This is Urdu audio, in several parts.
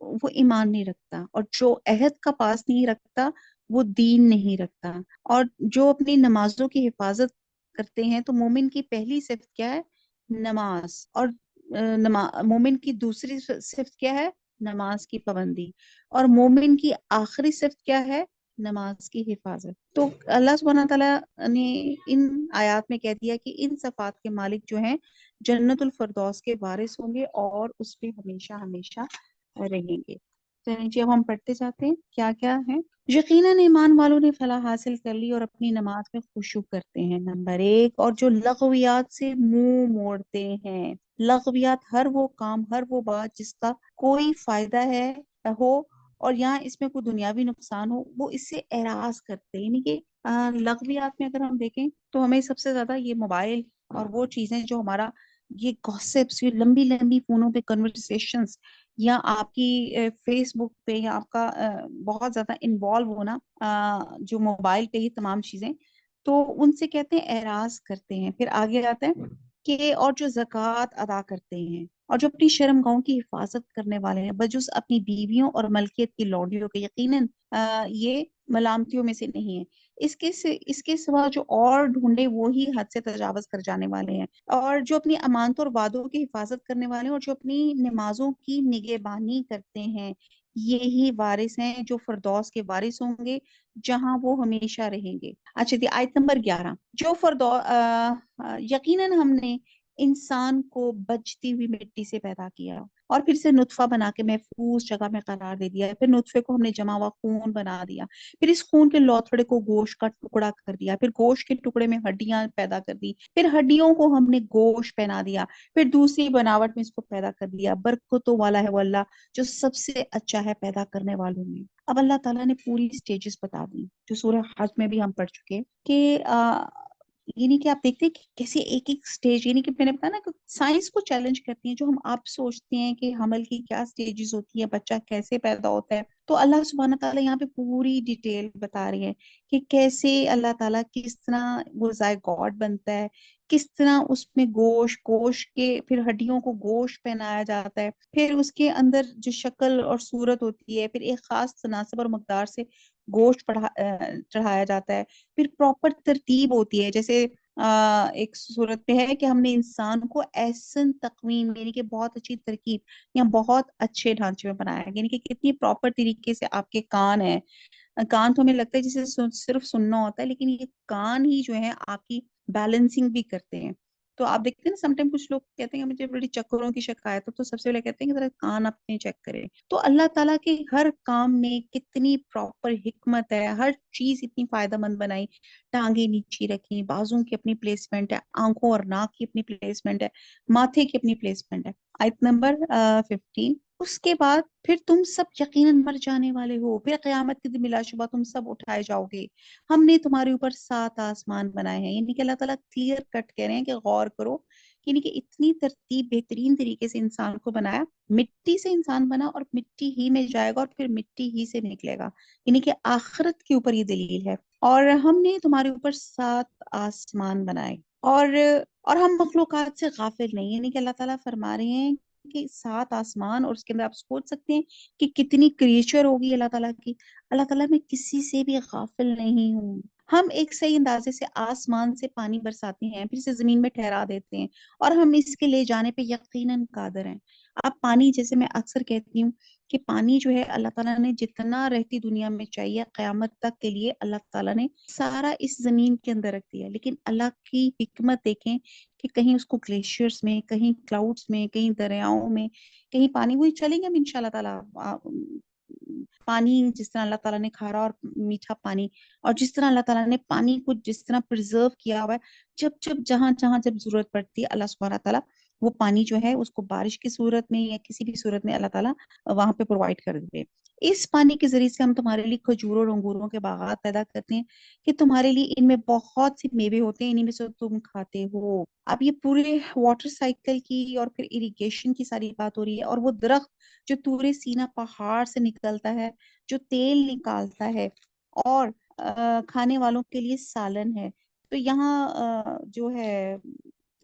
وہ ایمان نہیں رکھتا، اور جو عہد کا پاس نہیں رکھتا وہ دین نہیں رکھتا۔ اور جو اپنی نمازوں کی حفاظت کرتے ہیں، تو مومن کی پہلی صفت کیا ہے؟ نماز۔ اور مومن کی دوسری صفت کیا ہے؟ نماز کی پابندی۔ اور مومن کی آخری صفت کیا ہے؟ نماز کی حفاظت۔ تو اللہ سبحانہ تعالیٰ نے ان آیات میں کہہ دیا کہ ان صفات کے مالک جو ہیں جنت الفردوس کے وارث ہوں گے اور اس پہ ہمیشہ ہمیشہ رہیں گے۔ چلیے جی، اب ہم پڑھتے جاتے ہیں کیا کیا ہے۔ یقیناً ایمان والوں نے فلاح حاصل کر لی اور اپنی نماز میں خشوع کرتے ہیں، نمبر ایک۔ اور جو لغویات سے منہ موڑتے ہیں، لغویات ہر وہ کام، ہر وہ بات جس کا کوئی فائدہ ہے ہو اور یہاں اس میں کوئی دنیاوی نقصان ہو، وہ اس سے اعراض کرتے ہیں۔ یعنی کہ لغویات میں اگر ہم دیکھیں تو ہمیں سب سے زیادہ یہ موبائل اور وہ چیزیں جو ہمارا یہ گوسپس، یہ لمبی لمبی فونوں پہ کنورسیشنز، یا آپ کی فیس بک پہ، یا آپ کا بہت زیادہ انوالو ہونا جو موبائل پہ ہی تمام چیزیں، تو ان سے کہتے ہیں اعراض کرتے ہیں۔ پھر آگے آتا ہے کہ اور جو زکوٰۃ ادا کرتے ہیں اور جو اپنی شرم گاہوں کی حفاظت کرنے والے ہیں بجز اپنی بیویوں اور ملکیت کی لوڈیوں کے، یقیناً یہ ملامتیوں میں سے نہیں ہے۔ اس کے سوا جو اور ڈھونڈے وہی حد سے تجاوز کر جانے والے ہیں۔ اور جو اپنی امانتوں اور وعدوں کی حفاظت کرنے والے ہیں اور جو اپنی نمازوں کی نگہبانی کرتے ہیں، یہی وارث ہیں جو فردوس کے وارث ہوں گے، جہاں وہ ہمیشہ رہیں گے۔ اچھا جی، آیت نمبر 11۔ جو یقیناً ہم نے انسان کو بجتی ہوئی مٹی سے پیدا کیا اور پھر سے نطفہ بنا کے محفوظ جگہ میں قرار دے دیا، پھر نطفے کو ہم نے جمع ہوا خون بنا دیا، پھر اس خون کے لوتھڑے کو گوشت کا ٹکڑا کر دیا، پھر گوشت کے ٹکڑے میں ہڈیاں پیدا کر دی، پھر ہڈیوں کو ہم نے گوشت پہنا دیا، پھر دوسری بناوٹ میں اس کو پیدا کر دیا۔ برکتوں والا ہے وہ اللہ جو سب سے اچھا ہے پیدا کرنے والوں میں۔ اب اللہ تعالیٰ نے پوری سٹیجز بتا دی جو سورہ حج میں بھی ہم پڑھ چکے کہ یعنی کہ آپ دیکھتے ہیں کہ کیسے ایک ایک سٹیج، یعنی کہ میں نے بتایا نا کہ سائنس کو چیلنج کرتی ہیں، جو ہم آپ سوچتے ہیں کہ حمل کی کیا سٹیجز ہوتی ہیں، بچہ کیسے پیدا ہوتا ہے، تو اللہ سبحانہ تعالیٰ یہاں پہ پوری ڈیٹیل بتا رہی ہے کہ کیسے اللہ تعالیٰ کس طرح وہ زائگوٹ بنتا ہے، کس طرح اس میں گوشت کے پھر ہڈیوں کو گوشت پہنایا جاتا ہے، پھر اس کے اندر جو شکل اور صورت ہوتی ہے، پھر ایک خاص تناسب اور مقدار سے گوشت چڑھایا جاتا ہے، پھر پراپر ترتیب ہوتی ہے۔ جیسے ایک صورت پہ ہے کہ ہم نے انسان کو احسن تقویم، یعنی کہ بہت اچھی ترکیب یا بہت اچھے ڈھانچے میں بنایا ہے، یعنی کہ کتنی پراپر طریقے سے آپ کے کان ہیں۔ کان تو ہمیں لگتا ہے جسے صرف سننا ہوتا ہے، لیکن یہ کان ہی جو ہے آپ کی بیلنسنگ بھی کرتے ہیں۔ تو آپ دیکھتے ہیں نا، سم ٹائم کچھ لوگ کہتے ہیں کہ مجھے بڑی چکروں کی شکایت ہے، تو سب سے پہلے کہتے ہیں کہ ذرا کان اپنے چیک کریں۔ تو اللہ تعالیٰ کے ہر کام میں کتنی پراپر حکمت ہے، ہر چیز اتنی فائدہ مند بنائی، ٹانگیں نیچی رکھی، بازوں کی اپنی پلیسمنٹ ہے، آنکھوں اور ناک کی اپنی پلیسمنٹ ہے، ماتھے کی اپنی پلیسمنٹ ہے۔ آیت نمبر 15۔ اس کے بعد پھر تم سب یقیناً مر جانے والے ہو، پھر قیامت کے دن بلا شبہ تم سب اٹھائے جاؤ گے۔ ہم نے تمہارے اوپر 7 آسمان بنائے ہیں، یعنی کہ اللہ تعالیٰ کلیئر کٹ کہہ رہے ہیں کہ غور کرو، یعنی کہ اتنی ترتیب بہترین طریقے سے انسان کو بنایا، مٹی سے انسان بنا اور مٹی ہی میں جائے گا اور پھر مٹی ہی سے نکلے گا، یعنی کہ آخرت کے اوپر یہ دلیل ہے۔ اور ہم نے تمہارے اوپر 7 آسمان بنائے، اور ہم مخلوقات سے غافل نہیں، یعنی کہ اللہ تعالیٰ فرما رہے ہیں کہ 7 آسمان، اور اس کے اندر آپ سوچ سکتے ہیں کہ کتنی کریچر ہوگی اللہ تعالیٰ کی۔ اللہ تعالیٰ میں کسی سے بھی غافل نہیں ہوں۔ ہم ایک صحیح اندازے سے آسمان سے پانی برساتے ہیں، پھر اسے زمین میں ٹھہرا دیتے ہیں، اور ہم اس کے لے جانے پہ یقیناً قادر ہیں۔ اب پانی، جیسے میں اکثر کہتی ہوں کہ پانی جو ہے اللہ تعالیٰ نے جتنا رہتی دنیا میں چاہیے قیامت تک کے لیے، اللہ تعالیٰ نے سارا اس زمین کے اندر رکھ دیا، لیکن اللہ کی حکمت دیکھیں کہ کہیں اس کو گلیشیئرز میں، کہیں کلاؤڈز میں، کہیں دریاؤں میں، کہیں پانی، وہی چلیں گے ہم انشاءاللہ تعالیٰ پانی جس طرح اللہ تعالیٰ نے کھارا اور میٹھا پانی، اور جس طرح اللہ تعالیٰ نے پانی کو جس طرح پرزرو کیا ہوا ہے، جب جہاں جہاں جب ضرورت پڑتی ہے اللہ سبحانہ تعالیٰ وہ پانی جو ہے اس کو بارش کی صورت میں یا کسی بھی صورت میں اللہ تعالیٰ وہاں پہ پرووائڈ کر دیتے ہیں۔ اس پانی کے ذریعے سے ہم تمہارے لیے کھجوروں اور انگوروں کے باغات پیدا کرتے ہیں کہ تمہارے لیے ان میں بہت سی میوے ہوتے ہیں، انہی میں سے تم کھاتے ہو۔ اب یہ پورے واٹر سائیکل کی اور پھر اریگیشن کی ساری بات ہو رہی ہے، اور وہ درخت جو تورے سینا پہاڑ سے نکلتا ہے، جو تیل نکالتا ہے اور کھانے والوں کے لیے سالن ہے۔ تو یہاں جو ہے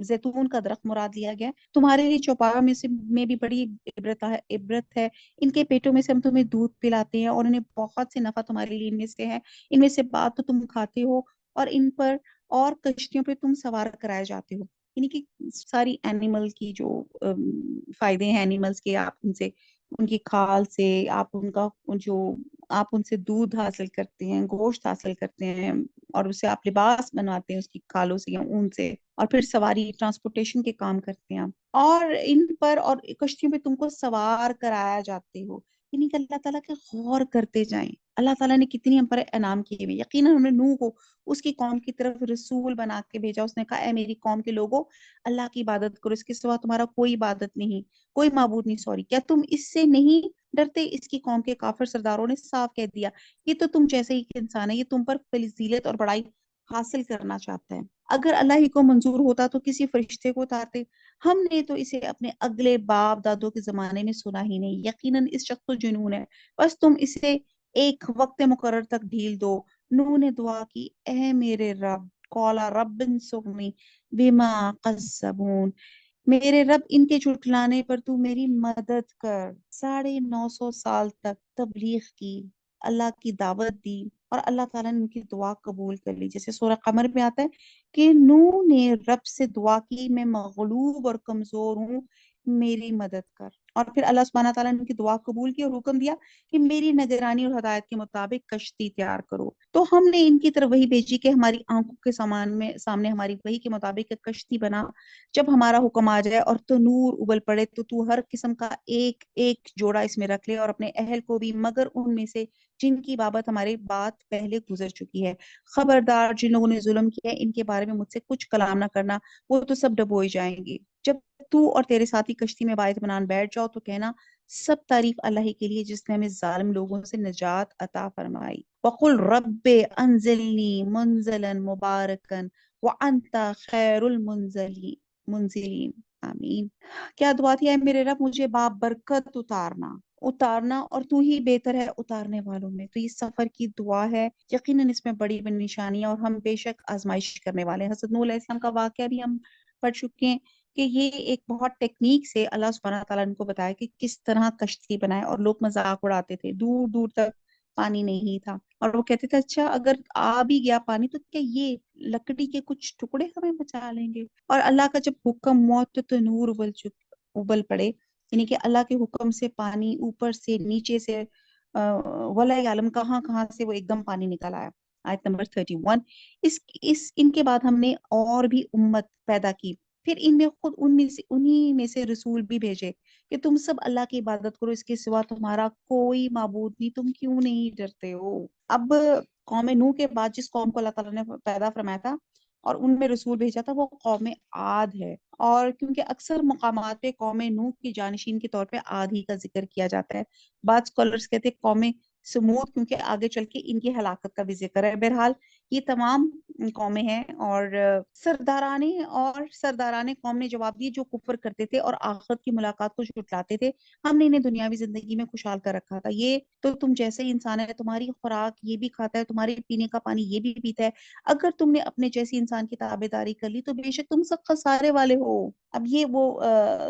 زیتون کا درخت مراد لیا گیا ہے۔ تمہارے لیے چوپایوں میں بھی بڑی عبرت ہے، ان کے پیٹوں میں سے ہم تمہیں دودھ پلاتے ہیں اور انہیں بہت سے نفع تمہارے لیے ان میں سے ہے، ان میں سے بات تو تم کھاتے ہو اور ان پر اور کشتیوں پہ تم سوار کرائے جاتے ہو۔ یعنی کہ ساری اینیمل کی جو فائدے ہیں اینیملز کے، آپ ان سے ان کی کھال سے آپ ان کا جو آپ ان سے دودھ حاصل کرتے ہیں، گوشت حاصل کرتے ہیں، اور اسے آپ لباس بناتے ہیں اس کی کھالوں سے یا اون سے، اور پھر سواری ٹرانسپورٹیشن کے کام کرتے ہیں آپ، اور ان پر اور کشتیوں پہ تم کو سوار کرایا جاتے ہو۔ یعنی کہ اللہ تعالیٰ کے غور کرتے جائیں اللہ تعالیٰ نے کتنی ہم پر انعام کیے ہوئے۔ یقیناً ہم نے نوح کو اس کی قوم کی طرف رسول بنا کے بھیجا، اس نے کہا اے میری قوم کے لوگوں، اللہ کی عبادت کرو، اس کے سوا تمہارا کوئی عبادت نہیں، کوئی معبود نہیں، سوری، کیا تم اس سے نہیں ڈرتے؟ اس کی قوم کے کافر سرداروں نے صاف کہہ دیا یہ تو تم جیسے ہی انسان ہے، یہ تم پر فضیلت اور بڑائی حاصل کرنا چاہتا ہے۔ اگر اللہ ہی کو منظور ہوتا تو کسی فرشتے کو اتارتے، ہم نے تو اسے اپنے اگلے باپ دادوں کے زمانے میں سنا ہی نہیں، یقیناً اس شخص کو جنون ہے، بس تم اسے ایک وقت مقرر تک ڈھیل دو۔ نوح نے دعا کی اے میرے رب، قالا رب انصرنی بما قذبون، میرے رب ان کے جھٹلانے پر تو میری مدد کر۔ 950 سال تک تبلیغ کی، اللہ کی دعوت دی، اور اللہ تعالیٰ نے ان کی دعا قبول کر لی۔ جیسے سورہ قمر میں آتا ہے کہ نوح نے رب سے دعا کی میں مغلوب اور کمزور ہوں، میری مدد کر، اور پھر اللہ سبحانہ تعالیٰ نے ان کی دعا قبول کی اور حکم دیا کہ میری نگرانی اور ہدایت کے مطابق کشتی تیار کرو۔ تو ہم نے ان کی طرف وہی بھیجی کہ ہماری آنکھوں کے سامنے ہماری وحی کے مطابق ایک کشتی بنا، جب ہمارا حکم آ جائے اور تنور ابل پڑے تو ہر قسم کا ایک ایک جوڑا اس میں رکھ لے، اور اپنے اہل کو بھی، مگر ان میں سے جن کی بابت ہماری بات پہلے گزر چکی ہے۔ خبردار، جن لوگوں نے ظلم کیا ہے ان کے بارے میں مجھ سے کچھ کلام نہ کرنا، وہ تو سب ڈبوئے جائیں گے۔ جب تو اور تیرے ساتھی کشتی میں باعث بنان بیٹھ جاؤ تو کہنا سب تعریف اللہ ہی کے لیے جس نے ہمیں ظالم لوگوں سے نجات عطا فرمائی۔ وَقُلْ رَبِّ أَنزِلْنِي مُنزَلًا مُبَارَكًا وَأَنْتَ خَيْرُ الْمُنزِلِينَ۔ آمین۔ کیا دعا تھی؟ اے میرے رب مجھے بابرکت اتارنا اور تو ہی بہتر ہے اتارنے والوں میں۔ تو یہ سفر کی دعا ہے، یقیناً اس میں بڑی بڑی نشانیاں اور ہم بے شک آزمائش کرنے والے ہیں۔ حضرت نوح علیہ السلام کا واقعہ بھی ہم پڑھ چکے ہیں کہ یہ ایک بہت ٹیکنیک سے اللہ سبحانہ تعالیٰ نے ان کو بتایا کہ کس طرح کشتی بنائے، اور لوگ مذاق اڑاتے تھے، دور دور تک پانی نہیں تھا، اور وہ کہتے تھے اچھا اگر آ بھی گیا پانی تو کیا یہ لکڑی کے کچھ ٹکڑے ہمیں بچا لیں گے؟ اور اللہ کا جب حکم موت تو تنور ابل پڑے، یعنی کہ اللہ کے حکم سے پانی اوپر سے نیچے سے ولا عالم کہاں کہاں سے وہ ایک دم پانی نکل آیا۔ آیت نمبر 31۔ ان کے بعد ہم نے اور بھی امت پیدا کی، پھر ان میں خود انہی میں سے رسول بھی بھیجے کہ تم سب اللہ کی عبادت کرو، اس کے سوا تمہارا کوئی معبود نہیں، تم کیوں نہیں ڈرتے ہو؟ اب قوم نوح کے بعد جس قوم کو اللہ تعالیٰ نے پیدا فرمایا تھا اور ان میں رسول بھیجا تھا وہ قوم عاد ہے، اور کیونکہ اکثر مقامات پہ قوم نوح کی جانشین کے طور پہ عاد ہی کا ذکر کیا جاتا ہے، بعض اسکالرس کہتے ہیں قوم سمود کیونکہ آگے چل کے ان کی ہلاکت کا بھی ذکر ہے۔ بہرحال یہ تمام قومیں ہیں، اور سرداران قوم نے جواب دیے جو کفر کرتے تھے اور آخرت کی ملاقات کو جھٹلاتے تھے، ہم نے انہیں دنیاوی زندگی میں خوشحال کر رکھا تھا، یہ تو تم جیسے ہی انسان ہے، تمہاری خوراک یہ بھی کھاتا ہے، تمہارے پینے کا پانی یہ بھی پیتا ہے، اگر تم نے اپنے جیسی انسان کی تابعداری کر لی تو بے شک تم سب خسارے والے ہو۔ اب یہ وہ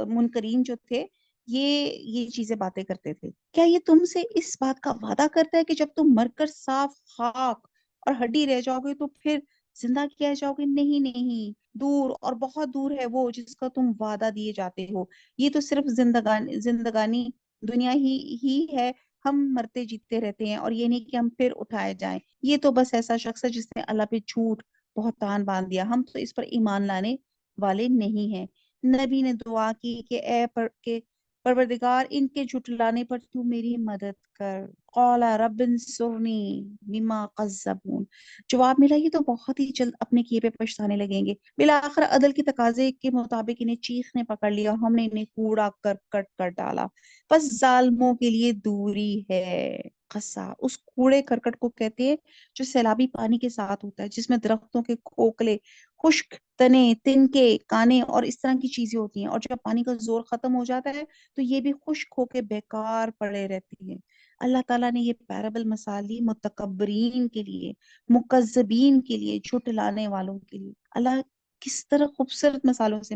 منکرین جو تھے یہ چیزیں باتیں کرتے تھے، کیا یہ تم سے اس بات کا وعدہ کرتا ہے کہ جب تم مر کر صاف خاک اور ہڈی رہ جاؤ گے تو پھر زندہ کیا جاؤ گے؟ نہیں نہیں، دور اور بہت دور ہے وہ جس کا تم وعدہ دیے جاتے ہو، یہ تو صرف زندگانی دنیا ہی ہے، ہم مرتے جیتے رہتے ہیں، اور یہ نہیں کہ ہم پھر اٹھائے جائیں، یہ تو بس ایسا شخص ہے جس نے اللہ پہ جھوٹ بہتان باندھ دیا، ہم تو اس پر ایمان لانے والے نہیں ہیں۔ نبی نے دعا کی کہ پروردگار ان کے جھٹلانے پر تو میری مدد کر۔ قال رب انصرنی بما قذبون، جواب ملا یہ تو بہت ہی جلد اپنے کیے پہ پچھتانے لگیں گے۔ بالآخر عدل کے تقاضے کے مطابق انہیں چیخ نے پکڑ لیا، ہم نے انہیں کوڑا کرکٹ کر ڈالا، بس ظالموں کے لیے دوری ہے۔ قصہ اس کوڑے کرکٹ کو کہتے ہیں جو سیلابی پانی کے ساتھ ہوتا ہے، جس میں درختوں کے کھوکھلے، خشک تنے، تنکے، کانے اور اس طرح کی چیزیں ہوتی ہیں، اور جب پانی کا زور ختم ہو جاتا ہے تو یہ بھی خشک ہو کے بیکار پڑے رہتی ہیں۔ اللہ تعالیٰ نے یہ پیرابل مثال لی متکبرین کے لیے، مکذبین کے لیے، جھٹلانے والوں کے لیے۔ اللہ کس طرح خوبصورت مثالوں سے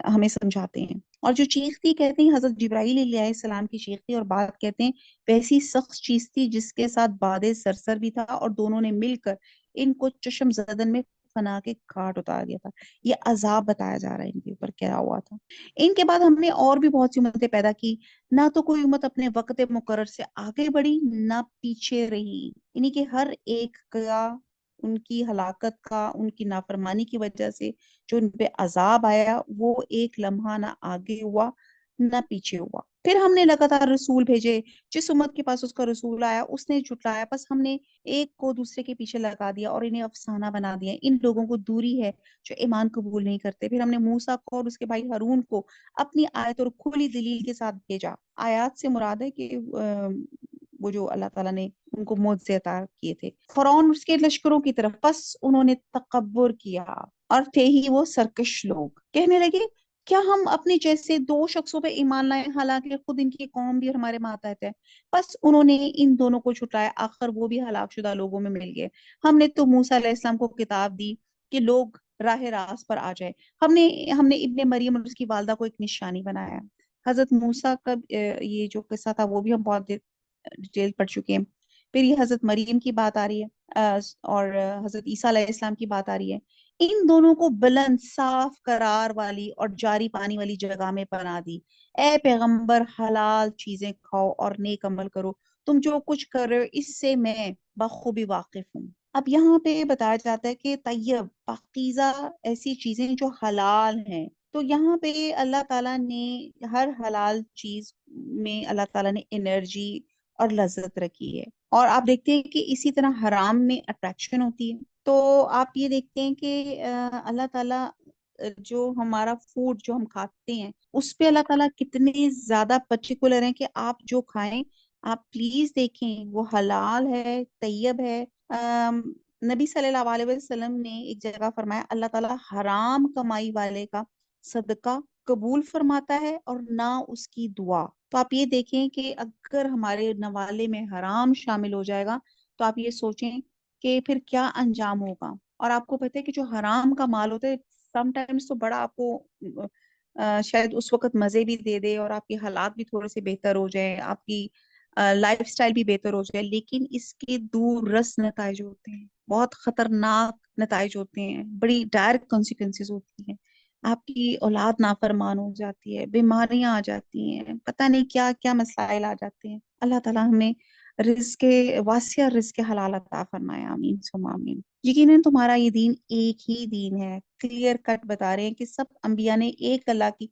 ہمیں سمجھاتے ہیں. اور جو چیخ تھی کہتے ہیں حضرت جبرائیل علیہ السلام کی چیخ تھی، اور بات کہتے ہیں ویسی سخت چیز تھی جس کے ساتھ باد سرسر بھی تھا، اور دونوں نے مل کر ان کو چشم زدن میں فنا کے کاٹ اتار دیا تھا. یہ عذاب بتایا جا رہا ہے ان کے اوپر کیا ہوا تھا. ان کے بعد ہم نے اور بھی بہت سی امتیں پیدا کی. نہ تو کوئی امت اپنے وقت مقرر سے آگے بڑھی نہ پیچھے رہی، یعنی کہ ہر ایک کا ان کی ہلاکت کا، ان کی نافرمانی کی وجہ سے جو ان پہ عذاب آیا، وہ ایک لمحہ نہ آگے ہوا نہ پیچھے ہوا. پھر ہم نے لگاتار رسول بھیجے. جس امت کے پاس اس کا رسول آیا اس نے جھٹلایا، بس ہم نے ایک کو دوسرے کے پیچھے لگا دیا اور انہیں افسانہ بنا دیا. ان لوگوں کو دوری ہے جو ایمان قبول نہیں کرتے. پھر ہم نے موسیٰ کو اور اس کے بھائی ہارون کو اپنی آیت اور کھلی دلیل کے ساتھ بھیجا. آیات سے مراد ہے کہ وہ جو اللہ تعالیٰ نے ان کو معجزے عطا کیے تھے. فرعون اس کے لشکروں کی طرف، بس انہوں نے تکبر کیا اور تھے ہی وہ سرکش لوگ. کہنے لگے کیا ہم اپنے جیسے دو شخصوں پہ ایمان لائیں، حالانکہ خود ان کی قوم بھی اور ہمارے ماتحت ہے. بس انہوں نے ان دونوں کو چھٹایا، آخر وہ بھی ہلاک شدہ لوگوں میں مل گئے. ہم نے تو موسیٰ علیہ السلام کو کتاب دی کہ لوگ راہ راست پر آ جائے. ہم نے ابن مریم اور اس کی والدہ کو ایک نشانی بنایا. حضرت موسیٰ کا یہ جو قصہ تھا وہ بھی ہم بہت ڈیٹیل پڑھ چکے ہیں. پھر یہ حضرت مریم کی بات آ رہی ہے اور حضرت عیسیٰ علیہ السلام کی بات آ رہی ہے. ان دونوں کو بلند صاف قرار والی اور جاری پانی والی جگہ میں پناہ دی. اے پیغمبر، حلال چیزیں کھاؤ اور نیک عمل کرو، تم جو کچھ کر رہے ہو اس سے میں بخوبی واقف ہوں. اب یہاں پہ بتایا جاتا ہے کہ طیب پاکیزہ ایسی چیزیں جو حلال ہیں. تو یہاں پہ اللہ تعالیٰ نے ہر حلال چیز میں اللہ تعالیٰ نے انرجی اور لذت رکھی ہے. اور آپ دیکھتے ہیں کہ اسی طرح حرام میں اٹریکشن ہوتی ہے. تو آپ یہ دیکھتے ہیں کہ اللہ تعالیٰ جو ہمارا فوڈ جو ہم کھاتے ہیں اس پہ اللہ تعالیٰ کتنے زیادہ پرٹیکولر ہیں کہ آپ جو کھائیں آپ پلیز دیکھیں وہ حلال ہے، طیب ہے. نبی صلی اللہ علیہ وسلم نے ایک جگہ فرمایا اللہ تعالیٰ حرام کمائی والے کا صدقہ قبول فرماتا ہے اور نہ اس کی دعا. تو آپ یہ دیکھیں کہ اگر ہمارے نوالے میں حرام شامل ہو جائے گا تو آپ یہ سوچیں کہ پھر کیا انجام ہوگا. اور آپ کو پتہ ہے کہ جو حرام کا مال ہوتا ہے سم ٹائمز تو بڑا آپ کو شاید اس وقت مزے بھی دے دے اور آپ کے حالات بھی تھوڑے سے بہتر ہو جائیں، آپ کی لائف سٹائل بھی بہتر ہو جائے، لیکن اس کے دور رس نتائج ہوتے ہیں، بہت خطرناک نتائج ہوتے ہیں، بڑی ڈائریکٹ کانسیکوینسز ہوتی ہیں. آپ کی اولاد نافرمان ہو جاتی ہے، بیماریاں آ جاتی ہیں، پتہ نہیں کیا کیا مسائل آ جاتے ہیں. اللہ تعالیٰ ہمیں رزق واسع رزق حلال عطا فرمائے. آمین ثم آمین. یقیناً تمہارا یہ دین ایک ہی دین ہے. کلیئر کٹ بتا رہے ہیں کہ سب انبیاء نے ایک اللہ کی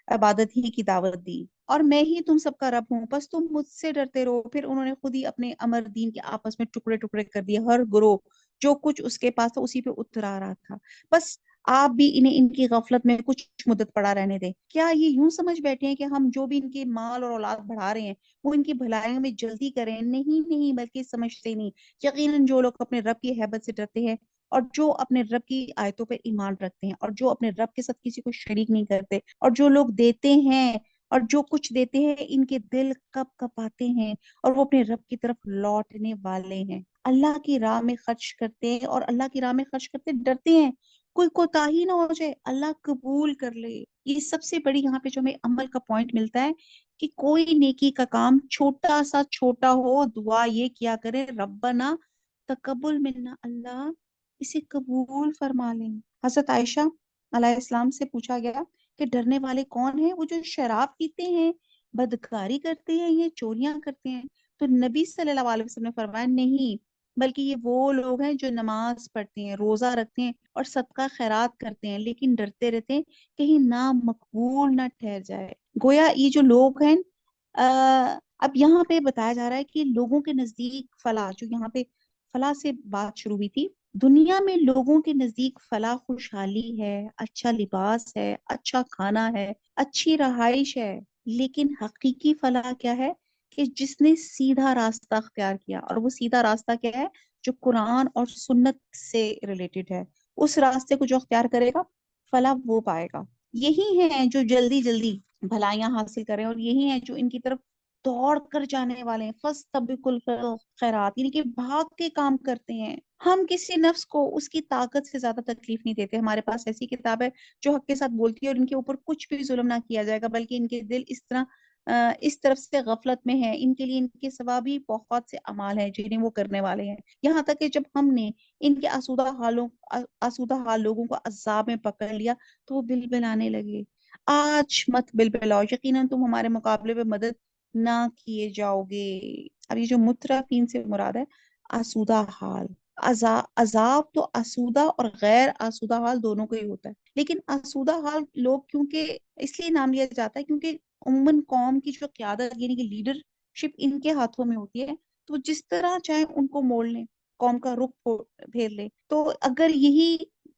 عبادت ہی کی دعوت دی اور میں ہی تم سب کا رب ہوں، بس تم مجھ سے ڈرتے رہو. پھر انہوں نے خود ہی اپنے امر دین کے آپس میں ٹکڑے ٹکڑے کر دیے. ہر گروہ جو کچھ اس کے پاس تھا اسی پہ اترا رہا تھا. بس آپ بھی انہیں ان کی غفلت میں کچھ مدت پڑا رہنے دیں. کیا یہ یوں سمجھ بیٹھے ہیں کہ ہم جو بھی ان کے مال اور اولاد بڑھا رہے ہیں وہ ان کی بھلائیوں میں جلدی کریں؟ نہیں نہیں، بلکہ سمجھتے نہیں. یقیناً جو لوگ اپنے رب کی ہیبت سے ڈرتے ہیں اور جو اپنے رب کی آیتوں پہ ایمان رکھتے ہیں اور جو اپنے رب کے ساتھ کسی کو شریک نہیں کرتے اور جو لوگ دیتے ہیں اور جو کچھ دیتے ہیں ان کے دل کپ کپاتے ہیں اور وہ اپنے رب کی طرف لوٹنے والے ہیں. اللہ کی راہ میں خرچ کرتے ہیں اور اللہ کی راہ میں خرچ کرتے ڈرتے ہیں کوئی کوتاہی نہ ہو جائے، اللہ قبول کر لے. یہ سب سے بڑی یہاں پہ جو ہمیں عمل کا پوائنٹ ملتا ہے کہ کوئی نیکی کا کام چھوٹا سا چھوٹا ہو، دعا یہ کیا کرے ربنا تقبل منا، اللہ اسے قبول فرما لیں. حضرت عائشہ علیہ السلام سے پوچھا گیا کہ ڈرنے والے کون ہیں؟ وہ جو شراب پیتے ہیں، بدکاری کرتے ہیں، یہ چوریاں کرتے ہیں. تو نبی صلی اللہ علیہ وسلم نے فرمایا نہیں، بلکہ یہ وہ لوگ ہیں جو نماز پڑھتے ہیں، روزہ رکھتے ہیں اور صدقہ خیرات کرتے ہیں، لیکن ڈرتے رہتے ہیں کہیں نہ مقبول نہ ٹھہر جائے. گویا یہ جو لوگ ہیں اب یہاں پہ بتایا جا رہا ہے کہ لوگوں کے نزدیک فلاح، جو یہاں پہ فلاح سے بات شروع ہوئی تھی، دنیا میں لوگوں کے نزدیک فلاح خوشحالی ہے، اچھا لباس ہے، اچھا کھانا ہے، اچھی رہائش ہے. لیکن حقیقی فلاح کیا ہے؟ کہ جس نے سیدھا راستہ اختیار کیا، اور وہ سیدھا راستہ کیا ہے؟ جو قرآن اور سنت سے ریلیٹڈ ہے. اس راستے کو جو اختیار کرے گا فلاح وہ پائے گا. یہی ہیں جو جلدی جلدی بھلائیاں حاصل کریں اور یہی ہیں جو ان کی طرف دوڑ کر جانے والے ہیں، فاستبقوا الخیرات، یعنی کہ بھاگ کے کام کرتے ہیں. ہم کسی نفس کو اس کی طاقت سے زیادہ تکلیف نہیں دیتے. ہمارے پاس ایسی کتاب ہے جو حق کے ساتھ بولتی ہے اور ان کے اوپر کچھ بھی ظلم نہ کیا جائے گا، بلکہ ان کے دل اس طرف سے غفلت میں ہے. ان کے لیے ان کے سوا بھی بہت سے اعمال ہیں جنہیں وہ کرنے والے ہیں. یہاں تک کہ جب ہم نے ان کے آسودہ حال لوگوں کو عذاب میں پکڑ لیا تو وہ بلبلانے لگے. آج مت بلبلاؤ، یقیناً تم ہمارے مقابلے میں مدد نہ کیے جاؤ گے. اب یہ جو مترفین سے مراد ہے آسودہ حال، عذاب تو آسودہ اور غیر آسودہ حال دونوں کا ہی ہوتا ہے. لیکن آسودہ حال لوگ کیونکہ اس لیے نام لیا جاتا ہے کیونکہ عموماً قوم کی جو قیادت یعنی کہ لیڈرشپ ان کے ہاتھوں میں ہوتی ہے، تو جس طرح چاہے ان کو موڑ لیں، قوم کا رخ پھیر لیں. تو اگر یہی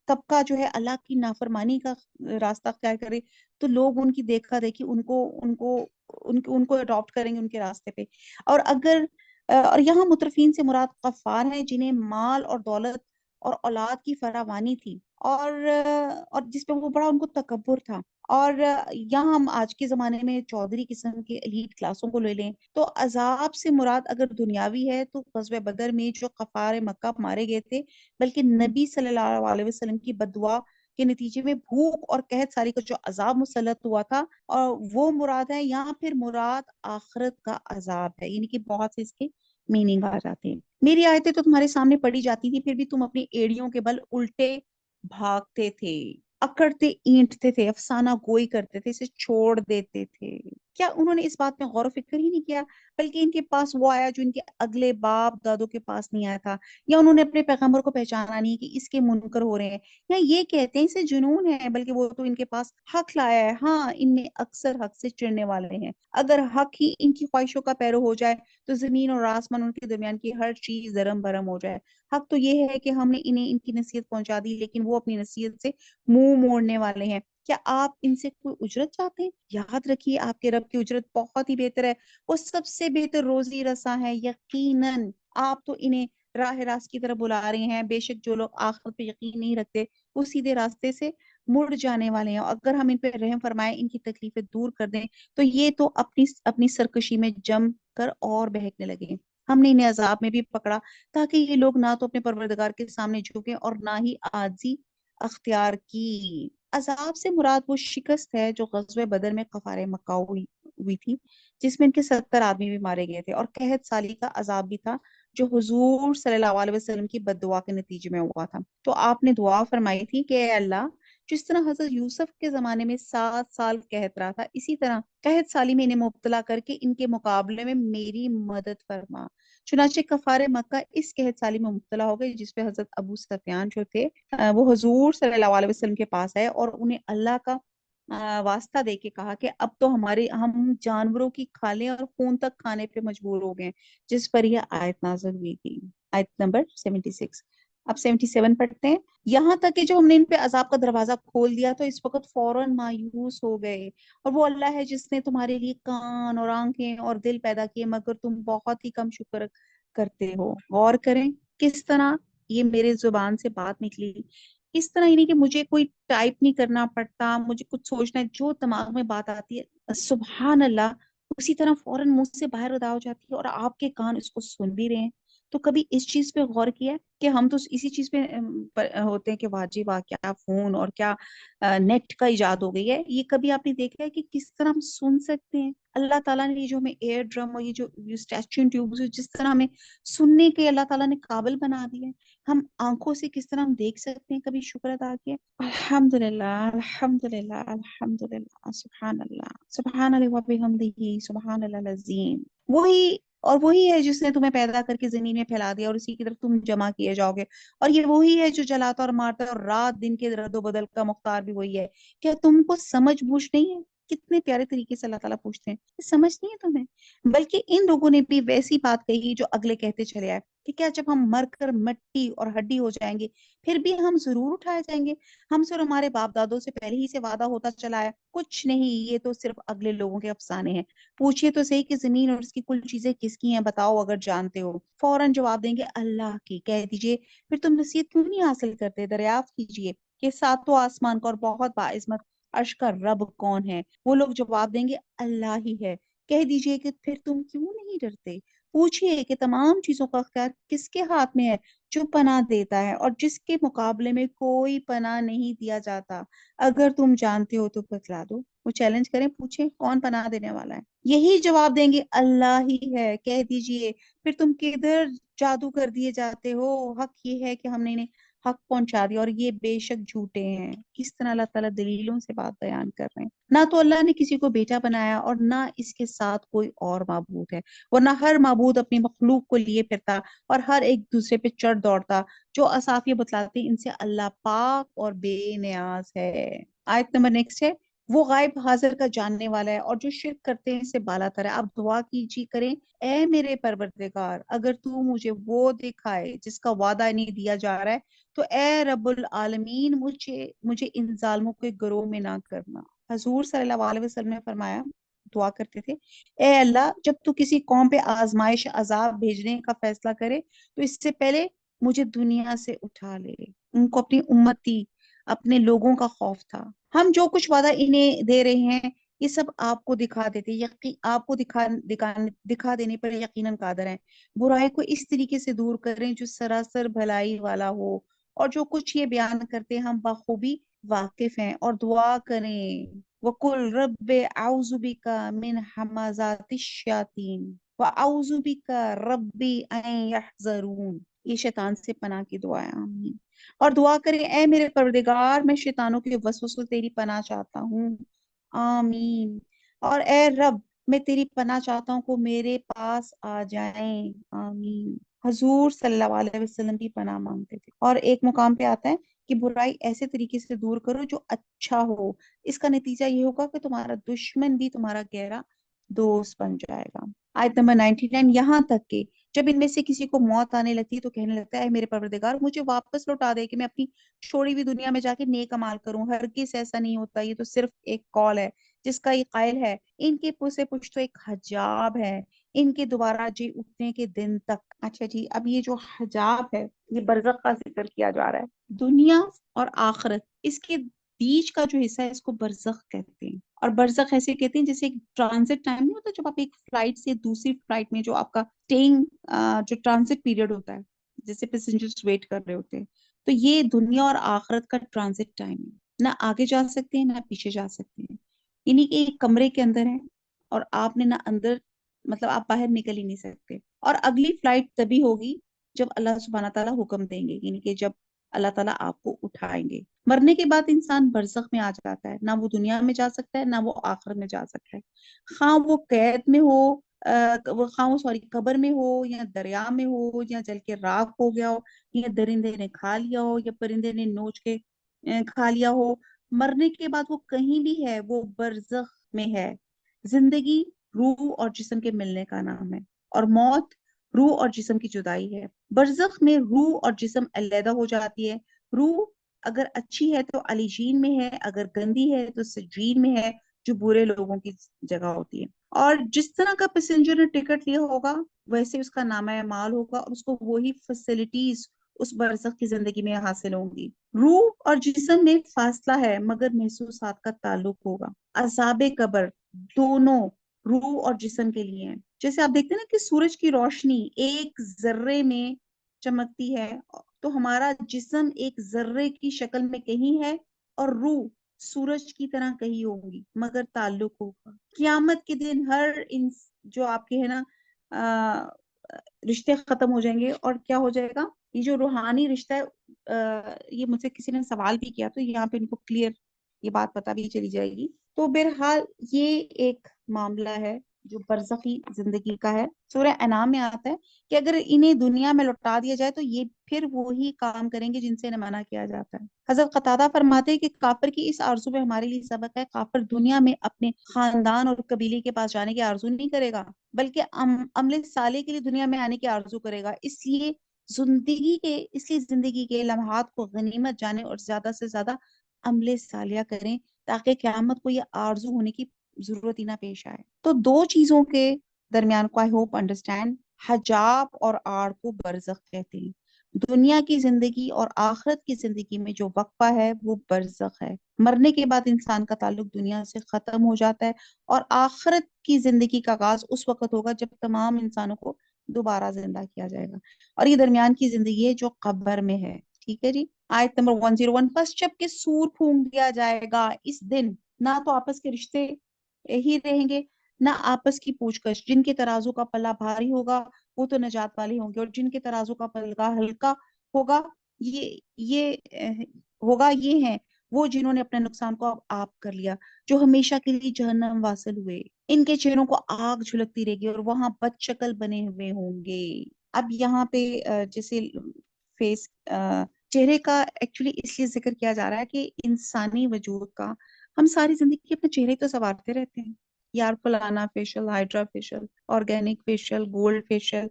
طبقہ جو ہے اللہ کی نافرمانی کا راستہ اختیار کرے تو لوگ ان کی دیکھا دیکھی ان کو اڈاپٹ کریں گے ان کے راستے پہ. اور یہاں مترفین سے مراد غفار ہیں جنہیں مال اور دولت اور اولاد کی فراوانی تھی، اور جس پہ وہ بڑا ان کو تکبر تھا. اور یہاں ہم آج کے زمانے میں چودھری قسم کے ایلیٹ کلاسوں کو لے لیں تو عذاب سے مراد اگر دنیاوی ہے تو غزوہ بدر میں جو کفار مکہ مارے گئے تھے، بلکہ نبی صلی اللہ علیہ وسلم کی بددعا کے نتیجے میں بھوک اور قحط سالی کا جو عذاب مسلط ہوا تھا اور وہ مراد ہے. یہاں پھر مراد آخرت کا عذاب ہے، یعنی کہ بہت سے اس کے میننگ آ جاتے ہیں. میری آیتیں تو تمہارے سامنے پڑھی جاتی تھی، پھر بھی تم اپنی ایڑیوں کے بل الٹے بھاگتے تھے، اکڑتے اینٹتے تھے، افسانہ گوئی کرتے تھے، اسے چھوڑ دیتے تھے. کیا انہوں نے اس بات میں غور و فکر ہی نہیں کیا؟ بلکہ ان کے پاس وہ آیا جو ان کے اگلے باپ دادوں کے پاس نہیں آیا تھا، یا انہوں نے اپنے پیغمبر کو پہچانا نہیں کہ اس کے منکر ہو رہے ہیں، یا یہ کہتے ہیں اسے جنون ہے، بلکہ وہ تو ان کے پاس حق لایا ہے. ہاں، ان میں اکثر حق سے چڑنے والے ہیں. اگر حق ہی ان کی خواہشوں کا پیرو ہو جائے تو زمین اور آسمان ان کے درمیان کی ہر چیز درم برم ہو جائے. حق تو یہ ہے کہ ہم نے انہیں ان کی نصیحت پہنچا دی، لیکن وہ اپنی نصیحت سے منہ موڑنے والے ہیں. کیا آپ ان سے کوئی اجرت چاہتے ہیں؟ یاد رکھیے آپ کے رب کی اجرت بہت ہی بہتر ہے، وہ سب سے بہتر روزی رساں ہے. یقیناً آپ تو انہیں راہ راست کی طرف بلا رہے ہیں. بے شک جو لوگ آخرت پہ یقین نہیں رکھتے وہ سیدھے راستے سے مڑ جانے والے ہیں. اور اگر ہم ان پہ رحم فرمائیں، ان کی تکلیفیں دور کر دیں تو یہ تو اپنی سرکشی میں جم کر اور بہکنے لگے. ہم نے انہیں عذاب میں بھی پکڑا تاکہ یہ لوگ نہ تو اپنے پروردگار کے سامنے جھکیں اور نہ ہی عاجزی اختیار کی. عذاب سے مراد وہ شکست ہے جو غزوہ بدر میں کفار مکہ ہوئی تھی، جس میں ان کے 70 آدمی بھی مارے گئے تھے، اور قحط سالی کا عذاب بھی تھا جو حضور صلی اللہ علیہ وسلم کی بد دعا کے نتیجے میں ہوا تھا. تو آپ نے دعا فرمائی تھی کہ اے اللہ، جس طرح حضرت یوسف کے زمانے میں 7 سال قحط رہا تھا، اسی طرح قحط سالی میں انہیں مبتلا کر کے ان کے مقابلے میں میری مدد فرما. چنانچہ کفار مکہ اس قحط سالی میں مبتلا ہو گئے، جس پہ حضرت ابو سفیان جو تھے وہ حضور صلی اللہ علیہ وسلم کے پاس آئے اور انہیں اللہ کا واسطہ دے کے کہا کہ اب تو ہم جانوروں کی کھالیں اور خون تک کھانے پہ مجبور ہو گئے، جس پر یہ آیت نازل ہوئی تھی، آیت نمبر 76. اب 77 پڑھتے ہیں. یہاں تک کہ جو ہم نے ان پہ عذاب کا دروازہ کھول دیا تو اس وقت فوراً مایوس ہو گئے. اور وہ اللہ ہے جس نے تمہارے لیے کان اور آنکھیں اور دل پیدا کیے، مگر تم بہت ہی کم شکر کرتے ہو. غور کریں کس طرح یہ میرے زبان سے بات نکلی، اس طرح، یعنی کہ مجھے کوئی ٹائپ نہیں کرنا پڑتا، مجھے کچھ سوچنا ہے، جو دماغ میں بات آتی ہے سبحان اللہ اسی طرح فوراً منہ سے باہر ادا ہو جاتی ہے، اور آپ کے کان اس کو سن بھی رہے ہیں. تو کبھی اس چیز پہ غور کیا ہے کہ ہم تو اسی چیز پہ ہوتے ہیں کہ واجب کیا فون اور کیا نیٹ کا ایجاد ہو گئی ہے. یہ کبھی آپ نے دیکھا ہے کہ کس طرح ہم سن سکتے ہیں؟ اللہ تعالیٰ نے یہ جو ہمیں ایئر ڈرم اور یہ جو اسٹیچن ٹیوب جس طرح ہمیں سننے کے اللہ تعالیٰ نے قابل بنا دیا ہے، ہم آنکھوں سے کس طرح ہم دیکھ سکتے ہیں؟ کبھی شکر ادا کیا؟ الحمدللہ الحمدللہ الحمدللہ سبحان اللہ سبحان اللہ وبحمدہ سبحان اللہ العظیم. وہی ہے جس نے تمہیں پیدا کر کے زمین میں پھیلا دیا اور اسی کی طرف تم جمع کیے جاؤ گے. اور یہ وہی ہے جو جلاتا اور مارتا ہے، اور رات دن کے رد و بدل کا مختار بھی وہی ہے. کیا تم کو سمجھ بوجھ نہیں ہے؟ کتنے پیارے طریقے سے اللہ تعالیٰ پوچھتے ہیں، سمجھ نہیں ہے تمہیں؟ بلکہ ان لوگوں نے بھی ویسی بات کہی جو اگلے کہتے چلے آئے کہ کیا جب ہم مر کر مٹی اور ہڈی ہو جائیں گے پھر بھی ہم ضرور اٹھائے جائیں گے؟ ہم سے اور ہمارے باپ دادوں سے پہلے ہی سے وعدہ ہوتا چلا ہے. کچھ نہیں، یہ تو صرف اگلے لوگوں کے افسانے ہیں. پوچھئے تو صحیح کہ زمین اور اس کی کل چیزیں کس کی ہیں، بتاؤ اگر جانتے ہو. فوراً جواب دیں گے اللہ کی. کہہ دیجئے پھر تم نصیحت کیوں نہیں حاصل کرتے؟ دریافت کیجئے کہ ساتوں آسمان کا اور بہت باعظمت عرش کا رب کون ہے؟ وہ لوگ جواب دیں گے اللہ ہی ہے. کہہ دیجئے کہ پھر تم کیوں نہیں ڈرتے، پوچھئے کہ تمام چیزوں کا اختیار کس کے ہاتھ میں ہے، جو پناہ دیتا ہے اور جس کے مقابلے میں کوئی پناہ نہیں دیا جاتا، اگر تم جانتے ہو تو بتلا دو۔ وہ چیلنج کریں، پوچھیں کون پناہ دینے والا ہے، یہی جواب دیں گے اللہ ہی ہے۔ کہہ دیجئے پھر تم کدھر جادو کر دیے جاتے ہو، حق یہ ہے کہ ہم نے انہیں حق پہنچا دیا اور یہ بے شک جھوٹے ہیں۔ کس طرح اللہ تعالیٰ دلیلوں سے بات بیان کر رہے ہیں۔ نہ تو اللہ نے کسی کو بیٹا بنایا اور نہ اس کے ساتھ کوئی اور معبود ہے، ورنہ ہر معبود اپنی مخلوق کو لیے پھرتا اور ہر ایک دوسرے پہ چڑھ دوڑتا۔ جو اصافی بتلاتے ہیں ان سے اللہ پاک اور بے نیاز ہے۔ آیت نمبر نیکسٹ ہے، وہ غائب حاضر کا جاننے والا ہے اور جو شرک کرتے ہیں اس سے بالا تر ہے۔ آپ دعا کیجیے کریں، اے میرے پروردگار اگر تو مجھے وہ دکھائے جس کا وعدہ نہیں دیا جا رہا ہے تو اے رب العالمین مجھے ان ظالموں کے گروہ میں نہ کرنا۔ حضور صلی اللہ علیہ وسلم نے فرمایا، دعا کرتے تھے، اے اللہ جب تو کسی قوم پہ آزمائش عذاب بھیجنے کا فیصلہ کرے تو اس سے پہلے مجھے دنیا سے اٹھا لے۔ ان کو اپنی امتی، اپنے لوگوں کا خوف تھا۔ ہم جو کچھ وعدہ انہیں دے رہے ہیں یہ سب آپ کو دکھا دیتے، آپ کو دکھا دینے پر یقیناً قادر ہیں۔ برائی کو اس طریقے سے دور کریں جو سراسر بھلائی والا ہو، اور جو کچھ یہ بیان کرتے ہیں ہم بخوبی واقف ہیں۔ اور دعا کریں، وَقُلْ رَبِّ أَعُوذُ بِكَ مِنْ حَمَزَاتِ الشَّيَاطِينِ وَأَعُوذُ بِكَ رَبِّ أَنْ يَحْضُرُونِ۔ یہ شیطان سے پناہ کی دعا ہے، آمین۔ اور دعا کریں، اے میرے پروردگار میں شیطانوں کے وسوسوں سے تیری پناہ چاہتا ہوں، آمین۔ اور اے رب میں تیری پناہ چاہتا ہوں کہ میرے پاس آ جائیں، آمین۔ حضور صلی اللہ علیہ وسلم کی پناہ مانگتے تھے۔ اور ایک مقام پہ آتا ہے کہ برائی ایسے طریقے سے دور کرو جو اچھا ہو، اس کا نتیجہ یہ ہوگا کہ تمہارا دشمن بھی تمہارا گہرا دوست بن جائے گا۔ آیت نمبر 99، یہاں تک کہ جب ان میں سے کسی کو موت آنے لگتی ہے تو کہنے لگتا ہے، اے میرے پروردگار مجھے واپس لوٹا دے کہ میں اپنی چھوڑی ہوئی دنیا میں جا کے نیک عمال کروں۔ ہرگز ایسا نہیں ہوتا، یہ تو صرف ایک قول ہے جس کا یہ قائل ہے۔ ان کے پس پشت تو ایک حجاب ہے ان کے دوبارہ جی اٹھنے کے دن تک۔ اچھا جی، اب یہ جو حجاب ہے یہ برزخ کا ذکر کیا جا رہا ہے۔ دنیا اور آخرت، اس کے بیچ کا جو حصہ ہے اس کو برزخ کہتے ہیں۔ اور برزخ ایسے کہتے ہیں جیسے ایک ٹرانزٹ ٹائم نہیں ہوتا، جب آپ ایک فلائٹ سے دوسری فلائٹ میں جو آپ کا اسٹیئنگ جو ٹرانزٹ پیریڈ ہوتا ہے، جیسے پیسنجرز ویٹ کر رہے ہوتے ہیں، تو یہ دنیا اور آخرت کا ٹرانزٹ ٹائم ہے۔ نہ آگے جا سکتے ہیں نہ پیچھے جا سکتے ہیں، یعنی کہ ایک کمرے کے اندر ہیں اور آپ نے نہ اندر، مطلب آپ باہر نکل ہی نہیں سکتے۔ اور اگلی فلائٹ تبھی ہوگی جب اللہ سبحانہ تعالیٰ حکم دیں گے، یعنی کہ جب اللہ تعالیٰ آپ کو اٹھائیں گے۔ مرنے کے بعد انسان برزخ میں آ جاتا ہے، نہ وہ دنیا میں جا سکتا ہے نہ وہ آخرت میں جا سکتا ہے۔ خواہ وہ قید میں ہو، خواہ وہ قبر میں ہو یا دریا میں ہو یا جل کے راکھ ہو گیا ہو یا درندے نے کھا لیا ہو یا پرندے نے نوچ کے کھا لیا ہو، مرنے کے بعد وہ کہیں بھی ہے، وہ برزخ میں ہے۔ زندگی روح اور جسم کے ملنے کا نام ہے اور موت روح اور جسم کی جدائی ہے۔ برزخ میں روح اور جسم علیحدہ ہو جاتی ہے۔ روح اگر اچھی ہے تو علیجین میں ہے، اگر گندی ہے تو سجین میں ہے، جو برے لوگوں کی جگہ ہوتی ہے۔ اور جس طرح کا پیسنجر نے ٹکٹ لیا ہوگا ویسے اس کا نامہ اعمال ہوگا اور اس کو وہی فیسلٹیز اس برزخ کی زندگی میں حاصل ہوں گی۔ روح اور جسم میں فاصلہ ہے مگر محسوسات کا تعلق ہوگا۔ عذاب قبر دونوں روح اور جسم کے لیے ہیں۔ جیسے آپ دیکھتے ہیں نا کہ سورج کی روشنی ایک ذرے میں چمکتی ہے تو ہمارا جسم ایک ذرے کی شکل میں کہیں ہے اور روح سورج کی طرح کہیں ہوگی مگر تعلق ہوگا۔ قیامت کے دن جو آپ کے ہے نا رشتے ختم ہو جائیں گے اور کیا ہو جائے گا، یہ جو روحانی رشتہ ہے، یہ مجھ سے کسی نے سوال بھی کیا تو یہاں پہ ان کو کلیئر یہ بات پتا بھی چلی جائے گی۔ تو بہرحال یہ ایک معاملہ ہے جو برزخی زندگی کا ہے۔ سورہ انعام میں آتا ہے کہ اگر انہیں دنیا میں لوٹا دیا جائے تو یہ پھر وہی کام کریں گے جن سے انہیں منع کیا جاتا ہے۔ حضرت قتادہ فرماتے ہیں کہ کافر کی اس آرزو میں ہمارے لیے سبق ہے، کافر دنیا میں اپنے خاندان اور قبیلے کے پاس جانے کی آرزو نہیں کرے گا بلکہ عمل صالح کے لیے دنیا میں آنے کی آرزو کرے گا۔ اس لیے زندگی کے لمحات کو غنیمت جانے اور زیادہ سے زیادہ عمل صالحہ کریں تاکہ قیامت کو یہ آرزو ہونے کی ضرورت ہی نہ پیش آئے۔ تو دو چیزوں کے درمیان کو I hope understand، حجاب اور آڑ کو برزخ کہتے ہیں۔ دنیا کی زندگی اور آخرت کی زندگی میں جو وقفہ ہے وہ برزخ ہے. مرنے کے بعد انسان کا تعلق دنیا سے ختم ہو جاتا ہے اور آخرت کی زندگی کا آغاز اس وقت ہوگا جب تمام انسانوں کو دوبارہ زندہ کیا جائے گا. اور یہ درمیان کی زندگی ہے جو قبر میں ہے. ٹھیک ہے جی. آیت نمبر 101. پس جب کہ سور پھونک دیا جائے گا اس دن نہ تو آپس کے رشتے ہی رہیں گے نہ آپس کی پوچھ گچھ. جن کے ترازو کا پلہ بھاری ہوگا وہ تو نجات والے ہوں گے اور جن کے ترازو کا پلہ ہلکا ہوگا یہ ہوگا یہ ہیں وہ جنہوں نے اپنے نقصان کو اب آپ کر لیا جو ہمیشہ کے لیے جہنم واصل ہوئے. ان کے چہروں کو آگ جھلکتی رہے گی اور وہاں بد شکل بنے ہوئے ہوں گے. اب یہاں پہ جیسے فیس چہرے کا ایکچولی اس لیے ذکر کیا جا رہا ہے کہ انسانی وجود کا ہم ساری زندگی اپنے چہرے تو سنوارتے رہتے ہیں. یار فلانا facial, hydra facial, organic facial, gold facial.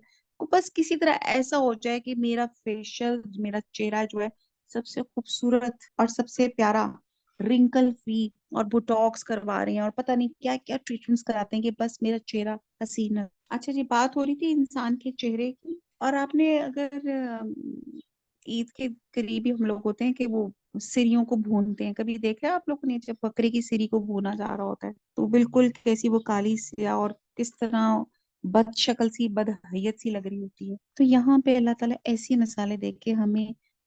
بس کسی طرح ایسا ہو جائے کہ میرا فیشل، میرا چہرہ جو ہے سب سے خوبصورت اور سب سے پیارا، رنکل فری، اور بوٹاکس کروا رہے ہیں اور پتہ نہیں کیا کیا ٹریٹمنٹس کراتے ہیں کہ بس میرا چہرہ حسین ہے. اچھا جی، بات ہو رہی تھی انسان کے چہرے کی، اور آپ نے اگر عید کے قریب ہی ہم لوگ ہوتے ہیں کہ وہ سریوں کو بھونتے ہیں. کبھی دیکھا ہے آپ لوگوں نے جب بکرے کی سری کو بھونا جا رہا ہوتا ہے تو بالکل کیسی وہ کالی سیاہ اور کس طرح بد شکل سی، بد حیت سی لگ رہی ہوتی ہے. تو یہاں پہ اللہ تعالیٰ ایسی مثالیں دیکھ کے ہمیں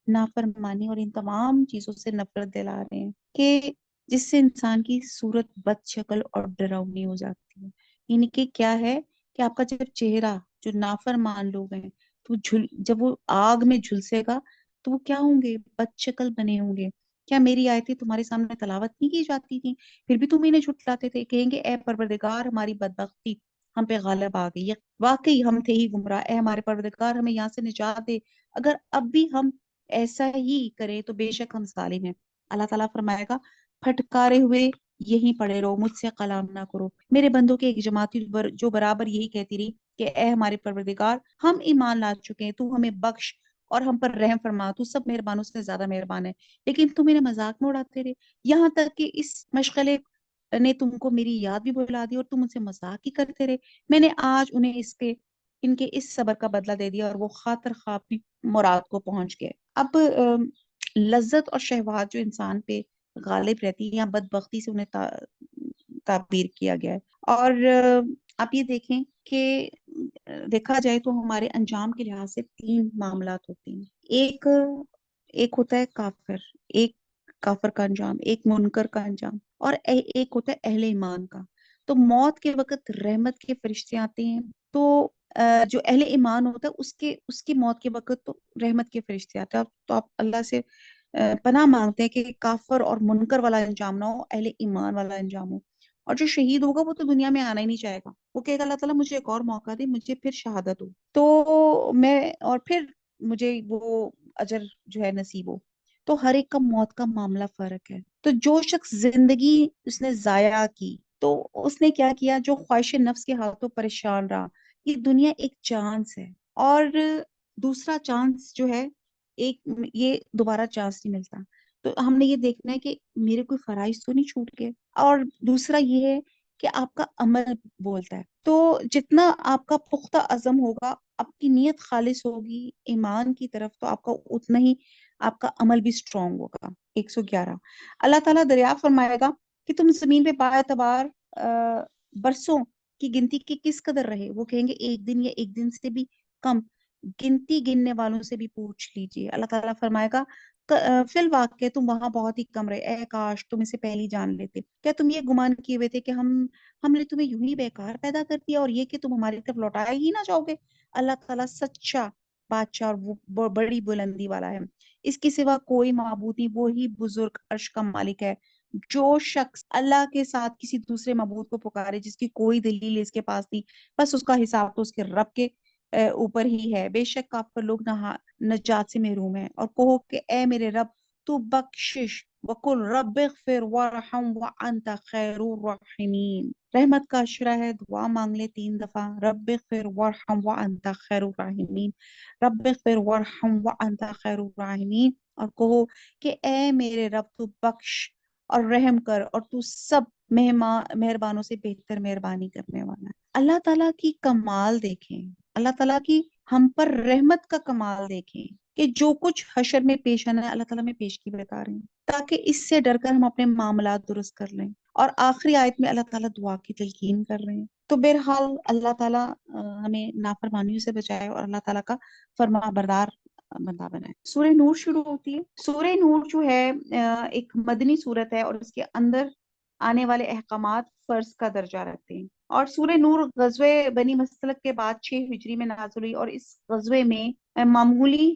نافرمانی اور ان تمام چیزوں سے نفرت دلا رہے ہیں کہ جس سے انسان کی صورت بد شکل اور ڈراؤنی ہو جاتی ہے. یعنی کہ کیا ہے کہ آپ کا جب چہرہ، جو نافرمان لوگ ہیں، تو جب وہ آگ میں جھلسے گا تو وہ کیا ہوں گے؟ بد شکل بنے ہوں گے. کیا میری آیتیں تمہارے سامنے تلاوت نہیں کی جاتی تھی؟ پھر بھی تم انہیں جھٹلاتے تھے. کہیں گے اے پروردگار ہماری بدبختی ہم پہ غالب آ گئی ہے، واقعی ہم تھے ہی گمراہ، اے ہمارے پروردگار ہمیں یہاں سے نجات دے. اگر اب بھی ہم ایسا ہی کریں تو بے شک ہم ظالم ہیں. اللہ تعالیٰ فرمائے گا پھٹکارے ہوئے یہیں پڑے رہو، مجھ سے کلام نہ کرو. میرے بندوں کے ایک جماعتی جو برابر یہی کہتی رہی کہ اے ہمارے پروردگار ہم ایمان لا چکے ہیں، تو ہمیں بخش اور ہم پر رحم فرما، تو سب مہربانوں سے زیادہ مہربان ہے. لیکن تم انہیں مذاق میں اڑاتے رہے یہاں تک کہ اس مشغلے نے تم کو میری یاد بھی بلا دی اور تم ان سے مذاق ہی کرتے رہے. میں نے آج انہیں ان کے اس صبر کا بدلہ دے دیا اور وہ خاطر خواہ اپنی مراد کو پہنچ گئے. اب لذت اور شہوات جو انسان پہ غالب رہتی ہے یا بدبختی سے انہیں تعبیر کیا گیا ہے. اور آپ یہ دیکھیں کہ دیکھا جائے تو ہمارے انجام کے لحاظ سے تین معاملات ہوتے ہیں. ایک ہوتا ہے کافر، ایک کافر کا انجام، ایک منکر کا انجام، اور ایک ہوتا ہے اہل ایمان کا. تو موت کے وقت رحمت کے فرشتے آتے ہیں، تو جو اہل ایمان ہوتا ہے اس کی موت کے وقت تو رحمت کے فرشتے آتے ہیں. تو آپ اللہ سے پناہ مانگتے ہیں کہ کافر اور منکر والا انجام نہ ہو، اہل ایمان والا انجام ہو. اور جو شہید ہوگا وہ تو دنیا میں آنا ہی نہیں چاہے گا. وہ کہے گا اللہ تعالیٰ مجھے ایک اور موقع دے، مجھے پھر شہادت ہو تو میں، اور پھر مجھے وہ اجر جو ہے نصیب ہو. تو ہر ایک کا موت کا معاملہ فرق ہے. تو جو شخص زندگی اس نے ضائع کی تو اس نے کیا کیا؟ جو خواہش نفس کے ہاتھوں پریشان رہا. یہ دنیا ایک چانس ہے اور دوسرا چانس جو ہے یہ دوبارہ چانس نہیں ملتا. تو ہم نے یہ دیکھنا ہے کہ میرے کوئی فرائض تو نہیں چھوٹ گئے. اور دوسرا یہ ہے کہ آپ کا عمل بولتا ہے. تو جتنا آپ کا پختہ عزم ہوگا، آپ کی نیت خالص ہوگی ایمان کی طرف، تو آپ کا اتنا ہی آپ کا عمل بھی سٹرونگ ہوگا. 111. اللہ تعالیٰ دریافت فرمائے گا کہ تم زمین پہ با اعتبار برسوں کی گنتی کی کس قدر رہے. وہ کہیں گے ایک دن یا ایک دن سے بھی کم. گنتی گننے والوں سے بھی پوچھ لیجئے. اللہ تعالیٰ فرمائے گا فی الواقع تم وہاں بہت ہی کم رہے، اے کاش تم اسے پہلی جان لیتے. کیا تم یہ گمان کیے ہوئے تھے کہ ہم نے تمہیں یوں ہی بیکار پیدا کر دیا اور یہ کہ تم ہماری طرف لوٹائے ہی نہ جاؤ گے. اللہ تعالیٰ سچا بادشاہ اور وہ بڑی بلندی والا ہے. اس کے سوا کوئی معبود نہیں، وہی بزرگ عرش کا مالک ہے. جو شخص اللہ کے ساتھ کسی دوسرے معبود کو پکارے جس کی کوئی دلیل اس کے پاس نہیں، بس اس کا حساب تو اس کے رب کے اوپر ہی ہے. بے شک کافر لوگ نجات سے محروم ہیں. اور کہو کہ اے میرے رب تو بخشش، وقل رب اغفر وارحم وانت خیر الراحمین. رحمت کا اشرہ ہے، دعا مانگ لے 3 دفعہ، رب اغفر وارحم وانت خیر الراحمین، رب اغفر وارحم وانت خیر الراحمین. اور کہو کہ اے میرے رب تو بخش اور رحم کر اور تو سب مہربانوں سے بہتر مہربانی کرنے والا ہے. اللہ تعالیٰ کی کمال دیکھیں، اللہ تعالیٰ کی ہم پر رحمت کا کمال دیکھیں کہ جو کچھ حشر میں پیش آنا ہے اللہ تعالیٰ میں پیش کی بتا رہے ہیں، تاکہ اس سے ڈر کر ہم اپنے معاملات درست کر لیں۔ اور آخری آیت میں اللہ تعالیٰ دعا کی تلقین کر رہے ہیں۔ تو بہرحال اللہ تعالیٰ ہمیں نافرمانیوں سے بچائے اور اللہ تعالیٰ کا فرما بردار بندہ بنائے۔ سورہ نور شروع ہوتی ہے۔ سورہ نور جو ہے ایک مدنی سورت ہے اور اس کے اندر آنے والے احکامات فرض کا درجہ رکھتے ہیں۔ اور سورہ نور غزوہ بنی مستلق کے بعد 6 ہجری میں نازل ہوئی، اور اس غزوے میں معمولی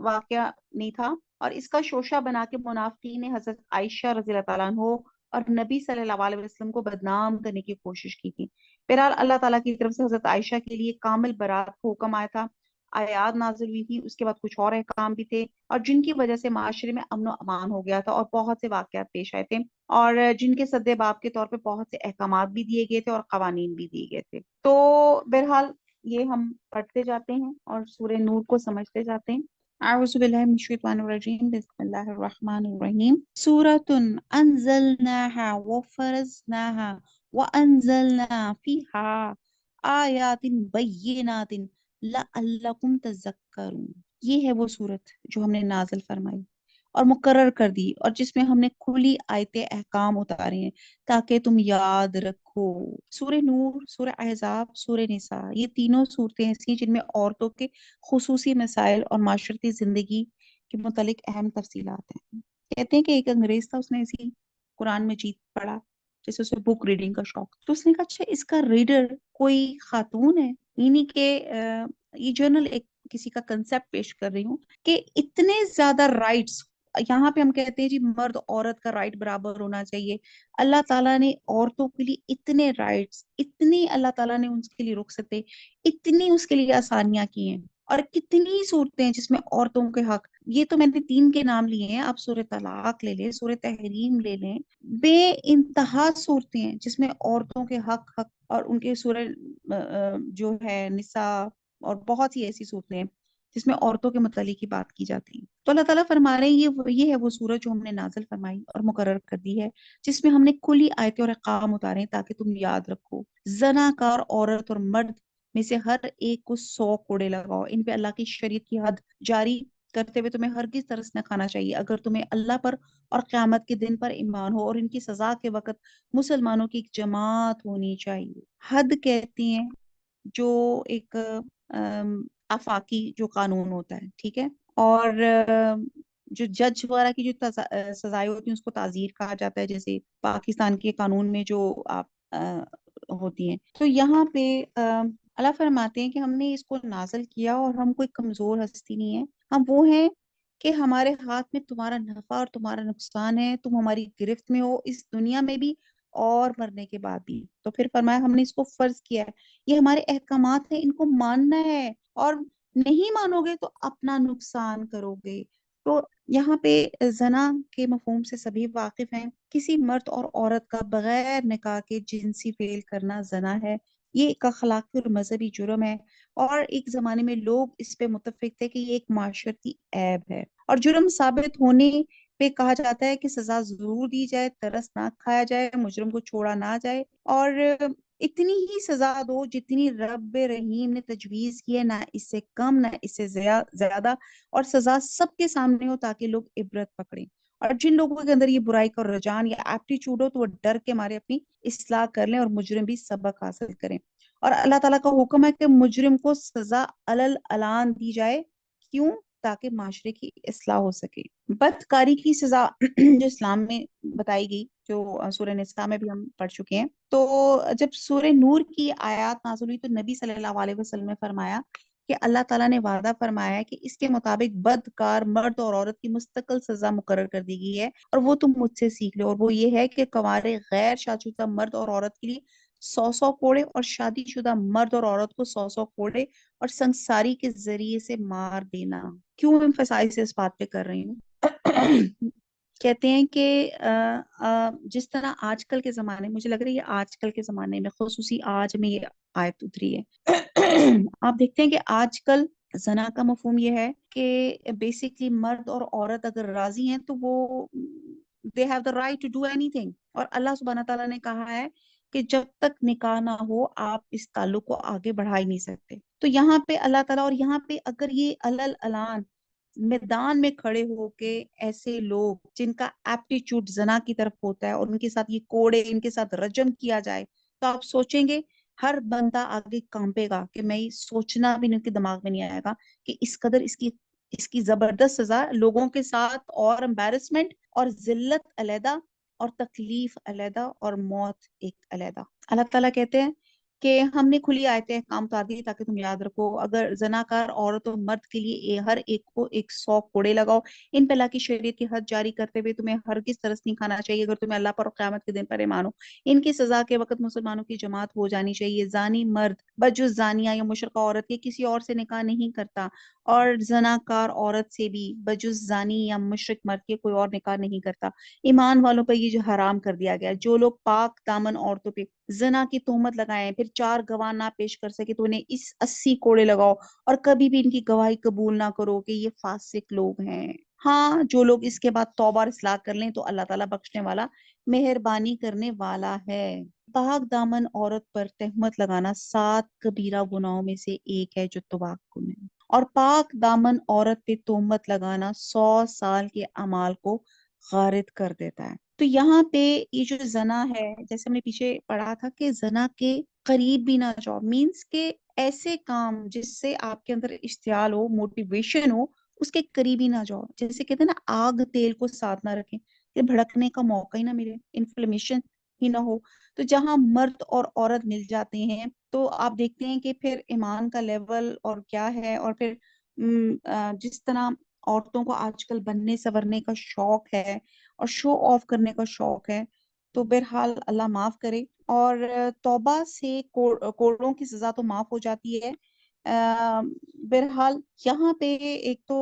واقعہ نہیں تھا، اور اس کا شوشہ بنا کے منافقین نے حضرت عائشہ رضی اللہ تعالیٰ عنہ اور نبی صلی اللہ علیہ وسلم کو بدنام کرنے کی کوشش کی تھی۔ بہرحال اللہ تعالیٰ کی طرف سے حضرت عائشہ کے لیے کامل برات کا حکم آیا تھا، آیات نازل ہوئی تھی، اس کے بعد کچھ اور احکام بھی تھے، اور جن کی وجہ سے معاشرے میں امن و امان ہو گیا تھا اور بہت سے واقعات پیش آئے تھے، اور جن کے سد باب کے طور پہ بہت سے احکامات بھی دیے گئے تھے اور قوانین بھی دیے گئے تھے۔ تو بہرحال یہ ہم پڑھتے جاتے ہیں اور سورہ نور کو سمجھتے جاتے ہیں۔ اعوذ باللہ من الشیطان الرجیم، بسم اللہ الرحمن الرحیم۔ سورۃ انزلناها وفرضناها وانزلنا فیها آیات بینات لعلکم تذکرون۔ یہ ہے وہ سورت جو ہم نے نازل فرمائی اور مقرر کر دی، اور جس میں ہم نے کھلی آیتیں احکام اتارے ہیں تاکہ تم یاد رکھو۔ سورہ نور، سورہ احزاب، سورہ نساء، یہ تینوں صورتیں ایسی ہیں جن میں عورتوں کے خصوصی مسائل اور معاشرتی زندگی کے متعلق اہم تفصیلات ہیں۔ کہتے ہیں کہ ایک انگریز تھا، اس نے اسی قرآن مجید پڑھا، جیسے اسے بک ریڈنگ کا شوق، تو اس نے کہا اچھا اس کا ریڈر کوئی خاتون ہے، یعنی کہ یہ جرنل ایک کسی کا کنسپٹ پیش کر رہی ہوں کہ اتنے زیادہ رائٹس، یہاں پہ ہم کہتے ہیں جی مرد عورت کا رائٹ برابر ہونا چاہیے، اللہ تعالیٰ نے عورتوں کے لیے اتنے رائٹس، اتنی اللہ تعالیٰ نے ان کے لیے رخصتیں، اتنی اس کے لیے آسانیاں کی ہیں، اور کتنی صورتیں ہیں جس میں عورتوں کے حق، یہ تو میں نے 3 کے نام لیے ہیں، آپ سورہ طلاق لے لیں، سورہ تحریم لے لیں، بے انتہا صورتیں ہیں جس میں عورتوں کے حق، اور ان کے سورہ جو ہے نساء، اور بہت سی ایسی صورتیں ہیں جس میں عورتوں کے متعلق ہی بات کی جاتی ہے۔ تو اللہ تعالیٰ فرما رہے ہیں یہ ہے وہ سورج جو ہم نے نازل فرمائی اور مقرر کر دی ہے، جس میں ہم نے کلی آیتیں اور احکام اتارے ہیں تاکہ تم یاد رکھو۔ زناکار عورت اور مرد میں سے ہر ایک کو 100 کوڑے لگاؤ، ان پہ اللہ کی شریعت کی حد جاری کرتے ہوئے تمہیں ہرگز ترس نہ کھانا چاہیے اگر تمہیں اللہ پر اور قیامت کے دن پر ایمان ہو، اور ان کی سزا کے وقت مسلمانوں کی ایک جماعت ہونی چاہیے۔ حد کہتی ہیں جو ایک آفاقی جو قانون ہوتا ہے، ٹھیک ہے، اور جو جج وغیرہ کی جو سزائیں ہوتی ہیں اس کو تعزیر کہا جاتا ہے، جیسے پاکستان کے قانون میں جو آپ ہوتی ہیں۔ تو یہاں پہ اللہ فرماتے ہیں کہ ہم نے اس کو نازل کیا اور ہم کوئی کمزور ہستی نہیں ہے، ہم وہ ہیں کہ ہمارے ہاتھ میں تمہارا نفع اور تمہارا نقصان ہے، تم ہماری گرفت میں ہو اس دنیا میں بھی اور مرنے کے بعد بھی۔ تو پھر فرمایا ہم نے اس کو فرض کیا ہے، یہ ہمارے احکامات ہیں، ان کو ماننا ہے، اور نہیں مانو گے تو اپنا نقصان کرو گے۔ تو یہاں پہ زنا کے مفہوم سے سبھی واقف ہیں، کسی مرد اور عورت کا بغیر نکاح کے جنسی فعل کرنا زنا ہے، یہ ایک اخلاقی اور مذہبی جرم ہے، اور ایک زمانے میں لوگ اس پہ متفق تھے کہ یہ ایک معاشرتی عیب ہے، اور جرم ثابت ہونے پہ کہا جاتا ہے کہ سزا ضرور دی جائے، ترس نہ کھایا جائے، مجرم کو چھوڑا نہ جائے، اور اتنی ہی سزا دو جتنی رب رحیم نے تجویز کی ہے، نہ اس سے کم نہ اس سے زیادہ، اور سزا سب کے سامنے ہو تاکہ لوگ عبرت پکڑیں، اور جن لوگوں کے اندر یہ برائی کا رجحان یا ایپٹیچیوڈ ہو تو وہ ڈر کے مارے اپنی اصلاح کر لیں، اور مجرم بھی سبق حاصل کریں۔ اور اللہ تعالیٰ کا حکم ہے کہ مجرم کو سزا علل اعلان دی جائے، کیوں؟ تاکہ معاشرے کی اصلاح ہو سکے۔ بدکاری کی سزا جو اسلام میں بتائی گئی، جو سورہ نساء میں بھی ہم پڑھ چکے ہیں، تو جب سورہ نور کی آیات نازل ہوئی تو نبی صلی اللہ علیہ وسلم نے فرمایا کہ اللہ تعالیٰ نے وعدہ فرمایا ہے کہ اس کے مطابق بدکار مرد اور عورت کی مستقل سزا مقرر کر دی گئی ہے، اور وہ تم مجھ سے سیکھ لو، اور وہ یہ ہے کہ کنوارے غیر شادی شدہ مرد اور عورت کے لیے 100 کوڑے، اور شادی شدہ مرد اور عورت کو 100 کوڑے اور سنساری کے ذریعے سے مار دینا۔ کیوں ایمفسائز اس بات پہ کر رہی ہوں؟ کہتے ہیں کہ جس طرح آج کل کے زمانے، مجھے لگ رہا ہے یہ آج کل کے زمانے میں خصوصی آج میں یہ آیت اتری ہے، آپ دیکھتے ہیں کہ آج کل زنا کا مفہوم یہ ہے کہ بیسکلی مرد اور عورت اگر راضی ہیں تو وہ they have the right to do anything، اور اللہ سبحانہ تعالیٰ نے کہا ہے کہ جب تک نکاح نہ ہو آپ اس تعلق کو آگے بڑھا ہی نہیں سکتے. تو یہاں پہ اللہ تعالیٰ، اور یہاں پہ اگر یہ علل اعلان میدان میں کھڑے ہو کے ایسے لوگ جن کا ایپٹیچیوڈ زنا کی طرف ہوتا ہے اور ان کے ساتھ یہ کوڑے، ان کے ساتھ رجم کیا جائے، تو آپ سوچیں گے ہر بندہ آگے کانپے گا کہ میں یہ سوچنا بھی ان کے دماغ میں نہیں آئے گا کہ اس قدر اس کی زبردست سزا لوگوں کے ساتھ، اور امبیرسمنٹ اور ذلت علیحدہ اور تکلیف علیحدہ اور موت ایک علیحدہ. اللہ تعالیٰ کہتے ہیں کہ ہم نے کھلی آیتیں احکام اتار دی تاکہ تم یاد رکھو، اگر زناکار عورت اور مرد کے لیے ہر ایک کو 100 کوڑے لگاؤ. ان پہ اللہ کی شریعت کی حد جاری کرتے ہوئے تمہیں ہرگز ترس نہیں کھانا چاہیے اگر تمہیں اللہ پر اور قیامت کے دن پر ایمان ہو. ان کی سزا کے وقت مسلمانوں کی جماعت ہو جانی چاہیے. زانی مرد بجز زانیہ یا مشرقہ عورت کے کسی اور سے نکاح نہیں کرتا، اور زناکار عورت سے بھی بجز زانی یا مشرق مرد کے کوئی اور نکاح نہیں کرتا. ایمان والوں پر یہ جو حرام کر دیا گیا، جو لوگ پاک دامن عورتوں پہ زنا کی تہمت لگائیں پھر 4 گواہ نہ پیش کر سکے تو انہیں 80 کوڑے لگاؤ، اور کبھی بھی ان کی گواہی قبول نہ کرو کہ یہ فاسق لوگ ہیں. ہاں، جو لوگ اس کے بعد توبہ اور اصلاح کر لیں تو اللہ تعالیٰ بخشنے والا، مہربانی کرنے والا ہے. پاک دامن عورت پر تہمت لگانا 7 کبیرہ گناہوں میں سے ایک ہے جو طباق کن ہے، اور پاک دامن عورت پہ تہمت لگانا 100 سال کے اعمال کو غارت کر دیتا ہے. تو یہاں پہ یہ جو زنا ہے، جیسے ہم نے پیچھے پڑھا تھا کہ زنا کے قریب بھی نہ جاؤ، مینس کہ ایسے کام جس سے آپ کے اندر اشتعال ہو، موٹیویشن ہو، اس کے قریب ہی نہ جاؤ. جیسے کہتے ہیں نا آگ تیل کو ساتھ نہ رکھیں کہ بھڑکنے کا موقع ہی نہ ملے، انفلیمیشن ہی نہ ہو. تو جہاں مرد اور عورت مل جاتے ہیں تو آپ دیکھتے ہیں کہ پھر ایمان کا لیول اور کیا ہے، اور پھر جس طرح عورتوں کو آج کل بننے سورنے کا شوق ہے اور شو آف کرنے کا شوق ہے، تو بہرحال اللہ معاف کرے. اور توبہ سے کوڑوں کی سزا تو معاف ہو جاتی ہے. بہرحال یہاں پہ ایک تو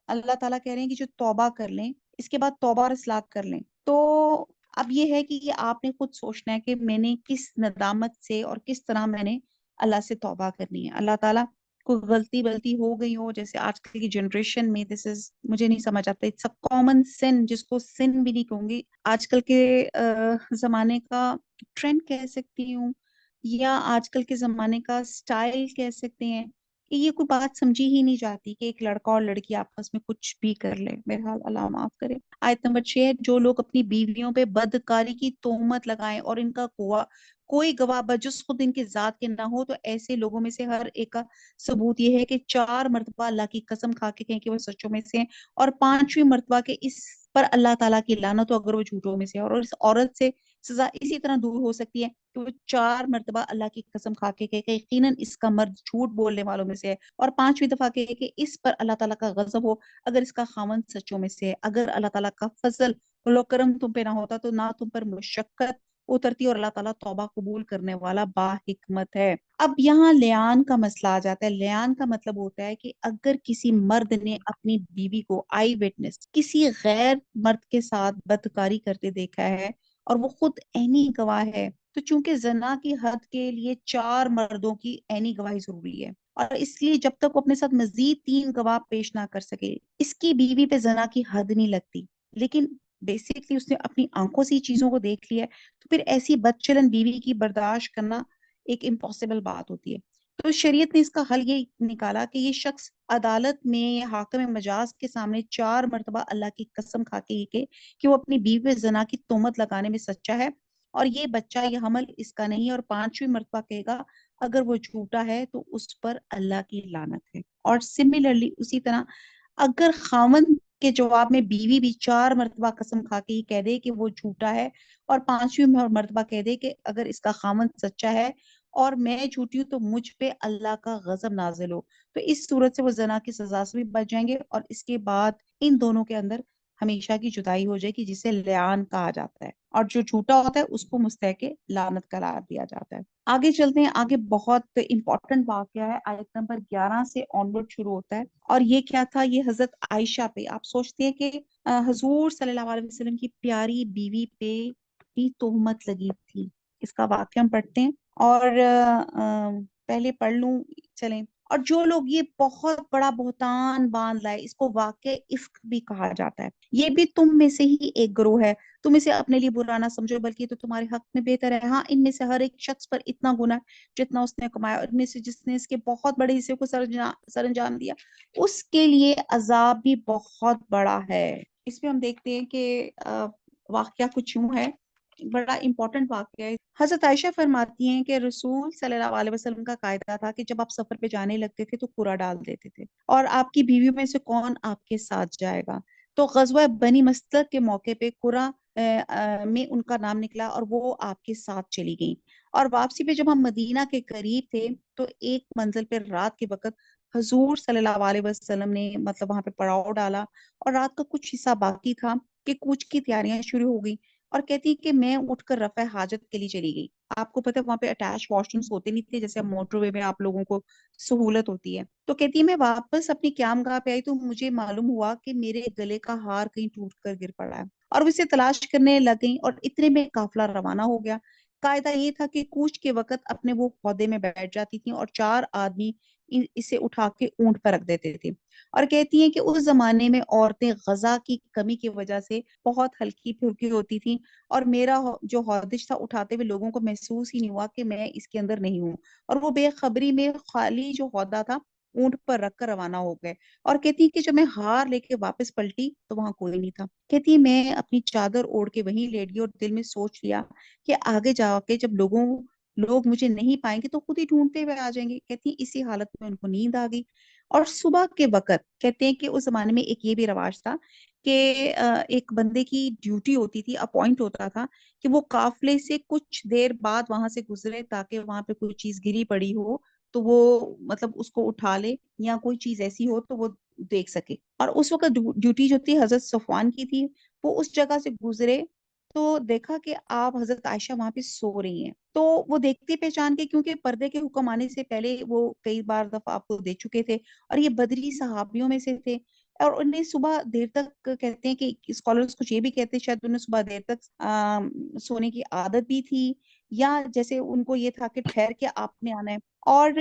اللہ تعالیٰ کہہ رہے ہیں کہ جو توبہ کر لیں، اس کے بعد توبہ اور اصلاح کر لیں. تو اب یہ ہے کہ یہ آپ نے خود سوچنا ہے کہ میں نے کس ندامت سے اور کس طرح میں نے اللہ سے توبہ کرنی ہے. اللہ تعالیٰ کوئی غلطی ہو گئی ہو، جیسے آج کل کی جنریشن میں دس از مجھے نہیں سمجھ آتا، اٹس اے کامن سن، جس کو سن بھی نہیں کہوں گی، آج کل کے زمانے کا ٹرینڈ کہہ سکتی ہوں، یا آج کل کے زمانے کا سٹائل کہہ سکتے ہیں، کہ یہ کوئی بات سمجھی ہی نہیں جاتی کہ ایک لڑکا اور لڑکی آپس میں کچھ بھی کر لے. بہرحال اللہ معاف کرے. آیت نمبر 6 ہے، جو لوگ اپنی بیویوں پہ بدکاری کی تہمت لگائیں اور ان کا کوئی گواہ بجز خود ان کی ذات کے نہ ہو، تو ایسے لوگوں میں سے ہر ایک کا ثبوت یہ ہے کہ 4 مرتبہ اللہ کی قسم کھا کے کہیں کہ وہ سچوں میں سے ہیں، اور 5ویں مرتبہ کہ اس پر اللہ تعالیٰ کی لعنت ہو اگر وہ جھوٹوں میں سے ہے. اور اس عورت سے سزا اسی طرح دور ہو سکتی ہے کہ وہ 4 مرتبہ اللہ کی قسم کھا کے کہے کہ یقیناً اس کا مرد جھوٹ بولنے والوں میں سے ہے، اور 5ویں دفعہ کہے کہ اس پر اللہ تعالیٰ کا غضب ہو اگر اس کا خاوند سچوں میں سے ہے. اگر اللہ تعالیٰ کا فضل و کرم تم پہ نہ ہوتا تو نہ تم پر مشقت اترتی، اور اللہ تعالیٰ توبہ قبول کرنے والا با حکمت ہے. اب یہاں لیان کا مسئلہ آ جاتا ہے. لیان کا مطلب ہوتا ہے کہ اگر کسی مرد نے اپنی بیوی کو آئی وٹنس کسی غیر مرد کے ساتھ بدکاری کرتے دیکھا ہے اور وہ خود عینی گواہ ہے، تو چونکہ زنا کی حد کے لیے 4 مردوں کی عینی گواہی ضروری ہے، اور اس لیے جب تک وہ اپنے ساتھ مزید 3 گواہ پیش نہ کر سکے اس کی بیوی پہ زنا کی حد نہیں لگتی. لیکن بیسکلی اس نے اپنی آنکھوں سے چیزوں کو دیکھ لیا ہے، تو پھر ایسی بدچلن بیوی کی برداشت کرنا ایک امپاسبل بات ہوتی ہے. تو شریعت نے اس کا حل یہ نکالا کہ یہ شخص عدالت میں یا حاکم مجاز کے سامنے 4 مرتبہ اللہ کی قسم کھا کے کہ وہ اپنی بیوی پہ زنا کی تہمت لگانے میں سچا ہے، اور یہ بچہ یہ حمل اس کا نہیں، اور 5ویں مرتبہ کہے گا اگر وہ جھوٹا ہے تو اس پر اللہ کی لعنت ہے. اور سملرلی اسی طرح اگر خاوند کے جواب میں بیوی بھی 4 مرتبہ قسم کھا کے یہ کہہ دے کہ وہ جھوٹا ہے، اور 5ویں مرتبہ کہہ دے کہ اگر اس کا خاوند سچا ہے اور میں جھوٹی ہوں تو مجھ پہ اللہ کا غضب نازل ہو، تو اس صورت سے وہ زنا کی سزا سے بھی بچ جائیں گے، اور اس کے بعد ان دونوں کے اندر ہمیشہ کی جدائی ہو جائے گی، جسے لیان کہا جاتا ہے، اور جو جھوٹا ہوتا ہے اس کو مستحق لعنت قرار دیا جاتا ہے. آگے چلتے ہیں. آگے بہت امپورٹنٹ واقعہ ہے، آیت نمبر 11 سے آنورڈ شروع ہوتا ہے. اور یہ کیا تھا؟ یہ حضرت عائشہ پہ. آپ سوچتے ہیں کہ حضور صلی اللہ علیہ وسلم کی پیاری بیوی پہ بھی تہمت لگی تھی. اس کا واقعہ ہم پڑھتے ہیں، اور پہلے پڑھ لوں چلیں. اور جو لوگ یہ بہت بڑا بہتان باندھ لائے، اس کو واقع افک بھی کہا جاتا ہے، یہ بھی تم میں سے ہی ایک گروہ ہے، تم اسے اپنے لیے برا نہ سمجھو بلکہ یہ تو تمہارے حق میں بہتر ہے۔ ہاں، ان میں سے ہر ایک شخص پر اتنا گناہ جتنا اس نے کمایا، اور ان میں سے جس نے اس کے بہت بڑے حصے کو سر انجام دیا، اس کے لیے عذاب بھی بہت بڑا ہے۔ اس میں ہم دیکھتے ہیں کہ واقعہ کچھ یوں ہے، بڑا امپورٹنٹ واقعہ ہے۔ حضرت عائشہ فرماتی ہیں کہ رسول صلی اللہ علیہ وسلم کا قاعدہ تھا کہ جب آپ سفر پہ جانے لگتے تھے تو قرا ڈال دیتے تھے، اور آپ کی بیویوں میں سے کون آپ کے ساتھ جائے گا؟ تو غزوہ بنی مستلق کے موقع پہ قرا میں ان کا نام نکلا اور وہ آپ کے ساتھ چلی گئیں، اور واپسی پہ جب ہم مدینہ کے قریب تھے تو ایک منزل پہ رات کے وقت حضور صلی اللہ علیہ وسلم نے مطلب وہاں پہ پڑاؤ ڈالا، اور رات کا کچھ حصہ باقی تھا کہ کوچ کی تیاریاں شروع ہو گئی، اور کہتی ہے کہ میں اٹھ کر رفع حاجت کے لیے چلی گئی۔ آپ کو پتہ ہے وہاں پہ اٹیچ واش رومس ہوتے نہیں تھے جیسے موٹر وے میں آپ لوگوں کو سہولت ہوتی ہے۔ تو کہتی ہے میں واپس اپنی قیام گاہ پہ آئی تو مجھے معلوم ہوا کہ میرے گلے کا ہار کہیں ٹوٹ کر گر پڑا ہے، اور وہ اسے تلاش کرنے لگ گئی، اور اتنے میں قافلہ روانہ ہو گیا۔ قاعدہ یہ تھا کہ کوچ کے وقت اپنے وہ عہدے میں بیٹھ جاتی تھیں، اور 4 آدمی اسے اٹھا کے اونٹ پر رکھ دیتے تھے، اور کہتی ہیں کہ اس زمانے میں عورتیں غذا کی کمی کی وجہ سے بہت ہلکی پھلکی ہوتی تھیں، اور میرا جو ہودج تھا اٹھاتے ہوئے لوگوں کو محسوس ہی نہیں ہوا کہ میں اس کے اندر نہیں ہوں، اور وہ بے خبری میں خالی جو عہدہ تھا اونٹ پر رکھ کر روانہ ہو گئے۔ اور کہتی کہ جب میں ہار لے کے واپس پلٹی تو وہاں کوئی نہیں تھا۔ کہتی میں اپنی چادر اوڑھ کے وہیں لیٹ گئی، اور دل میں سوچ لیا کہ آگے جا کے جب لوگ مجھے نہیں پائیں گے تو خود ہی ڈھونڈتے ہوئے آ جائیں گے۔ کہتی اسی حالت میں ان کو نیند آ گئی، اور صبح کے وقت کہتے ہیں کہ اس زمانے میں ایک یہ بھی رواج تھا کہ ایک بندے کی ڈیوٹی ہوتی تھی، اپوائنٹ ہوتا تھا کہ وہ قافلے سے کچھ دیر بعد وہاں سے گزرے تاکہ وہاں پہ کوئی چیز گری پڑی ہو تو وہ مطلب اس کو اٹھا لے، یا کوئی چیز ایسی ہو تو وہ دیکھ سکے۔ اور اس وقت ڈیوٹی جو تھی حضرت صفوان کی تھی، وہ اس جگہ سے گزرے تو دیکھا کہ آپ حضرت عائشہ وہاں پہ سو رہی ہیں، تو وہ دیکھتے پہچان کے، کیونکہ پردے کے حکم آنے سے پہلے وہ کئی بار دفعہ آپ کو دیکھ چکے تھے، اور یہ بدری صحابیوں میں سے تھے، اور انہیں صبح دیر تک کہتے ہیں کہ اسکالرز کچھ یہ بھی کہتے ہیں شاید انہیں صبح دیر تک سونے کی عادت بھی تھی، یا جیسے ان کو یہ تھا کہ ٹھہر کے آپ نے آنا ہے۔ اور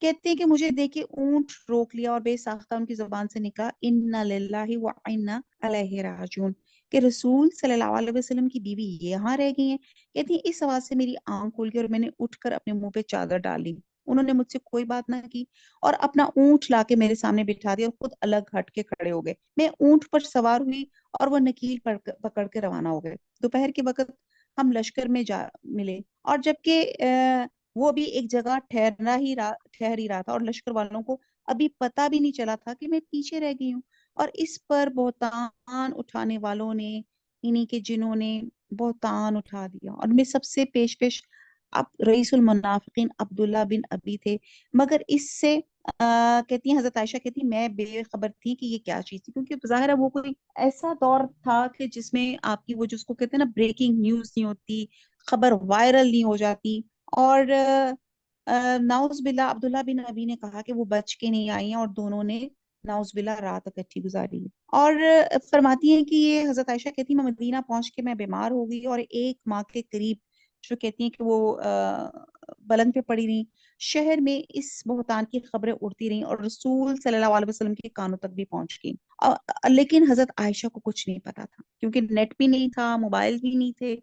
کہتے ہیں کہ مجھے دیکھے اونٹ روک لیا، اور بے ساختہ ان کی زبان سے نکلا انا للہ و انا الیہ راجعون، کہ رسول صلی اللہ علیہ وسلم کی بیوی یہاں رہ گئی ہیں۔ کہتی ہیں اس آواز سے میری آنکھ کھل گئی اور میں نے اٹھ کر اپنے منہ پہ چادر ڈال لی، انہوں نے مجھ سے کوئی بات نہ کی، اور اپنا اونٹ لا کے میرے سامنے بٹھا دیا اور خود الگ ہٹ کے کھڑے ہو گئے۔ میں اونٹ پر سوار ہوئی اور وہ نکیل پکڑ کے روانہ ہو گئے۔ دوپہر کے وقت ہم لشکر میں جا ملے، اور جبکہ وہ بھی ایک جگہ ٹھہر ہی رہا تھا، اور لشکر والوں کو ابھی پتہ بھی نہیں چلا تھا کہ میں پیچھے رہ گئی ہوں، اور اس پر بہتان اٹھانے والوں نے، انہی کے جنہوں نے بہتان اٹھا دیا، اور میں سب سے پیش اب رئیس المنافقین عبداللہ بن ابی تھے، مگر اس سے کہتی ہیں حضرت عائشہ کہتی میں بے خبر تھی کہ یہ کیا چیز تھی، کیونکہ ظاہر ہے وہ کوئی ایسا دور تھا کہ جس میں آپ کی وہ جس کو کہتے ہیں نا بریکنگ نیوز نہیں ہوتی، خبر وائرل نہیں ہو جاتی، اور ناؤز باللہ عبداللہ بن ابی نے کہا کہ وہ بچ کے نہیں آئی ہیں، اور دونوں نے ناؤز باللہ رات اکٹھی گزاری، اور فرماتی ہیں کہ یہ حضرت عائشہ کہتی میں مدینہ پہنچ کے میں بیمار ہو گئی، اور 1 ماہ کے قریب جو کہتی ہیں کہ وہ بلند پہ پڑی رہی، شہر میں اس بہتان کی خبریں اڑتی رہیں، اور رسول صلی اللہ علیہ وسلم کے کانوں تک بھی پہنچ گئی، لیکن حضرت عائشہ کو کچھ نہیں پتا تھا، کیونکہ نیٹ بھی نہیں تھا، موبائل بھی نہیں تھے،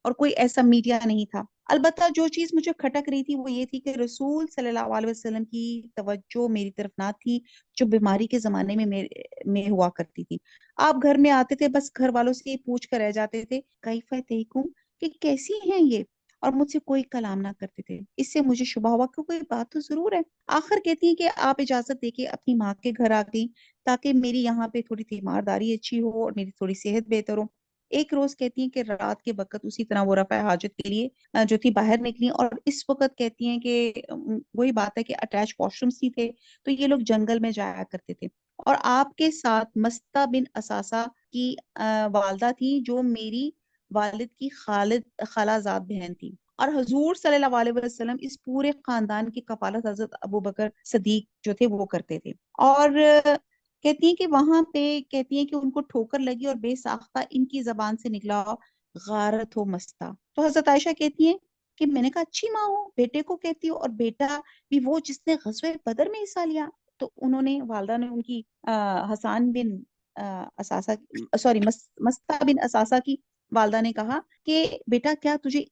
اور کوئی ایسا میڈیا نہیں تھا۔ البتہ جو چیز مجھے کھٹک رہی تھی وہ یہ تھی کہ رسول صلی اللہ علیہ وسلم کی توجہ میری طرف نہ تھی، جو بیماری کے زمانے میں ہوا کرتی تھی۔ آپ گھر میں آتے تھے، بس گھر والوں سے یہ پوچھ کر رہ جاتے تھے کیف تیکم، کہ کیسی ہیں یہ، اور مجھ سے کوئی کلام نہ کرتے تھے۔ اس سے مجھے شبہ ہوا کہ کوئی بات تو ضرور ہے۔ آخر کہتی ہیں کہ آپ اجازت دے کے اپنی ماں کے گھر آ گئی تاکہ میری یہاں پہ تھوڑی تیمارداری اچھی ہو اور میری تھوڑی صحت بہتر ہو۔ ایک روز کہتی ہیں کہ رات کے وقت اسی طرح وہ رفع حاجت کے لیے جو تھی باہر نکلی، اور اس وقت کہتی ہیں کہ وہی بات ہے کہ اٹیچ واش رومس نہیں تھے، تو یہ لوگ جنگل میں جایا کرتے تھے، اور آپ کے ساتھ مستہ بن اساسہ کی والدہ تھی جو میری والد کی خالہ زاد بہن تھی، اور حضور صلی اللہ علیہ وسلم اس پورے خاندان کی کفالت حضرت ابو بکر صدیق جو تھے وہ کرتے تھے۔ اور کہتی ہیں کہ وہاں پہ کہتی ہیں کہ ان کو ٹھوکر لگی اور بے ساختہ ان کی زبان سے نکلا غارت ہو مستہ، تو حضرت عائشہ کہتی ہیں کہ میں نے کہا اچھی ماں ہو، بیٹے کو کہتی ہو، اور بیٹا بھی وہ جس نے غزوہ بدر میں حصہ لیا. تو انہوں نے، والدہ نے ان کی حسان بن اساسا، سوری مستہ بن اساسا کی والدہ نے کہا کہ بیٹا کیا تجھے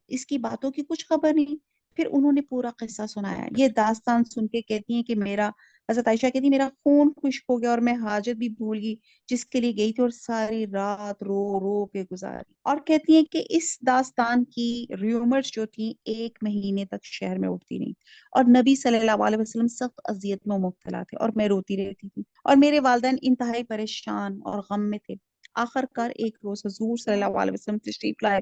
اس کی باتوں کی کچھ خبر نہیں؟ پھر انہوں نے پورا قصہ سنایا. یہ داستان سن کے کہتی ہیں کہ میرا، حضرت عائشہ کہتی میرا خون خشک ہو گیا اور میں حاجت بھی بھول گئی جس کے لیے گئی تھی، اور ساری رات رو رو کے گزاری. اور کہتی ہیں کہ اس داستان کی ریومرز جو تھی 1 مہینے تک شہر میں اٹھتی نہیں، اور نبی صلی اللہ علیہ وسلم سخت اذیت میں مبتلا تھے اور میں روتی رہتی تھی، اور میرے والدین انتہائی پریشان اور غم میں تھے. آخر کار ایک روز حضور صلی اللہ علیہ وسلم تشریف لائے،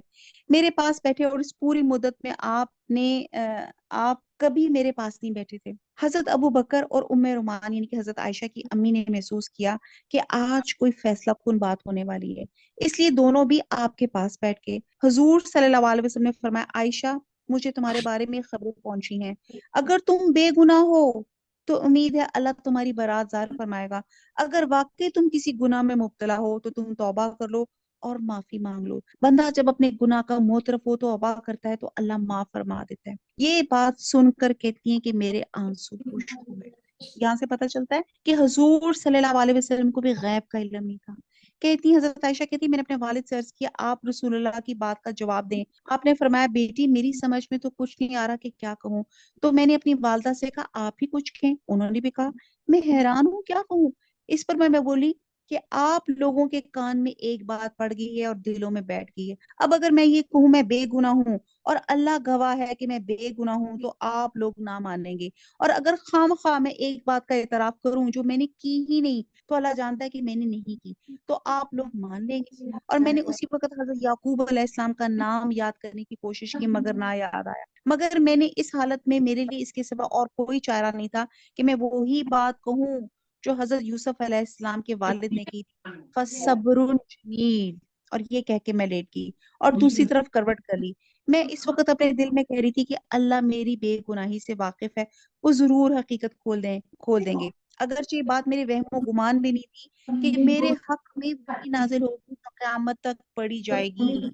میرے پاس بیٹھے، اور اس پوری مدت میں آپ کبھی میرے پاس نہیں بیٹھے تھے. حضرت ابو بکر اور ام رومان یعنی کہ حضرت عائشہ کی امی نے محسوس کیا کہ آج کوئی فیصلہ کن بات ہونے والی ہے، اس لیے دونوں بھی آپ کے پاس بیٹھ کے حضور صلی اللہ علیہ وسلم نے فرمایا عائشہ مجھے تمہارے بارے میں خبریں پہنچی ہیں، اگر تم بے گناہ ہو تو امید ہے اللہ تمہاری برات ظاہر فرمائے گا، اگر واقعی تم کسی گناہ میں مبتلا ہو تو تم توبہ کر لو اور معافی مانگ لو. بندہ جب اپنے گناہ کا معترف ہو تو توبہ کرتا ہے تو اللہ معاف فرما دیتا ہے. یہ بات سن کر کہتی ہیں کہ میرے آنسو خشک ہو گئے. یہاں سے پتہ چلتا ہے کہ حضور صلی اللہ علیہ وسلم کو بھی غیب کا علم نہیں تھا. کہتی ہیں حضرت عائشہ، کہتی میں نے اپنے والد سے عرض کیا آپ رسول اللہ کی بات کا جواب دیں. آپ نے فرمایا بیٹی میری سمجھ میں تو کچھ نہیں آ رہا کہ کیا کہوں. تو میں نے اپنی والدہ سے کہا آپ ہی کچھ کہیں. انہوں نے بھی کہا میں حیران ہوں کیا کہوں. اس پر میں بولی کہ آپ لوگوں کے کان میں ایک بات پڑ گئی ہے اور دلوں میں بیٹھ گئی ہے. اب اگر میں یہ کہوں میں بے گناہ ہوں اور اللہ گواہ ہے کہ میں بے گناہ ہوں تو آپ لوگ نہ مانیں گے، اور اگر خام خواہ میں ایک بات کا اعتراف کروں جو میں نے کی ہی نہیں تو اللہ جانتا ہے کہ میں نے نہیں کی تو آپ لوگ مان لیں گے. اور میں نے اسی وقت حضرت یعقوب علیہ السلام کا نام یاد کرنے کی کوشش کی مگر نہ یاد آیا. مگر میں نے اس حالت میں میرے لیے اس کے سوا اور کوئی چارہ نہیں تھا کہ میں وہی بات کہوں جو حضرت یوسف علیہ السلام کے والد نے کی تھی، فَصَبْرٌ جَمِیلٌ، اور یہ کہہ کے میں لیٹ گئی اور دوسری طرف کروٹ کر لی. میں اس وقت اپنے دل میں کہہ رہی تھی کہ اللہ میری بے گناہی سے واقف ہے، وہ ضرور حقیقت کھول دیں گے. اگرچہ یہ بات میرے وہم و گمان بھی نہیں تھی کہ میرے حق میں وہی نازل ہوگی تو قیامت تک پڑھی جائے گی ہی.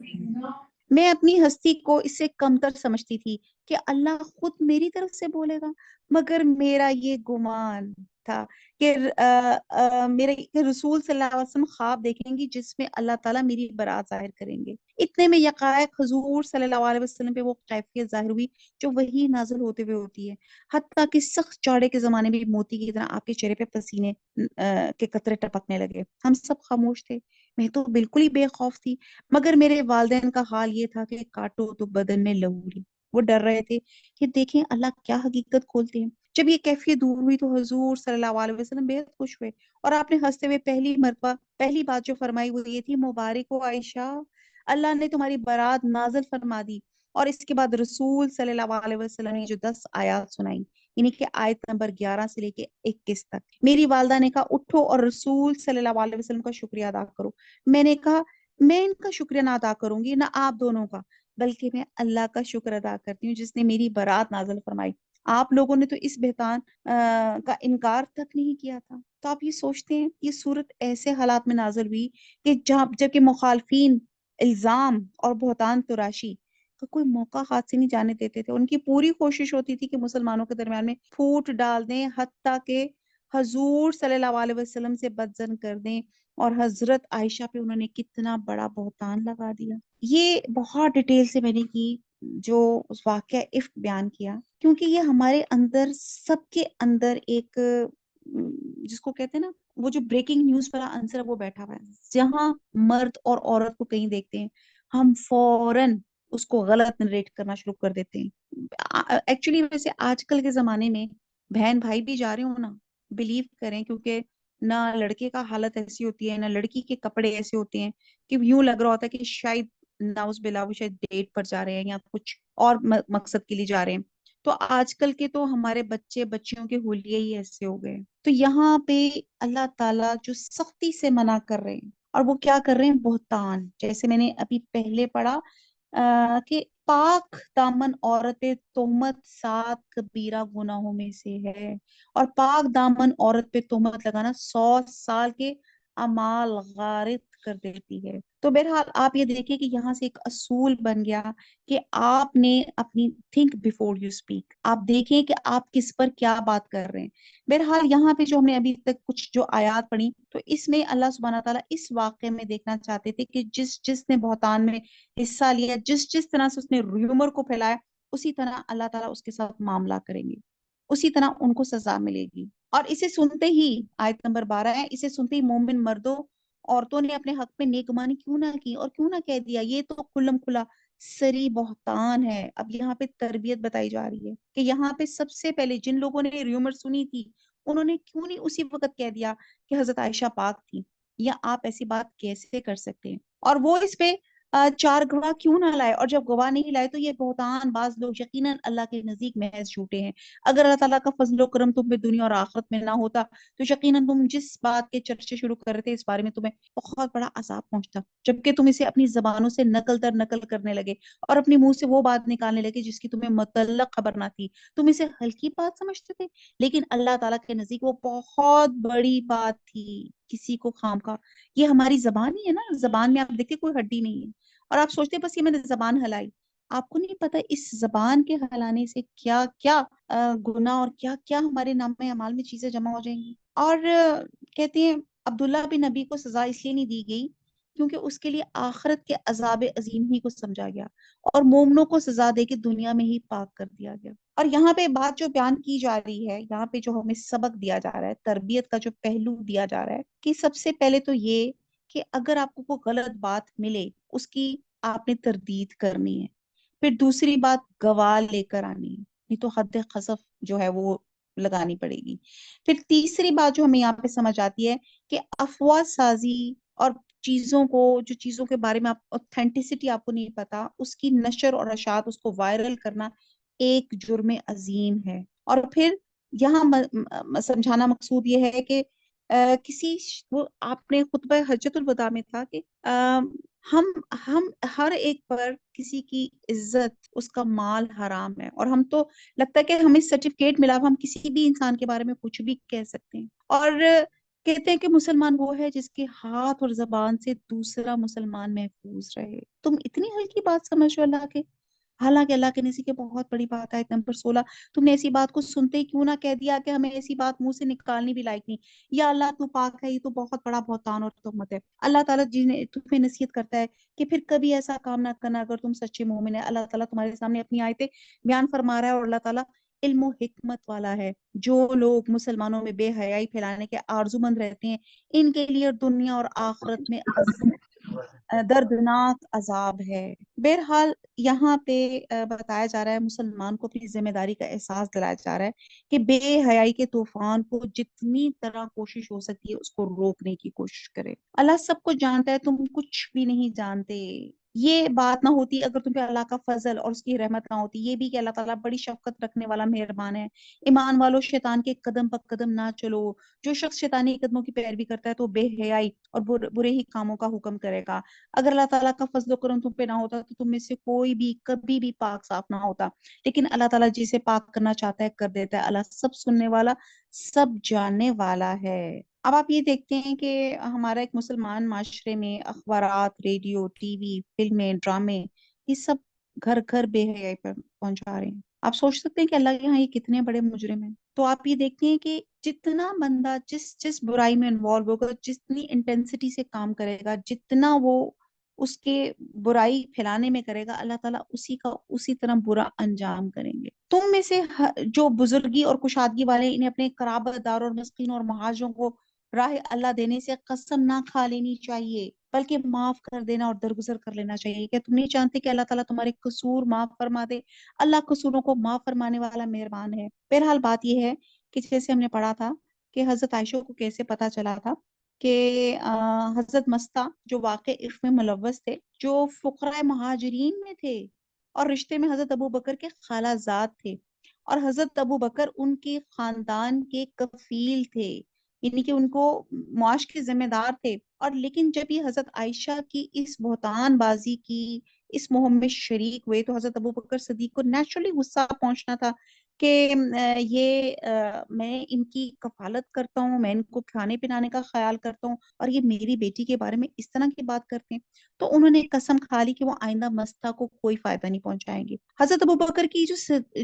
میں اپنی ہستی کو اس سے کمتر سمجھتی تھی کہ اللہ خود میری طرف سے بولے گا، مگر میرا یہ گمان تھا کہ میرے کہ رسول صلی اللہ علیہ وسلم خواب دیکھیں گی جس میں اللہ تعالیٰ میری برات ظاہر کریں گے. اتنے میں یکایک حضور صلی اللہ علیہ وسلم پہ وہ کیفیت ظاہر ہوئی جو وہی نازل ہوتے ہوئے ہوتی ہے، حتیٰ کہ سخت چاڑے کے زمانے میں بھی موتی کی طرح آپ کے چہرے پہ پسینے کے قطرے ٹپکنے لگے. ہم سب خاموش تھے، میں تو بالکل ہی بے خوف تھی، مگر میرے والدین کا حال یہ تھا کہ کاٹو تو بدن میں لہو لی. وہ ڈر رہے تھے کہ دیکھیں اللہ کیا حقیقت کھولتے ہیں. جب یہ کیفیت دور ہوئی تو حضور صلی اللہ علیہ وسلم بے حد خوش ہوئے اور آپ نے ہنستے ہوئے پہلی بات جو فرمائی وہ یہ تھی مبارک ہو عائشہ، اللہ نے تمہاری برات نازل فرما دی. اور اس کے بعد رسول صلی اللہ علیہ وسلم نے جو 10 آیات سنائی یعنی کہ آیت نمبر 11 سے لے کے 21 تک. میری والدہ نے کہا اٹھو اور رسول صلی اللہ علیہ وسلم کا شکریہ ادا کرو. میں نے کہا میں ان کا شکریہ نہ ادا کروں گی نہ آپ دونوں کا، بلکہ میں اللہ کا شکر ادا کرتی ہوں جس نے میری برات نازل فرمائی. آپ لوگوں نے تو اس بہتان کا انکار تک نہیں کیا تھا. تو آپ یہ سوچتے ہیں یہ صورت ایسے حالات میں نازل ہوئی کہ جبکہ مخالفین الزام اور بہتان تراشی کا کوئی موقع ہاتھ سے نہیں جانے دیتے تھے. ان کی پوری کوشش ہوتی تھی کہ مسلمانوں کے درمیان میں پھوٹ ڈال دیں، حتیٰ کہ حضور صلی اللہ علیہ وسلم سے بدزن کر دیں. اور حضرت عائشہ پہ انہوں نے کتنا بڑا بہتان لگا دیا. یہ بہت ڈیٹیل سے میں نے کی جو اس واقعہ افک بیان کیا، کیونکہ یہ ہمارے اندر سب کے اندر ایک جس کو کہتے ہیں نا وہ جو بریکنگ نیوز والا آنسر ہے وہ بیٹھا ہوا ہے. جہاں مرد اور عورت کو کہیں دیکھتے ہیں ہم فوراً اس کو غلط نریٹ کرنا شروع کر دیتے ہیں. ایکچولی ویسے آج کل کے زمانے میں بہن بھائی بھی جا رہے ہوں نا بلیو کریں، کیونکہ نہ لڑکے کا حالت ایسی ہوتی ہے نہ لڑکی کے کپڑے ایسے ہوتے ہیں کہ یوں لگ رہا ہوتا ہے کہ شاید ناؤز بلا وہ شاید ڈیٹ پر جا رہے ہیں یا کچھ اور مقصد کے لیے جا رہے ہیں. تو آج کل کے تو ہمارے بچے بچیوں کے حلیے ہی ایسے ہو گئے. تو یہاں پہ اللہ تعالیٰ جو سختی سے منع کر رہے ہیں اور وہ کیا کر رہے ہیں بہتان، جیسے میں نے ابھی پہلے پڑھا کہ پاک دامن عورت تہمت 7 کبیرہ گناہوں میں سے ہے، اور پاک دامن عورت پہ تہمت لگانا 100 سال کے اعمال غارت کر دیتی ہے۔ تو بہرحال آپ یہ دیکھیں کہ یہاں سے ایک اصول بن گیا کہ آپ نے اپنی تھنک بیفور یو اسپیک، آپ دیکھیں کہ آپ کس پر کیا بات کر رہے ہیں۔ بہرحال یہاں پہ جو ہم نے ابھی تک کچھ جو آیات پڑھی، تو اس میں اللہ سبحانہ تعالیٰ اس واقعے میں دیکھنا چاہتے تھے کہ جس جس نے بہتان میں حصہ لیا، جس جس طرح سے اس نے ریومر کو پھیلایا، اسی طرح اللہ تعالیٰ اس کے ساتھ معاملہ کریں گے، اسی طرح ان کو سزا ملے گی۔ اور اسے سنتے ہی، آیت نمبر 12 ہے، اسے سنتے ہی مومن مردوں عورتوں نے اپنے حق میں نیک گمانی کیوں نہ کی اور کیوں نہ کہہ دیا یہ تو کھلم کھلا سری بہتان ہے۔ اب یہاں پہ تربیت بتائی جا رہی ہے کہ یہاں پہ سب سے پہلے جن لوگوں نے ریومر سنی تھی، انہوں نے کیوں نہیں اسی وقت کہہ دیا کہ حضرت عائشہ پاک تھی، یا آپ ایسی بات کیسے کر سکتے ہیں؟ اور وہ اس پہ چار گواہ کیوں نہ لائے؟ اور جب گواہ نہیں لائے تو یہ بہتان باز لوگ یقیناً اللہ کے نزدیک محض جھوٹے ہیں۔ اگر اللہ تعالیٰ کا فضل و کرم تم پہ دنیا اور آخرت میں نہ ہوتا تو یقیناً تم جس بات کے چرچے شروع کر رہے تھے اس بارے میں تمہیں بہت بڑا عذاب پہنچتا، جبکہ تم اسے اپنی زبانوں سے نقل در نقل کرنے لگے اور اپنے منہ سے وہ بات نکالنے لگے جس کی تمہیں متعلق خبر نہ تھی۔ تم اسے ہلکی بات سمجھتے تھے، لیکن اللہ تعالیٰ کے نزدیک وہ بہت بڑی بات تھی۔ کسی کو خام کا، یہ ہماری زبان ہی ہے نا، زبان میں آپ دیکھیں کوئی ہڈی نہیں ہے، اور آپ سوچتے ہیں بس یہ میں نے زبان ہلائی۔ آپ کو نہیں پتا اس زبان کے ہلانے سے کیا کیا گناہ اور کیا کیا ہمارے نام اعمال میں چیزیں جمع ہو جائیں گی۔ اور کہتے ہیں عبداللہ بن نبی کو سزا اس لیے نہیں دی گئی کیونکہ اس کے لیے آخرت کے عذاب عظیم ہی کو سمجھا گیا، اور مومنوں کو سزا دے کے دنیا میں ہی پاک کر دیا گیا۔ اور یہاں پہ بات جو بیان کی جا رہی ہے، یہاں پہ جو ہمیں سبق دیا جا رہا ہے، تربیت کا جو پہلو دیا جا رہا ہے، کہ سب سے پہلے تو یہ کہ اگر آپ کو کوئی غلط بات ملے اس کی آپ نے تردید کرنی ہے۔ پھر دوسری بات گواہ لے کر آنی ہے، نہیں تو حد قذف جو ہے وہ لگانی پڑے گی۔ پھر تیسری بات جو ہمیں یہاں پہ سمجھ آتی ہے کہ افواہ سازی اور جو چیزوں کے بارے میں اوتھینٹسٹی آپ کو نہیں پتا، اس کی نشر اور اشاعت، اس کو وائرل کرنا ایک جرم عظیم ہے۔ اور پھر یہاں سمجھانا مقصود یہ ہے کہ وہ آپ نے خطبہ حجت الوداع میں تھا کہ ہم ہم ہر ایک پر کسی کی عزت، اس کا مال حرام ہے، اور ہم تو لگتا ہے کہ ہمیں سرٹیفکیٹ ملا ہم کسی بھی انسان کے بارے میں کچھ بھی کہہ سکتے ہیں۔ اور کہتے ہیں کہ مسلمان وہ ہے جس کے ہاتھ اور زبان سے دوسرا مسلمان محفوظ رہے۔ تم اتنی ہلکی بات سمجھ رہے ہو اللہ کے، حالانکہ اللہ کے نزدیک یہ بہت بڑی بات ہے۔ نمبر 16، تم نے ایسی بات کو سنتے ہی کیوں نہ کہہ دیا کہ ہمیں ایسی بات منہ سے نکالنی بھی لائق نہیں، یا اللہ تو پاک ہے، یہ تو بہت بڑا بہتان اور تہمت ہے۔ اللہ تعالیٰ جنہیں تمہیں نصیحت کرتا ہے کہ پھر کبھی ایسا کام نہ کرنا اگر تم سچے مومن ہیں۔ اللہ تعالیٰ تمہارے سامنے اپنی آیتیں بیان فرما رہا ہے، اور اللہ تعالیٰ علم و حکمت والا ہے۔ جو لوگ مسلمانوں میں بے حیائی پھیلانے کے آرزو مند رہتے ہیں، ان کے لیے دنیا اور آخرت میں دردناک عذاب ہے۔ بہرحال یہاں پہ بتایا جا رہا ہے، مسلمان کو اپنی ذمہ داری کا احساس دلایا جا رہا ہے کہ بے حیائی کے طوفان کو جتنی طرح کوشش ہو سکتی ہے اس کو روکنے کی کوشش کرے۔ اللہ سب کچھ جانتا ہے، تم کچھ بھی نہیں جانتے۔ یہ بات نہ ہوتی اگر تم پہ اللہ کا فضل اور اس کی رحمت نہ ہوتی، یہ بھی کہ اللہ تعالیٰ بڑی شفقت رکھنے والا مہربان ہے۔ ایمان والو شیطان کے قدم پر قدم نہ چلو، جو شخص شیطانی قدموں کی پیروی کرتا ہے تو بے حیائی اور برے ہی کاموں کا حکم کرے گا۔ اگر اللہ تعالیٰ کا فضل و کرم تم پہ نہ ہوتا تو تم میں سے کوئی بھی کبھی بھی پاک صاف نہ ہوتا، لیکن اللہ تعالیٰ جسے پاک کرنا چاہتا ہے کر دیتا ہے۔ اللہ سب سننے والا، سب جاننے والا ہے۔ اب آپ یہ دیکھتے ہیں کہ ہمارا ایک مسلمان معاشرے میں اخبارات، ریڈیو، ٹی وی، فلمیں، ڈرامے، یہ سب گھر گھر بے حیائی پر پہنچا رہے ہیں۔ آپ سوچ سکتے ہیں کہ اللہ کے یہاں یہ کتنے بڑے مجرم ہیں۔ تو آپ یہ دیکھتے ہیں کہ جتنا بندہ جس برائی میں انوالو ہوگا، جتنی انٹینسٹی سے کام کرے گا، جتنا وہ اس کے برائی پھیلانے میں کرے گا، اللہ تعالیٰ اسی طرح برا انجام کریں گے۔ تم میں سے جو بزرگی اور کشادگی والے، انہیں اپنے قرابت دار اور مسکین اور مہاجروں کو راہ اللہ دینے سے قسم نہ کھا لینی چاہیے، بلکہ معاف کر دینا اور درگزر کر لینا چاہیے۔ کیا تم نہیں جانتے کہ اللہ تعالیٰ تمہارے قصور معاف فرما دے؟ اللہ قصوروں کو معاف فرمانے والا مہربان ہے۔ بہرحال بات یہ ہے کہ جیسے ہم نے پڑھا تھا کہ حضرت عائشہ کو کیسے پتا چلا تھا کہ حضرت مستہ جو واقع عشق میں ملوث تھے، جو فقراء مہاجرین میں تھے اور رشتے میں حضرت ابو بکر کے خالہ زاد تھے، اور حضرت ابو بکر ان کے خاندان کے کفیل تھے، یعنی کہ ان کو معاش کے ذمہ دار تھے۔ اور لیکن جب یہ حضرت عائشہ کی اس بہتان بازی کی اس مہم میں شریک ہوئے تو حضرت ابو بکر صدیق کو نیچرلی غصہ پہنچنا تھا کہ یہ میں ان کی کفالت کرتا ہوں، میں ان کو کھانے پلانے کا خیال کرتا ہوں، اور یہ میری بیٹی کے بارے میں اس طرح کی بات کرتے ہیں. تو انہوں نے قسم کھا لی کہ وہ آئندہ مستہ کو کوئی فائدہ نہیں پہنچائیں گے. حضرت ابوبکر کی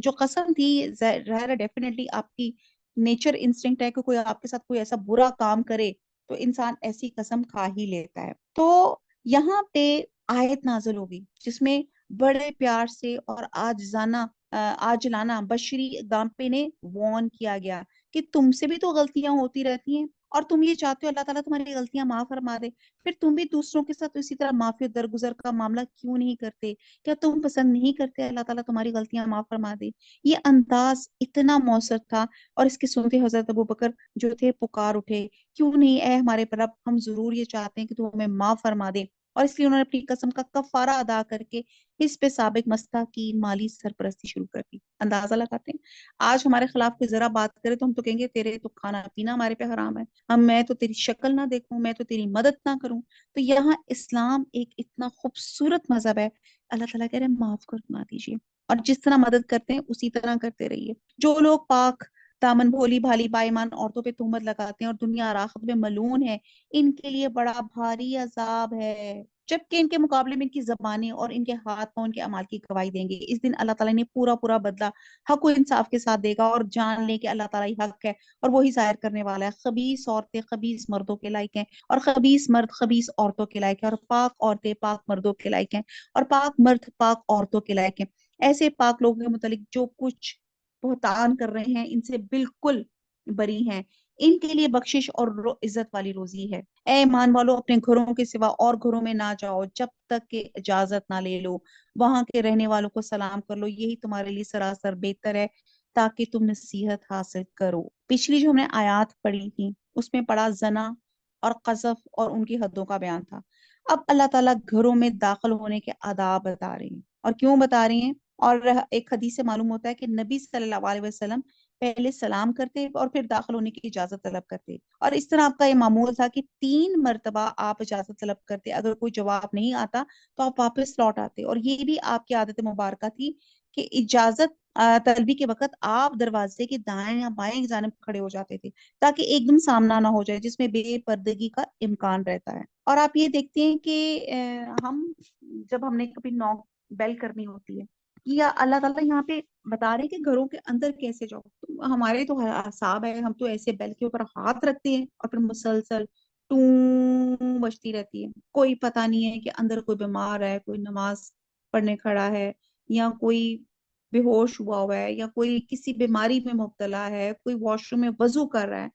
جو قسم تھی، ظاہر ہے ڈیفینیٹلی آپ کی نیچر انسٹنکٹ ہے کہ کوئی آپ کے ساتھ کوئی ایسا برا کام کرے تو انسان ایسی قسم کھا ہی لیتا ہے. تو یہاں پہ آیت نازل ہوگی جس میں بڑے پیار سے اور آجلانہ بشری اقدام پہ نے وارن کیا گیا کہ تم سے بھی تو غلطیاں ہوتی رہتی ہیں، اور تم یہ چاہتے ہو اللہ تعالیٰ تمہاری غلطیاں معاف فرما دے، پھر تم بھی دوسروں کے ساتھ اسی طرح معافی و درگزر کا معاملہ کیوں نہیں کرتے؟ کیا تم پسند نہیں کرتے اللہ تعالیٰ تمہاری غلطیاں معاف فرما دے؟ یہ انداز اتنا مؤثر تھا، اور اس کے سنتے حضرت ابوبکر جو تھے پکار اٹھے، کیوں نہیں اے ہمارے رب، ہم ضرور یہ چاہتے ہیں کہ تو ہمیں معاف فرما دے. اور اس لیے انہوں نے اپنی قسم کا کفارہ ادا کر کے اس پہ سابق مستہ کی مالی سرپرستی شروع کر دی. اندازہ لگاتے ہیں آج ہمارے خلاف کوئی ذرا بات کرے تو ہم تو کہیں گے تیرے تو کھانا پینا ہمارے پہ حرام ہے، میں تو تیری شکل نہ دیکھوں، میں تو تیری مدد نہ کروں. تو یہاں اسلام ایک اتنا خوبصورت مذہب ہے، اللہ تعالیٰ کہہ رہے ہیں معاف کرنا دیجیے، اور جس طرح مدد کرتے ہیں اسی طرح کرتے رہیے. جو لوگ پاک دامن بھولی بھالی بائیمان عورتوں پہ تہمت لگاتے ہیں اور دنیا اور آخرت میں ملعون ہے، ان کے لیے بڑا بھاری عذاب ہے، جبکہ ان کے مقابلے میں ان کی زبانیں اور ان کے ہاتھ پاؤں ان کے اعمال کی گواہی دیں گے. اس دن اللہ تعالیٰ نے پورا بدلہ حق و انصاف کے ساتھ دے گا، اور جان لیں کہ اللہ تعالیٰ ہی حق ہے اور وہی ظاہر کرنے والا ہے. خبیث عورتیں خبیث مردوں کے لائق ہیں، اور خبیث مرد خبیث عورتوں کے لائق ہیں، اور پاک عورتیں پاک مردوں کے لائق ہیں، اور پاک مرد پاک عورتوں کے لائق ہیں. ایسے پاک لوگوں کے متعلق جو کچھ بہتان کر رہے ہیں ان سے بالکل بری ہیں. ان کے لیے بخشش اور عزت والی روزی ہے. اے ایمان والو، اپنے گھروں کے سوا اور گھروں میں نہ جاؤ جب تک کہ اجازت نہ لے لو. وہاں کے رہنے والوں کو سلام کر لو، یہی تمہارے لیے سراسر بہتر ہے تاکہ تم نصیحت حاصل کرو. پچھلی جو ہم نے آیات پڑھی تھی اس میں پڑھا زنا اور قذف اور ان کی حدوں کا بیان تھا. اب اللہ تعالیٰ گھروں میں داخل ہونے کے آداب بتا رہے ہیں، اور کیوں بتا رہے ہیں. اور ایک حدیث سے معلوم ہوتا ہے کہ نبی صلی اللہ علیہ وسلم پہلے سلام کرتے اور پھر داخل ہونے کی اجازت طلب کرتے، اور اس طرح آپ کا یہ معمول تھا کہ 3 مرتبہ آپ اجازت طلب کرتے، اگر کوئی جواب نہیں آتا تو آپ واپس لوٹ آتے. اور یہ بھی آپ کی عادت مبارکہ تھی کہ اجازت طلبی کے وقت آپ دروازے کے دائیں یا بائیں جانب کھڑے ہو جاتے تھے تاکہ ایک دم سامنا نہ ہو جائے جس میں بے پردگی کا امکان رہتا ہے. اور آپ یہ دیکھتے ہیں کہ ہم جب ہم نے کبھی نوک بیل کرنی ہوتی ہے، یا اللہ تعالیٰ یہاں پہ بتا رہے ہیں کہ گھروں کے اندر کیسے جاؤ. تو ہمارے تو اعصاب ہے، ہم تو ایسے بیل کے اوپر ہاتھ رکھتے ہیں اور پھر مسلسل ٹوں بجتی رہتی ہے. کوئی پتہ نہیں ہے کہ اندر کوئی بیمار ہے، کوئی نماز پڑھنے کھڑا ہے، یا کوئی بے ہوش ہوا ہے، یا کوئی کسی بیماری میں مبتلا ہے، کوئی واش روم میں وضو کر رہا ہے،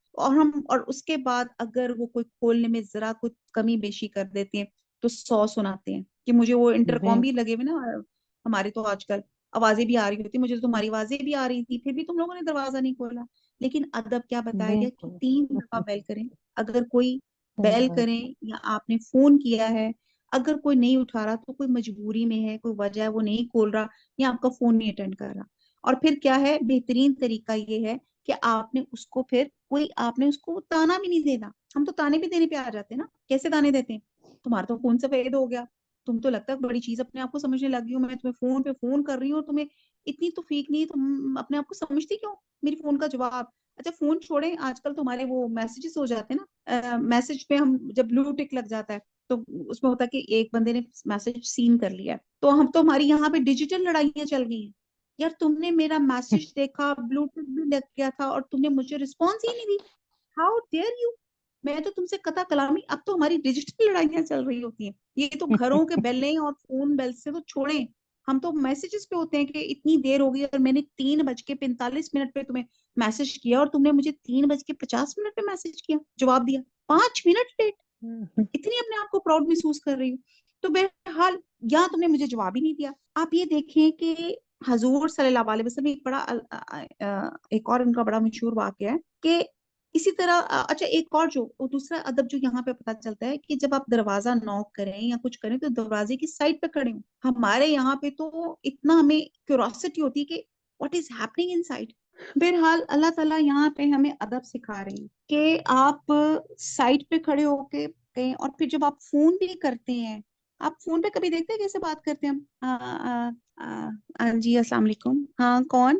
اور اس کے بعد اگر وہ کوئی کھولنے میں ذرا کچھ کمی بیشی کر دیتے ہیں تو 100 سناتے ہیں کہ مجھے وہ انٹرکام بھی لگے ہوئے نا. ہمارے تو آج کل آوازیں بھی آ رہی ہوتی، مجھے تو تمہاری آوازیں بھی آ رہی تھی پھر بھی تم لوگوں نے دروازہ نہیں کھولا. لیکن ادب کیا بتایا گیا کہ بالکل 3 دفعہ بیل کریں. اگر کوئی صحیح بیل بات کریں یا آپ نے فون کیا ہے، اگر کوئی نہیں اٹھا رہا تو کوئی مجبوری میں ہے، کوئی وجہ ہے وہ نہیں کھول رہا یا آپ کا فون نہیں اٹینڈ کر رہا. اور پھر کیا ہے بہترین طریقہ یہ ہے کہ آپ نے اس کو تانا بھی نہیں دینا. ہم تو تانے بھی دینے پہ آ جاتے ہیں نا. کیسے تانے دیتے ہیں؟ تمہارا تو فون سے فیض ہو گیا، تم تو لگتا ہے بڑی چیز اپنے آپ کو سمجھنے لگی ہو، میں تمہیں فون پہ فون کر رہی ہوں اور تمہیں اتنی توفیق نہیں، تم اپنے آپ کو سمجھتی کیوں میری فون کا جواب. اچھا فون چھوڑیں، آج کل تمہارے وہ میسجز ہو جاتے ہیں نا، میسج پہ ہم جب بلو ٹک لگ جاتا ہے تو اس میں ہوتا ہے کہ ایک بندے نے میسج سین کر لیا ہے، تو ہم تو ہماری یہاں پہ ڈیجیٹل لڑائیاں چل گئی ہیں. یار تم نے میرا میسج دیکھا، بلو ٹک بھی لگ گیا تھا اور تم نے مجھے رسپانس ہی نہیں دی. How dare you. میں تو تم سے قطع کلامی. اب تو ہماری ڈیجیٹل لڑائیاں چل رہی ہوتی ہیں. یہ تو گھروں کے بیلیں اور فون بیل سے تو چھوڑیں، ہم تو میسجز پہ ہوتے ہیں کہ اتنی دیر ہو گئی اور میں نے 3:45 پہ تمہیں میسج کیا اور تم نے مجھے 3:50 پہ میسج کیا، جواب دیا 5 منٹ لیٹ. اتنی اپنے آپ کو پراؤڈ محسوس کر رہی ہوں. تو بہرحال یا تم نے مجھے جواب ہی نہیں دیا. آپ یہ دیکھیں کہ حضور صلی اللہ علیہ وسلم ایک اور ان کا بڑا مشہور واقعہ ہے کہ اسی طرح اچھا ایک اور جو دوسرا ادب جو یہاں پہ پتا چلتا ہے کہ جب آپ دروازہ نوک کریں یا کچھ کریں تو دروازے کی سائڈ پہ کھڑے ہوں. ہمارے یہاں پہ تو اتنا ہمیں کیوروسٹی ہوتی ہے کہ what is happening in side. بہرحال اللہ تعالیٰ یہاں پہ ہمیں ادب سکھا رہے ہیں کہ آپ سائڈ پہ کھڑے ہو کے کہیں. اور پھر جب آپ فون بھی کرتے ہیں، آپ فون پہ کبھی دیکھتے ہیں کیسے بات کرتے ہیں ہم؟ ہاں جی السلام علیکم، ہاں کون؟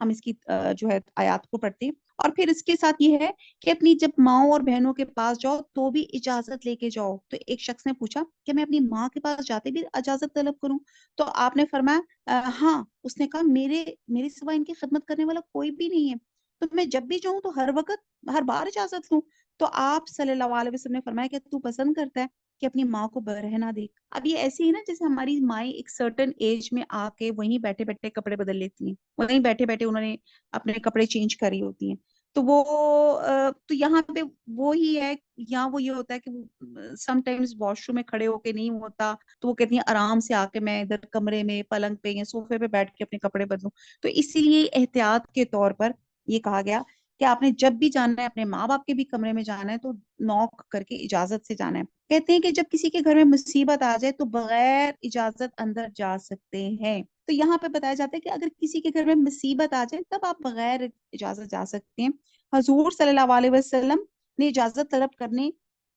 ہم اس کی جو ہے آیات کو پڑھتے ہیں. اور پھر اس کے ساتھ یہ ہے کہ اپنی جب ماؤں اور بہنوں کے پاس جاؤ تو بھی اجازت لے کے جاؤ. تو ایک شخص نے پوچھا کہ میں اپنی ماں کے پاس جاتے بھی اجازت طلب کروں؟ تو آپ نے فرمایا ہاں. اس نے کہا میرے سوا ان کی خدمت کرنے والا کوئی بھی نہیں ہے, تو میں جب بھی جاؤں تو ہر وقت ہر بار اجازت لوں؟ تو آپ صلی اللہ علیہ وسلم نے فرمایا کہ تو پسند کرتا ہے کہ اپنی ماں کو برہنہ دیکھ. اب یہ ایسی ہی نا جیسے ہماری مائیں ایک سرٹن ایج میں آ کے وہیں بیٹھے بیٹھے کپڑے بدل لیتی ہیں, وہیں بیٹھے بیٹھے انہوں نے اپنے کپڑے چینج کری ہوتی ہیں. تو وہ تو یہاں پہ وہی ہے, یہاں وہ یہ ہوتا ہے کہ سم ٹائمز واش روم میں کھڑے ہو کے نہیں ہوتا, تو وہ کہتی ہیں آرام سے آ کے میں ادھر کمرے میں پلنگ پہ یا صوفے پہ بیٹھ کے اپنے کپڑے بدلوں. تو اسی لیے احتیاط کے طور پر یہ کہا گیا کہ آپ نے جب بھی جانا ہے اپنے ماں باپ کے بھی کمرے میں جانا ہے تو نوک کر کے اجازت سے جانا ہے. کہتے ہیں کہ جب کسی کے گھر میں مصیبت آ جائے تو بغیر اجازت اندر جا سکتے ہیں. تو یہاں پہ بتایا جاتا ہے کہ اگر کسی کے گھر میں مصیبت آ جائے تب آپ بغیر اجازت جا سکتے ہیں. حضور صلی اللہ علیہ وسلم نے اجازت طلب کرنے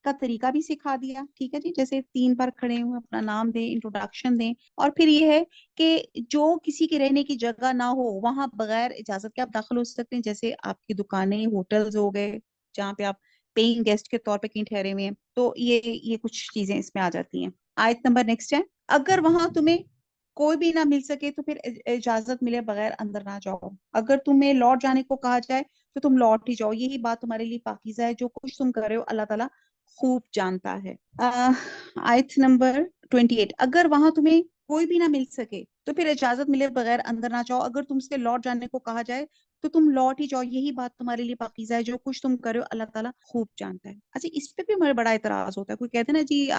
کا طریقہ بھی سکھا دیا. ٹھیک ہے جی, جیسے 3 بار کھڑے ہوئے اپنا نام دیں, انٹروڈکشن دیں. اور پھر یہ ہے کہ جو کسی کے رہنے کی جگہ نہ ہو وہاں بغیر اجازت کے آپ داخل ہو سکتے ہیں, جیسے آپ کی دکانیں, ہوٹلز ہو گئے جہاں پہ آپ پیئنگ گیسٹ کے طور پہ کہیں ٹھہرے ہوئے ہیں. تو یہ کچھ چیزیں اس میں آ جاتی ہیں. آیت نمبر نیکسٹ ہے, اگر وہاں تمہیں کوئی بھی نہ مل سکے تو پھر اجازت ملے بغیر اندر نہ جاؤ. اگر تمہیں لوٹ جانے کو کہا جائے تو تم لوٹ ہی جاؤ, یہی بات تمہارے لیے پاکیزہ ہے. جو کچھ تم کر رہے ہو اللہ تعالیٰ خوب جانتا ہے. آیت نمبر 28, اگر وہاں تمہیں کوئی بھی نہ مل سکے تو پھر اجازت ملے بغیر اندر نہ جاؤ. اگر تم سے لوٹ جانے کو کہا جائے تو تم لوٹ ہی جاؤ, یہی بات تمہارے لیے پاکیزہ ہے. جو کچھ تم کرے ہو اللہ تعالیٰ خوب جانتا ہے. اچھا, اس پہ بھی ہمارا بڑا اعتراض ہوتا ہے. کوئی کہتے ہیں نا جی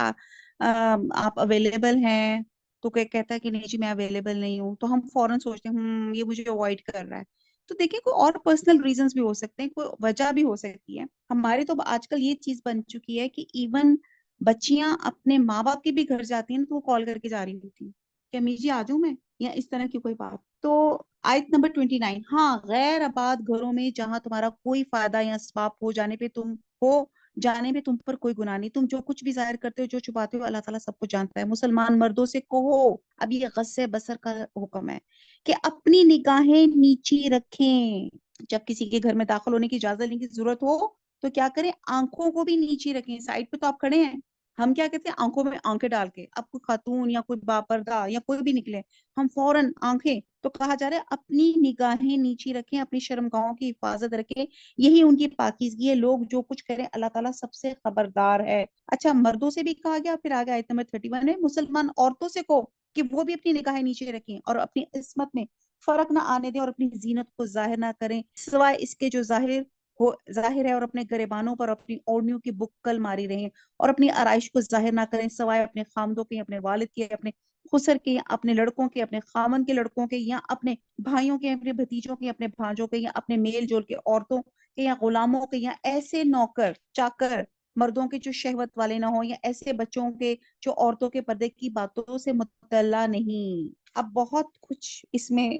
آپ اویلیبل ہیں, تو کوئی کہتا ہے کہ نہیں جی میں اویلیبل نہیں ہوں, تو ہم فوراً سوچتے ہیں یہ مجھے اوائڈ کر رہا ہے. تو دیکھیں کوئی اور پرسنل ریزنز بھی ہو سکتے ہیں, کوئی وجہ بھی ہو سکتی ہے. ہمارے تو آج کل یہ چیز بن چکی ہے کہ ایون بچیاں اپنے ماں باپ کے بھی گھر جاتی ہیں تو وہ کال کر کے جا رہی ہوتی ہیں کہ امی جی آ جاؤں میں, یا اس طرح کی کوئی بات. تو آیت نمبر 29, ہاں غیر آباد گھروں میں جہاں تمہارا کوئی فائدہ یا اسباب ہو جانے پہ تم پر کوئی گناہ نہیں. تم جو کچھ بھی ظاہر کرتے ہو, جو چھپاتے ہو, اللہ تعالیٰ سب کچھ جانتا ہے. مسلمان مردوں سے کہو, اب یہ غض بصر کا حکم ہے, کہ اپنی نگاہیں نیچی رکھیں. جب کسی کے گھر میں داخل ہونے کی اجازت لینے کی ضرورت ہو تو کیا کریں, آنکھوں کو بھی نیچی رکھیں. سائڈ پہ تو آپ کھڑے ہیں, ہم کیا کہتے ہیں آنکھوں میں آنکھیں ڈال کے, اب کوئی خاتون یا کوئی باپردہ یا کوئی بھی نکلے ہم فوراً آنکھیں. تو کہا جا رہا ہے اپنی نگاہیں نیچی رکھیں, اپنی شرمگاہوں کی حفاظت رکھیں, یہی ان کی پاکیزگی ہے. لوگ جو کچھ کریں اللہ تعالیٰ سب سے خبردار ہے. اچھا, مردوں سے بھی کہا گیا, پھر آگے آیت نمبر 31 ہے, مسلمان عورتوں سے کہو کہ وہ بھی اپنی نگاہیں نیچے رکھیں اور اپنی عصمت میں فرق نہ آنے دیں اور اپنی زینت کو ظاہر نہ کریں سوائے اس کے جو ظاہر ہے, اور اپنے گریبانوں پر اپنی اوڑھنیوں کی بکل ماری رہیں, اور اپنی آرائش کو ظاہر نہ کریں سوائے اپنے خامدوں کے, اپنے والد کے, اپنے خسر کے, یا اپنے لڑکوں کے, اپنے خامن کے لڑکوں کے, یا اپنے بھائیوں کے, اپنے بھتیجوں کے, اپنے بھانجوں کے, یا اپنے میل جول کے عورتوں کے یا غلاموں کے, یا ایسے نوکر چاکر مردوں کے جو شہوت والے نہ ہوں, یا ایسے بچوں کے جو عورتوں کے پردے کی باتوں سے مطلع نہیں. اب بہت کچھ اس میں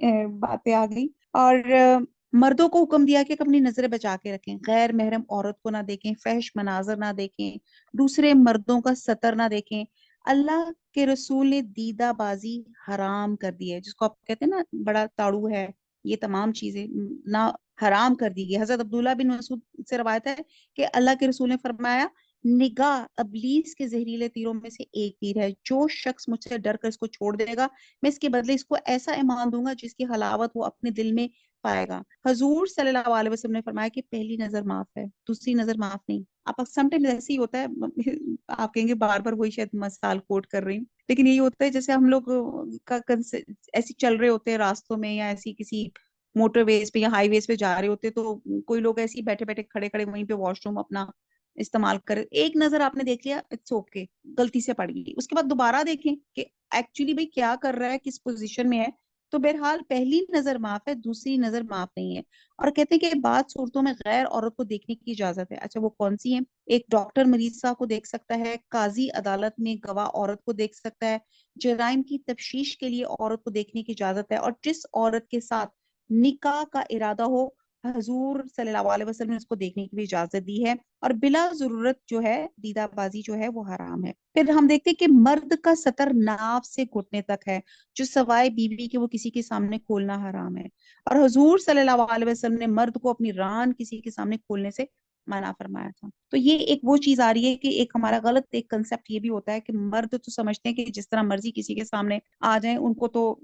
باتیں آ گئی. اور مردوں کو حکم دیا کہ اپنی نظریں بچا کے رکھیں, غیر محرم عورت کو نہ دیکھیں, فحش مناظر نہ دیکھیں, دوسرے مردوں کا سطر نہ دیکھیں. اللہ کے رسول نے دیدہ بازی حرام کر دی ہے, جس کو آپ کہتے ہیں نا بڑا تاڑو ہے, یہ تمام چیزیں نہ حرام کر دی گئی. حضرت عبداللہ بن مسعود سے روایت ہے کہ اللہ کے رسول نے فرمایا, نگاہ ابلیس کے زہریلے تیروں میں سے ایک تیر ہے. جو شخص مجھ سے ڈر کر اس کو چھوڑ دے گا, میں اس کے بدلے اس کو ایسا ایمان دوں گا جس کی حلاوت وہ اپنے دل میں پائے گا. حضور صلی اللہ علیہ وسلم نے فرمایا کہ پہلی نظر معاف ہے, دوسری نظر معاف نہیں. آپ سم ٹائم ایسے ہی ہوتا ہے, آپ کہیں گے بار بار وہی شاید مثال کوٹ کر رہی ہوں, لیکن یہی ہوتا ہے جیسے ہم لوگ ایسی چل رہے ہوتے ہیں راستوں میں, یا ایسی کسی موٹر ویز پہ یا ہائی ویز پہ جا رہے ہوتے, تو کوئی لوگ ایسے ہی بیٹھے بیٹھے کھڑے کھڑے وہیں پہ واش روم اپنا استعمال کرے, ایک نظر آپ نے دیکھ لیا, اٹس اوکے, غلطی سے پڑ گئی, اس کے بعد دوبارہ دیکھیں کہ ایکچولی بھائی کیا کر رہا ہے, کس پوزیشن میں ہے. تو بہرحال پہلی نظر معاف ہے, دوسری نظر معاف نہیں ہے. اور کہتے ہیں کہ بعض صورتوں میں غیر عورت کو دیکھنے کی اجازت ہے. اچھا, وہ کون سی ہیں؟ ایک ڈاکٹر مریض صاحب کو دیکھ سکتا ہے, قاضی عدالت میں گواہ عورت کو دیکھ سکتا ہے, جرائم کی تفتیش کے لیے عورت کو دیکھنے کی اجازت ہے, اور جس عورت کے ساتھ نکاح کا ارادہ ہو حضور صلی اللہ علیہ وسلم نے اس کو دیکھنے کی بھی اجازت دی ہے، اور بلا ضرورت جو ہے دیدہ بازی جو ہے وہ حرام ہے۔ پھر ہم دیکھتے ہیں کہ مرد کا سطر ناف سے گھٹنے تک ہے، جو سوائے بیوی کے وہ کسی کے سامنے کھولنا حرام ہے، اور حضور صلی اللہ علیہ وسلم نے مرد کو اپنی ران کسی کے سامنے کھولنے سے منع فرمایا تھا۔ تو یہ ایک وہ چیز آ رہی ہے کہ ایک ہمارا غلط ایک کنسپٹ یہ بھی ہوتا ہے کہ مرد تو سمجھتے ہیں کہ جس طرح مرضی کسی کے سامنے آ جائیں ان کو تو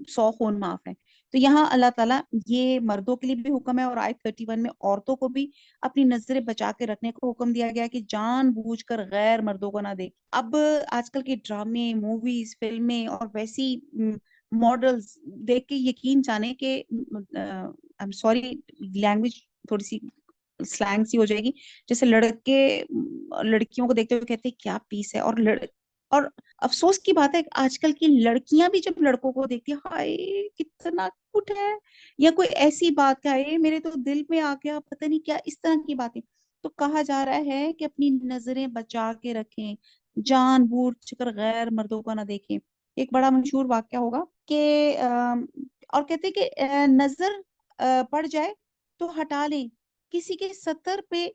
100 خون معاف ہے۔ تو یہاں اللہ تعالیٰ یہ مردوں کے لیے بھی حکم ہے، اور آیت 31 میں عورتوں کو بھی اپنی نظریں بچا کے رکھنے کو حکم دیا گیا کہ جان بوجھ کر غیر مردوں کو نہ دیکھ۔ اب آج کل کے ڈرامے، موویز، فلمیں اور ویسی ماڈلز دیکھ کے یقین جانے کہ سوری لینگویج تھوڑی سی سلینگ سی ہو جائے گی، جیسے لڑکے لڑکیوں کو دیکھتے ہوئے کہتے ہیں کیا پیس ہے، اور افسوس کی بات ہے آج کل کی لڑکیاں بھی جب لڑکوں کو دیکھتی ہیں ہائے کتنا کیوٹ ہے، یا کوئی ایسی بات کہ ہائے میرے تو دل میں آ گیا، پتہ نہیں کیا اس طرح کی باتیں۔ تو کہا جا رہا ہے کہ اپنی نظریں بچا کے رکھیں، جان بوجھ کر غیر مردوں کو نہ دیکھیں۔ ایک بڑا مشہور واقعہ ہوگا کہ اور کہتے ہیں کہ نظر پڑ جائے تو ہٹا لیں، کسی کے ستر پہ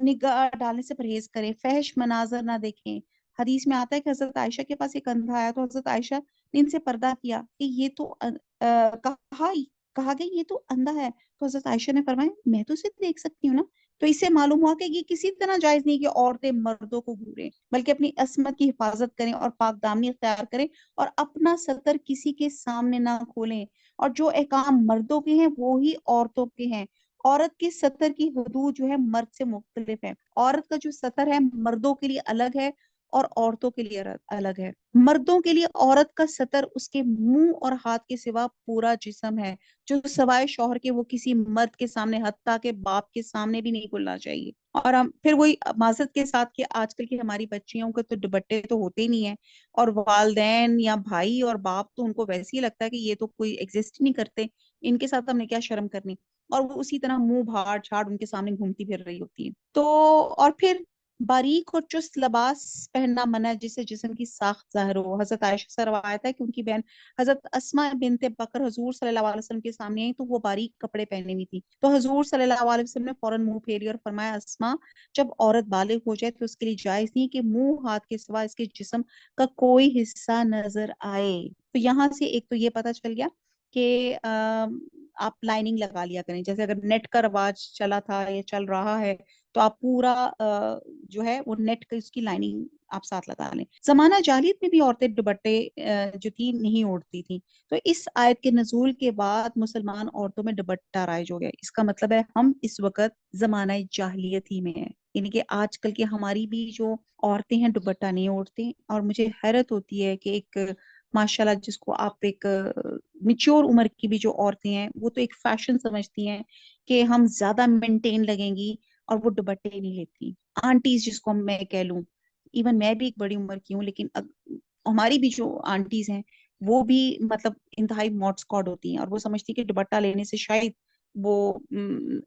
نگاہ ڈالنے سے پرہیز کریں، فحش مناظر نہ دیکھیں۔ حدیث میں آتا ہے کہ حضرت عائشہ کے پاس ایک اندھا آیا تو حضرت عائشہ نے ان سے پردہ کیا کہ یہ تو کہا گیا یہ تو اندھا ہے، تو حضرت عائشہ نے فرمایا میں تو اسے دیکھ سکتی ہوں نا۔ تو اس سے معلوم ہوا کہ یہ کسی طرح جائز نہیں کہ عورتیں مردوں کو گھوریں، بلکہ اپنی عصمت کی حفاظت کریں اور پاک دامنی اختیار کریں، اور اپنا ستر کسی کے سامنے نہ کھولیں، اور جو احکام مردوں کے ہیں وہی عورتوں کے ہیں۔ عورت کے ستر کی حدود جو ہے مرد سے مختلف ہے، عورت کا جو ستر ہے مردوں کے لیے الگ ہے اور عورتوں کے لیے الگ ہے۔ مردوں کے لیے عورت کا ستر اس کے منہ اور ہاتھ کے سوا پورا جسم ہے، جو سوائے شوہر کے وہ کسی مرد کے سامنے حتیٰ کہ باپ کے سامنے بھی نہیں کھلنا چاہیے۔ اور ہم پھر وہی معذرت کے ساتھ کہ آج کل کی ہماری بچیوں کے تو دوپٹے تو ہوتے ہی نہیں ہیں، اور والدین یا بھائی اور باپ تو ان کو ویسے ہی لگتا ہے کہ یہ تو کوئی ایگزسٹ نہیں کرتے، ان کے ساتھ ہم نے کیا شرم کرنی، اور وہ اسی طرح منہ بھاڑ چھاڑ ان کے سامنے گھومتی پھر رہی ہوتی ہے۔ تو اور پھر باریک اور چست لباس پہننا منع ہے جس سے جسم کی ساخت ظاہر ہو۔ حضرت عائشہ سے روایت ہے کہ ان کی بہن حضرت اسماء بنت بکر حضور صلی اللہ علیہ وسلم کے سامنے آئی تو وہ باریک کپڑے پہنے ہوئی تھی، تو حضور صلی اللہ علیہ وسلم نے فوراً منہ پھیری اور فرمایا اسماء جب عورت بالغ ہو جائے تو اس کے لیے جائز نہیں کہ منہ ہاتھ کے سوا اس کے جسم کا کوئی حصہ نظر آئے۔ تو یہاں سے ایک تو یہ پتہ چل گیا کہ آپ لائننگ لگا لیا کریں، جیسے اگر نیٹ کا رواج چلا تھا یا چل رہا ہے تو آپ پورا جو ہے وہ نیٹ کی اس کی لائننگ آپ ساتھ لگا لیں۔ زمانہ جاہلیت میں بھی عورتیں دوپٹے جو تھی نہیں اوڑھتی تھیں، تو اس آیت کے نزول کے بعد مسلمان عورتوں میں دوپٹہ رائج ہو گیا۔ اس کا مطلب ہے ہم اس وقت زمانہ جاہلیت ہی میں ہیں، یعنی کہ آج کل کی ہماری بھی جو عورتیں ہیں دوپٹہ نہیں اوڑھتے، اور مجھے حیرت ہوتی ہے کہ ایک ماشاءاللہ جس کو آپ ایک میچور عمر کی بھی جو عورتیں ہیں وہ تو ایک فیشن سمجھتی ہیں کہ ہم زیادہ مینٹین لگیں گی، اور وہ دوپٹے نہیں لیتی۔ آنٹیز جس کو میں کہہ لوں، ایون میں بھی ایک بڑی عمر کی ہوں، لیکن ہماری بھی جو آنٹیز ہیں وہ بھی مطلب انتہائی موڈ اسکواڈ ہوتی ہیں، اور وہ سمجھتی کہ دوپٹہ لینے سے شاید وہ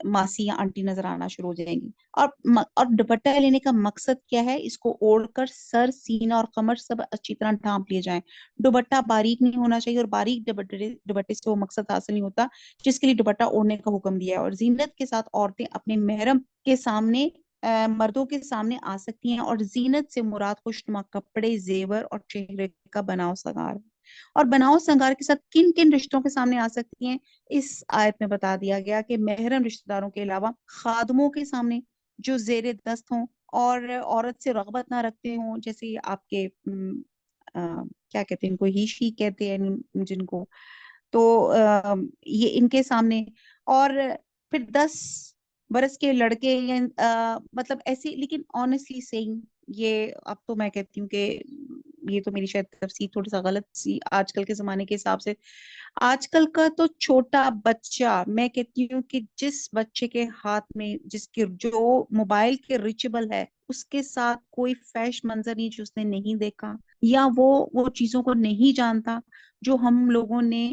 ماسی یا آنٹی نظر آنا شروع ہو جائیں گی۔ اور دوپٹہ لینے کا مقصد کیا ہے؟ اس کو اوڑھ کر سر، سینہ اور کمر سب اچھی طرح ڈھانپ لیے جائیں۔ دوپٹہ باریک نہیں ہونا چاہیے، اور باریک دوپٹے سے وہ مقصد حاصل نہیں ہوتا جس کے لیے دوپٹہ اوڑھنے کا حکم دیا ہے۔ اور زینت کے ساتھ عورتیں اپنے محرم کے سامنے مردوں کے سامنے آ سکتی ہیں، اور زینت سے مراد خوشنما کپڑے، زیور اور چہرے کا بناؤ سنگار، اور بناؤ سنگار کے ساتھ کن کن رشتوں کے سامنے آ سکتی ہیں اس آیت میں بتا دیا گیا کہ محرم رشتہ داروں کے علاوہ خادموں کے سامنے جو زیر دست ہوں اور عورت سے رغبت نہ رکھتے ہوں، جیسے آپ کے کیا کہتے ہیں ان کو، ہیشی کہتے ہیں جن کو، تو یہ ان کے سامنے، اور پھر 10 برس کے لڑکے مطلب ایسے، لیکن آنےسٹلی سیئنگ یہ اب تو میں کہتی ہوں کہ یہ تو میری شاید تفسیر تھوڑی سا غلط سی آج کل کے زمانے کے حساب سے، آج کل کا تو چھوٹا بچہ، میں کہتی ہوں کہ جس بچے کے ہاتھ میں جس کے جو موبائل کے ریچبل ہے اس کے ساتھ کوئی فیش منظر نہیں جو اس نے نہیں دیکھا، یا وہ چیزوں کو نہیں جانتا جو ہم لوگوں نے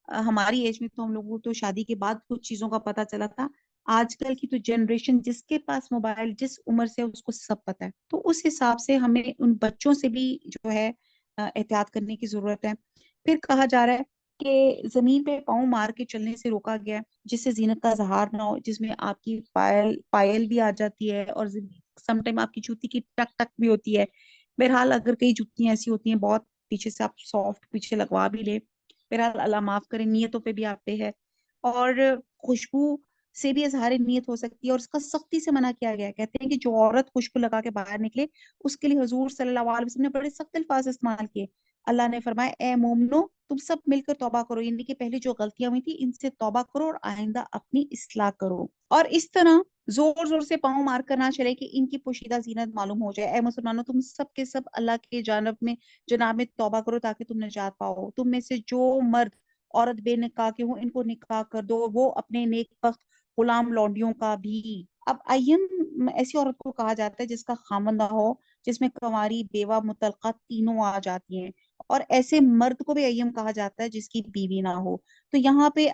ہماری ایج میں تو ہم لوگوں کو تو شادی کے بعد کچھ چیزوں کا پتہ چلا تھا۔ آج کل کی تو جنریشن جس کے پاس موبائل جس عمر سے اس کو سب پتہ ہے، تو اس حساب سے ہمیں ان بچوں سے بھی جو ہے احتیاط کرنے کی ضرورت ہے۔ پھر کہا جا رہا ہے کہ زمین پہ پاؤں مار کے چلنے سے روکا گیا ہے، جس سے زینت کا اظہار نہ ہو، جس میں آپ کی پائل بھی آ جاتی ہے، اور سم ٹائم آپ کی جوتی کی ٹک ٹک بھی ہوتی ہے۔ بہرحال اگر کئی جوتیاں ایسی ہوتی ہیں بہت پیچھے سے آپ سافٹ پیچھے لگوا بھی لے، بہرحال اللہ معاف کرے، نیتوں پہ بھی آپ پہ ہے۔ اور خوشبو سے بھی اظہار نیت ہو سکتی ہے، اور اس کا سختی سے منع کیا گیا ہے۔ کہتے ہیں کہ جو عورت خوشبو لگا کے باہر نکلے، اس کے لیے حضور صلی اللہ علیہ وسلم نے بڑے سخت الفاظ استعمال کیے۔ اللہ نے فرمایا اے مومنو، تم سب مل کر توبہ کرو، یعنی کہ پہلے جو غلطیاں ہوئی تھی ان سے توبہ کرو اور آئندہ اپنی اصلاح کرو۔ اور اس طرح زور زور سے پاؤں مار کر نہ چلے کہ ان کی پوشیدہ زینت معلوم ہو جائے۔ اے مسلمانوں، تم سب کے سب اللہ کے جناب میں توبہ کرو تاکہ تم نجات پاؤ۔ تم میں سے جو مرد عورت بے نکاح کے ہوں، ان کو نکاح کر دو، وہ اپنے نیک بخت غلام لونڈیوں کا بھی۔ اب ایم ایسی عورت کو کہا جاتا ہے جس کا خامن نہ ہو، جس میں کنواری، بیوہ، مطلقہ تینوں آ جاتی ہیں، اور ایسے مرد کو بھی ایم کہا جاتا ہے جس کی بیوی نہ ہو۔ تو یہاں پہ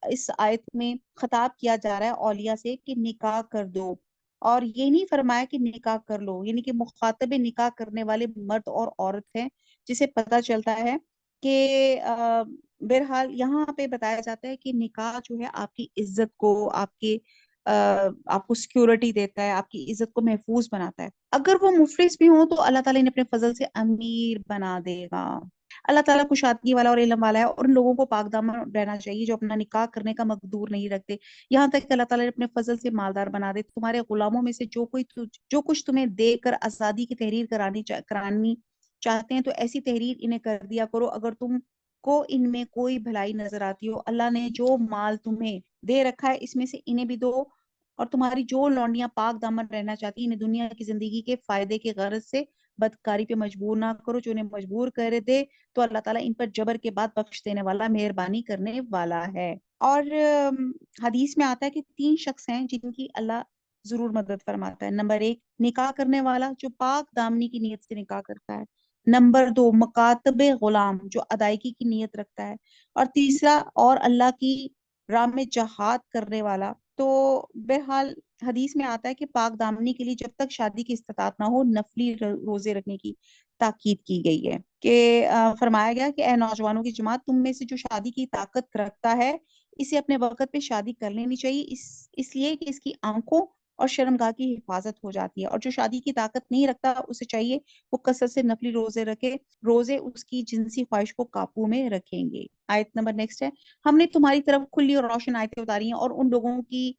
اس آیت میں خطاب کیا جا رہا ہے اولیاء سے کہ نکاح کر دو، اور یہ نہیں فرمایا کہ نکاح کر لو، یعنی کہ مخاطب نکاح کرنے والے مرد اور عورت ہیں، جسے پتہ چلتا ہے کہ بہرحال یہاں پہ بتایا جاتا ہے کہ نکاح جو ہے آپ کی عزت کو، آپ کو سیکورٹی دیتا ہے، آپ کی عزت کو محفوظ بناتا ہے۔ اگر وہ مفلس بھی ہوں تو اللہ تعالیٰ نے اپنے فضل سے امیر بنا دے گا۔ اللہ تعالیٰ کشادگی والا اور علم والا ہے، اور ان لوگوں کو پاک دامن رہنا چاہیے جو اپنا نکاح کرنے کا مقدور نہیں رکھتے، یہاں تک کہ اللہ تعالیٰ نے اپنے فضل سے مالدار بنا دے۔ تمہارے غلاموں میں سے جو کچھ تمہیں دے کر آزادی کی تحریر کرانی چاہتے ہیں تو ایسی تحریر انہیں کر دیا کرو، اگر تم کو ان میں کوئی بھلائی نظر آتی ہو۔ اللہ نے جو مال تمہیں دے رکھا ہے اس میں سے انہیں بھی دو، اور تمہاری جو لونڈیاں پاک دامن رہنا چاہتی ہیں انہیں دنیا کی زندگی کے فائدے کے غرض سے بدکاری پہ مجبور نہ کرو۔ جو انہیں مجبور کر دے تو اللہ تعالیٰ ان پر جبر کے بعد بخش دینے والا، مہربانی کرنے والا ہے۔ اور حدیث میں آتا ہے کہ 3 شخص ہیں جن کی اللہ ضرور مدد فرماتا ہے۔ نمبر 1 نکاح کرنے والا جو پاک دامنی کی نیت سے نکاح کرتا ہے۔ نمبر 2 مکاتب غلام جو ادائیگی کی نیت رکھتا ہے۔ اور تیسرا اور اللہ کی راہ میں جہاد کرنے والا۔ تو بہرحال حدیث میں آتا ہے کہ پاک دامنی کے لیے جب تک شادی کی استطاعت نہ ہو نفلی روزے رکھنے کی تاکید کی گئی ہے، کہ فرمایا گیا کہ اے نوجوانوں کی جماعت، تم میں سے جو شادی کی طاقت رکھتا ہے اسے اپنے وقت پہ شادی کر لینی چاہیے، اس لیے کہ اس کی آنکھوں اور شرمگاہ کی حفاظت ہو جاتی ہے۔ اور جو شادی کی طاقت نہیں رکھتا اسے چاہیے وہ کثرت سے نفلی روزے رکھے، روزے اس کی جنسی خواہش کو قابو میں رکھیں گے۔ آیت نمبر نیکسٹ ہے، ہم نے تمہاری طرف کھلی اور روشن آیتیں اتاری ہیں، اور ان لوگوں کی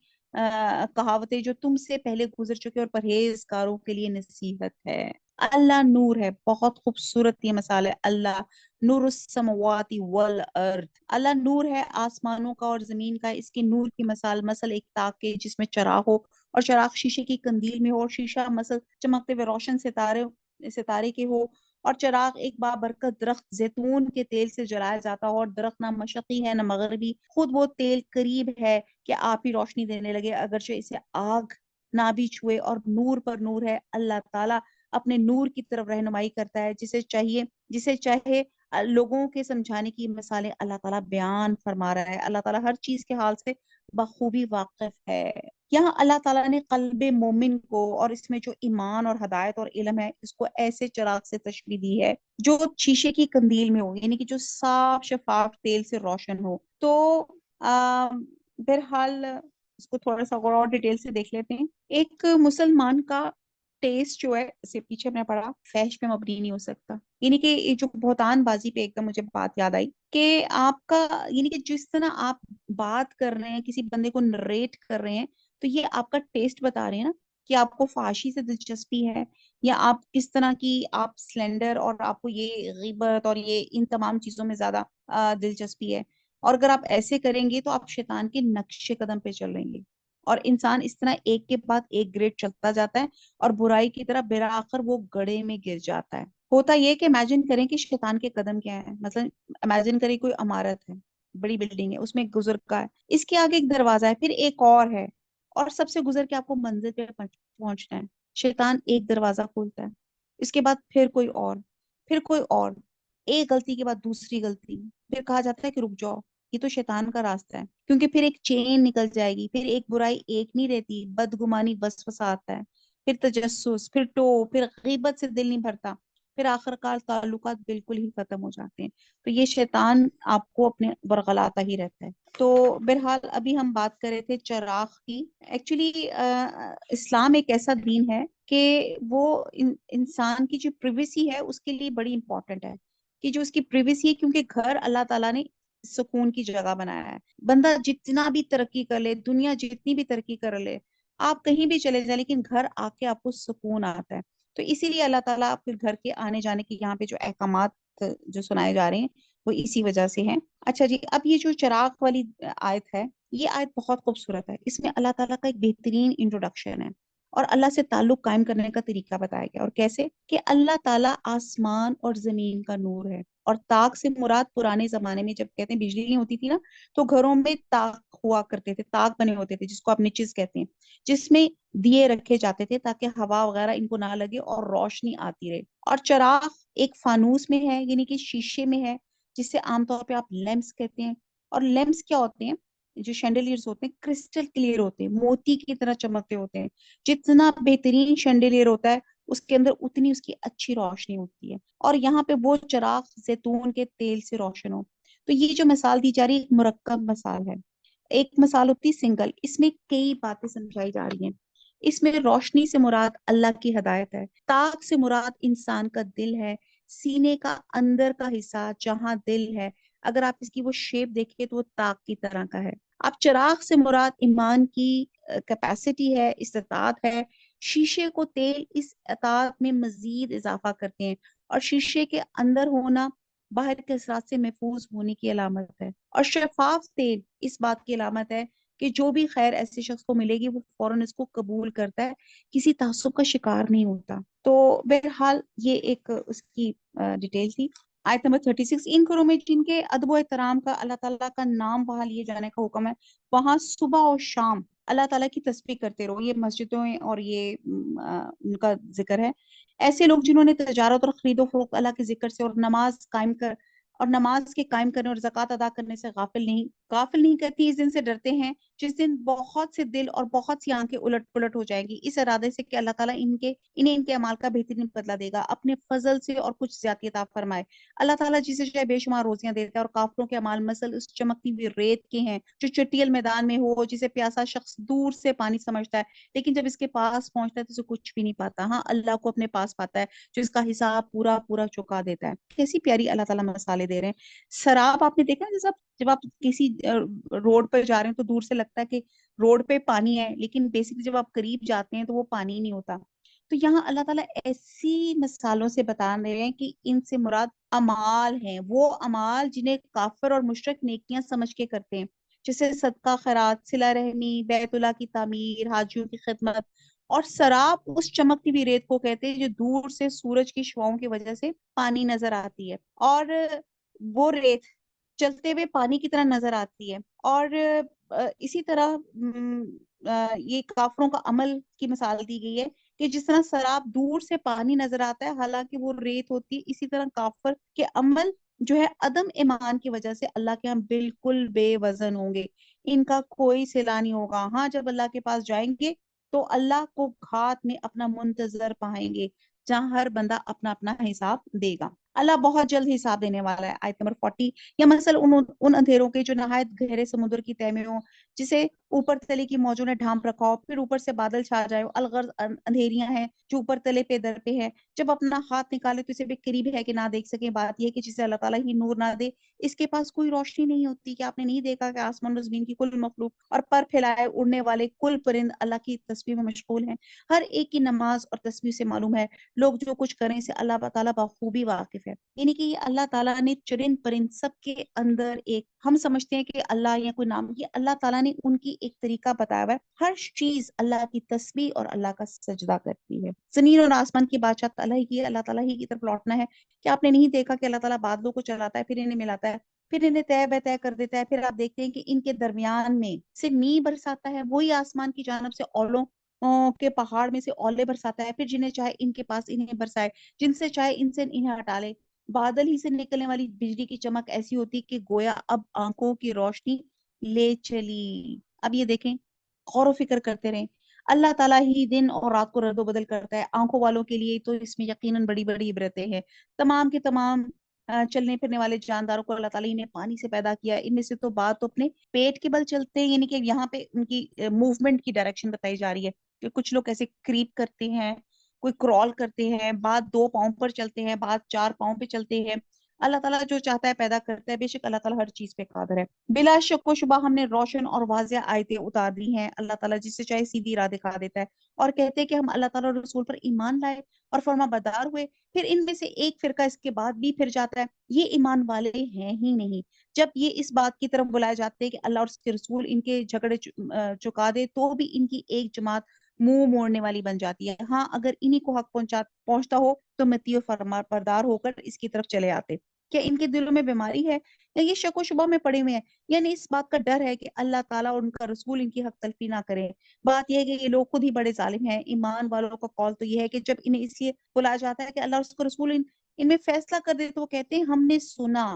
کہاوتیں جو تم سے پہلے گزر چکے اور پرہیزگاروں کے لیے نصیحت ہے۔ اللہ نور ہے، بہت خوبصورت یہ مثال ہے۔ اللہ نور السماوات والارض، اللہ نور ہے آسمانوں کا اور زمین کا۔ اس کے نور کی مثل ایک تاک کے جس میں چراغ ہو، اور چراغ شیشے کی قندیل میں ہو، اور شیشہ مثل چمکتے ہوئے روشن ستارے کے ہو، اور چراغ ایک بابرکت درخت زیتون کے تیل سے جلایا جاتا ہو، اور درخت نہ مشرقی ہے نہ مغربی، خود وہ تیل قریب ہے کہ آپ ہی روشنی دینے لگے، اگرچہ اسے آگ نہ بھی چھوئے، اور نور پر نور ہے۔ اللہ تعالیٰ اپنے نور کی طرف رہنمائی کرتا ہے جسے چاہے لوگوں کے سمجھانے کی مثالیں اللہ تعالیٰ بیان فرما رہا ہے۔ اللہ تعالیٰ ہر چیز کے حال سے بخوبی واقف ہے۔ یہاں اللہ تعالیٰ نے قلب مومن کو، اور اس میں جو ایمان اور ہدایت اور علم ہے، اس کو ایسے چراغ سے تشبیہ دی ہے جو شیشے کی قندیل میں ہو، یعنی کہ جو صاف شفاف تیل سے روشن ہو۔ تو بہرحال اس کو تھوڑا سا اور ڈیٹیل سے دیکھ لیتے ہیں۔ ایک مسلمان کا ٹیسٹ جو ہے، اسے پیچھے میں پڑھا، فحش پہ مبنی نہیں ہو سکتا، یعنی کہ یہ جو بہتان بازی پہ ایک دم مجھے بات یاد آئی کہ آپ کا، یعنی کہ جس طرح آپ بات کر رہے ہیں، کسی بندے کو نریٹ کر رہے ہیں، تو یہ آپ کا ٹیسٹ بتا رہے ہیں نا کہ آپ کو فحاشی سے دلچسپی ہے، یا آپ کس طرح کی، آپ سلینڈر، اور آپ کو یہ غیبت اور یہ ان تمام چیزوں میں زیادہ دلچسپی ہے۔ اور اگر آپ ایسے کریں گے تو آپ شیطان کے نقش قدم پہ چل رہیں گے، اور انسان اس طرح ایک کے بعد ایک گریڈ چلتا جاتا ہے، اور برائی کی طرح بالآخر وہ گڑھے میں گر جاتا ہے۔ ہوتا یہ کہ امیجن کریں کہ شیطان کے قدم کیا ہے، مثلا امیجن کریں کوئی عمارت ہے، بڑی بلڈنگ ہے، اس میں ایک گزر کا ہے، اس کے آگے ایک دروازہ ہے، پھر ایک اور ہے، اور سب سے گزر کے آپ کو منزل پہ پہنچنا ہے۔ شیطان ایک دروازہ کھولتا ہے، اس کے بعد پھر کوئی اور، پھر کوئی اور، ایک غلطی کے بعد دوسری غلطی، پھر کہا جاتا ہے کہ رک جاؤ، یہ تو شیطان کا راستہ ہے، کیونکہ پھر ایک چین نکل جائے گی، پھر ایک برائی ایک نہیں رہتی، بدگمانی وسوسہ آتا ہے، پھر تجسس، پھر ٹو، پھر غیبت سے دل نہیں بھرتا، پھر آخر کار تعلقات بالکل ہی ختم ہو جاتے ہیں. تو یہ شیطان آپ کو اپنے برگلاتا ہی رہتا ہے. تو بہرحال ابھی ہم بات کر رہے تھے چراغ کی. ایکچولی اسلام ایک ایسا دین ہے کہ وہ انسان کی جو پریویسی ہے اس کے لیے بڑی امپورٹنٹ ہے، کہ جو اس کی پریویسی ہے، کیونکہ گھر اللہ تعالیٰ نے سکون کی جگہ بنایا ہے. بندہ جتنا بھی ترقی کر لے، دنیا جتنی بھی ترقی کر لے، آپ کہیں بھی چلے جائیں، لیکن گھر آ کے آپ کو سکون آتا ہے. تو اسی لیے اللہ تعالیٰ آپ کے گھر کے آنے جانے کے یہاں پہ جو احکامات جو سنائے جا رہے ہیں وہ اسی وجہ سے ہیں. اچھا جی، اب یہ جو چراغ والی آیت ہے، یہ آیت بہت خوبصورت ہے. اس میں اللہ تعالیٰ کا ایک بہترین انٹروڈکشن ہے اور اللہ سے تعلق قائم کرنے کا طریقہ بتایا گیا. اور کیسے کہ اللہ تعالیٰ آسمان اور زمین کا نور ہے. اور تاک سے مراد پرانے زمانے میں جب کہتے ہیں بجلی نہیں ہوتی تھی نا، تو گھروں میں تاک ہوا کرتے تھے، تاک بنے ہوتے تھے جس کو آپ نچز کہتے ہیں، جس میں دیے رکھے جاتے تھے تاکہ ہوا وغیرہ ان کو نہ لگے اور روشنی آتی رہے. اور چراغ ایک فانوس میں ہے، یعنی کہ شیشے میں ہے، جسے عام طور پہ آپ لیمپس کہتے ہیں. اور لیمپس کیا ہوتے ہیں؟ جو شینڈلیئرز ہوتے ہیں کرسٹل کلیئر ہوتے ہیں، موتی کی طرح چمکتے ہوتے ہیں. جتنا بہترین شینڈلیئر ہوتا ہے اس کے اندر اتنی اس کی اچھی روشنی ہوتی ہے. اور یہاں پہ وہ چراغ زیتون کے تیل سے روشن ہو. تو یہ جو مثال دی جا رہی ہے ایک مرکب مثال ہے. ایک مثال ہوتی ہے سنگل، اس میں کئی باتیں سمجھائی جا رہی ہیں. اس میں روشنی سے مراد اللہ کی ہدایت ہے، طاق سے مراد انسان کا دل ہے، سینے کا اندر کا حصہ جہاں دل ہے. اگر آپ اس کی وہ شیپ دیکھیں تو وہ طاق کی طرح کا ہے. اب چراغ سے مراد ایمان کی کیپیسٹی ہے، استطاعت ہے. شیشے کو تیل اس اطاعت میں مزید اضافہ کرتے ہیں، اور شیشے کے اندر ہونا باہر کے اثرات سے محفوظ ہونے کی علامت ہے. اور شفاف تیل اس بات کی علامت ہے کہ جو بھی خیر ایسے شخص کو ملے گی وہ فوراً اس کو قبول کرتا ہے، کسی تعصب کا شکار نہیں ہوتا. تو بہرحال یہ ایک اس کی ڈیٹیل تھی. آیت نمبر 36، ان گھروں میں جن کے ادب و احترام کا اللہ تعالیٰ کا نام وہاں لیے جانے کا حکم ہے، وہاں صبح اور شام اللہ تعالیٰ کی تسبیح کرتے رہو. یہ مسجدوں اور یہ ان کا ذکر ہے. ایسے لوگ جنہوں نے تجارت اور خرید و فروخت اللہ کے ذکر سے اور نماز کے قائم کرنے اور زکوٰۃ ادا کرنے سے غافل نہیں کرتی، اس دن سے ڈرتے ہیں جس دن بہت سے دل اور بہت سی آنکھیں الٹ پلٹ ہو جائیں گی، اس ارادے سے کہ اللہ تعالیٰ انہیں ان کے اعمال کا بہترین بدلہ دے گا اپنے فضل سے اور کچھ زیادتی عطا فرمائے. اللہ تعالیٰ جسے چاہے بے شمار روزیاں دیتا ہے، اور کافروں کے اعمال مثل اس چمکتی ہوئی ریت کے ہیں جو چٹیل میدان میں ہو، جسے پیاسا شخص دور سے پانی سمجھتا ہے لیکن جب اس کے پاس پہنچتا ہے تو اسے کچھ بھی نہیں پاتا. ہاں، اللہ کو اپنے پاس پاتا ہے جو اس کا حساب پورا پورا چکا دیتا ہے. کیسی پیاری اللہ تعالیٰ مثالیں دے رہے ہیں. شراب آپ نے دیکھا ہے، جب آپ کسی روڈ پہ جا رہے ہیں تو دور سے لگتا ہے کہ روڈ پہ پانی ہے، لیکن بیسکلی جب آپ قریب جاتے ہیں تو وہ پانی نہیں ہوتا. تو یہاں اللہ تعالیٰ ایسی مثالوں سے بتا رہے ہیں کہ ان سے مراد امال ہیں، وہ امال جنہیں کافر اور مشرک نیکیاں سمجھ کے کرتے ہیں، جیسے صدقہ خیرات، صلہ رحمی، بیت اللہ کی تعمیر، حاجیوں کی خدمت. اور سراب اس چمکتی ہوئی ریت کو کہتے ہیں جو دور سے سورج کی شعاؤں کی وجہ سے پانی نظر آتی ہے، اور وہ ریت چلتے ہوئے پانی کی طرح نظر آتی ہے. اور اسی طرح یہ کافروں کا عمل کی مثال دی گئی ہے کہ جس طرح سراب دور سے پانی نظر آتا ہے حالانکہ وہ ریت ہوتی ہے، اسی طرح کافر کے عمل جو ہے عدم ایمان کی وجہ سے اللہ کے ہم بالکل بے وزن ہوں گے، ان کا کوئی صلہ نہیں ہوگا. ہاں، جب اللہ کے پاس جائیں گے تو اللہ کو گھات میں اپنا منتظر پائیں گے، جہاں ہر بندہ اپنا اپنا حساب دے گا. اللہ بہت جلد حساب دینے والا ہے. آیت نمبر 40، یا مثلا ان اندھیروں کے جو نہایت گہرے سمندر کی تہ میں ہوں، جسے اوپر تلے کی موجوں نے ڈھانپ رکھا ہو، پھر اوپر سے بادل چھا جائے. الغرض اندھیریاں ہیں جو اوپر تلے پہ در پہ ہے، جب اپنا ہاتھ نکالے تو اسے بے قریب ہے کہ نہ دیکھ سکیں. بات یہ ہے کہ جسے اللہ تعالیٰ ہی نور نہ دے اس کے پاس کوئی روشنی نہیں ہوتی. کہ آپ نے نہیں دیکھا کہ آسمان و زمین کی کل مخلوق اور پر پھیلائے اڑنے والے کل پرند اللہ کی تسبیح میں مشغول ہیں. ہر ایک کی نماز اور تسبیح سے معلوم ہے لوگ جو کچھ کریں سے اللہ تعالیٰ بخوبی واقف ہے. یعنی کہ یہ اللہ تعالیٰ نے چرند پرند سب کے اندر ایک، ہم سمجھتے ہیں کہ اللہ یا کوئی نام، یہ اللہ تعالیٰ نے ان کی ایک طریقہ بتایا ہوا ہے. ہر چیز اللہ کی تسبیح اور اللہ کا سجدہ کرتی ہے. زمین اور آسمان کی بادشاہ اللہ تعالیٰ ہی کی طرف لوٹنا ہے. کہ آپ نے نہیں دیکھا کہ اللہ تعالیٰ بادلوں کو چلاتا ہے، پھر انہیں ملاتا ہے، پھر انہیں طے بہ طے کر دیتا ہے، پھر آپ دیکھتے ہیں کہ ان کے درمیان میں سے می برساتا ہے، وہی آسمان کی جانب سے اولوں کے پہاڑ میں سے اولے برساتا ہے، پھر جنہیں چاہے ان کے پاس انہیں برسائے، جن سے چاہے ان سے انہیں ہٹا لے. بادل ہی سے نکلنے والی بجلی کی چمک ایسی ہوتی کہ گویا اب آنکھوں کی روشنی لے چلی. اب یہ دیکھیں، غور و فکر کرتے رہیں. اللہ تعالیٰ ہی دن اور رات کو رد و بدل کرتا ہے. آنکھوں والوں کے لیے تو اس میں یقیناً بڑی بڑی عبرتیں ہیں. تمام کے تمام چلنے پھرنے والے جانداروں کو اللہ تعالیٰ نے پانی سے پیدا کیا. ان میں سے تو بعض تو اپنے پیٹ کے بل چلتے ہیں، یعنی کہ یہاں پہ ان کی موومنٹ کی ڈائریکشن بتائی جا رہی ہے کہ کچھ لوگ ایسے کریپ کرتے ہیں، کوئی کرال کرتے ہیں، بعض 2 پاؤں پر چلتے ہیں، بعض 4 پاؤں پہ چلتے ہیں. اللہ تعالیٰ جو چاہتا ہے پیدا کرتا ہے. بے شک اللہ تعالیٰ ہر چیز پہ قادر ہے. بلا شک و شبہ ہم نے روشن اور واضح آیتیں اتار دی ہیں. اللہ تعالیٰ جس سے چاہے سیدھی راہ دکھا دیتا ہے. اور کہتے ہیں کہ ہم اللہ تعالیٰ اور رسول پر ایمان لائے اور فرما بردار ہوئے. پھر ان میں سے ایک فرقہ اس کے بعد بھی پھر جاتا ہے. یہ ایمان والے ہیں ہی نہیں. جب یہ اس بات کی طرف بلائے جاتے ہیں کہ اللہ اور اس کے رسول ان کے جھگڑے چکا دے، تو بھی ان کی ایک جماعت منہ موڑنے والی بن جاتی ہے. ہاں اگر انہی کو حق پہنچتا ہو تو متی اور فرما بردار ہو کر اس کی طرف چلے آتے. کیا ان کے دلوں میں بیماری ہے یا یہ شک و شبہ میں پڑے ہوئے ہیں؟ یعنی اس بات کا ڈر ہے کہ اللہ تعالیٰ اور ان کا رسول ان کی حق تلفی نہ کرے. بات یہ ہے کہ یہ لوگ خود ہی بڑے ظالم ہیں. ایمان والوں کا قول تو یہ ہے کہ جب انہیں اس لیے بلایا جاتا ہے کہ اللہ اور اس کا رسول ان میں فیصلہ کر دے، تو وہ کہتے ہیں ہم نے سنا،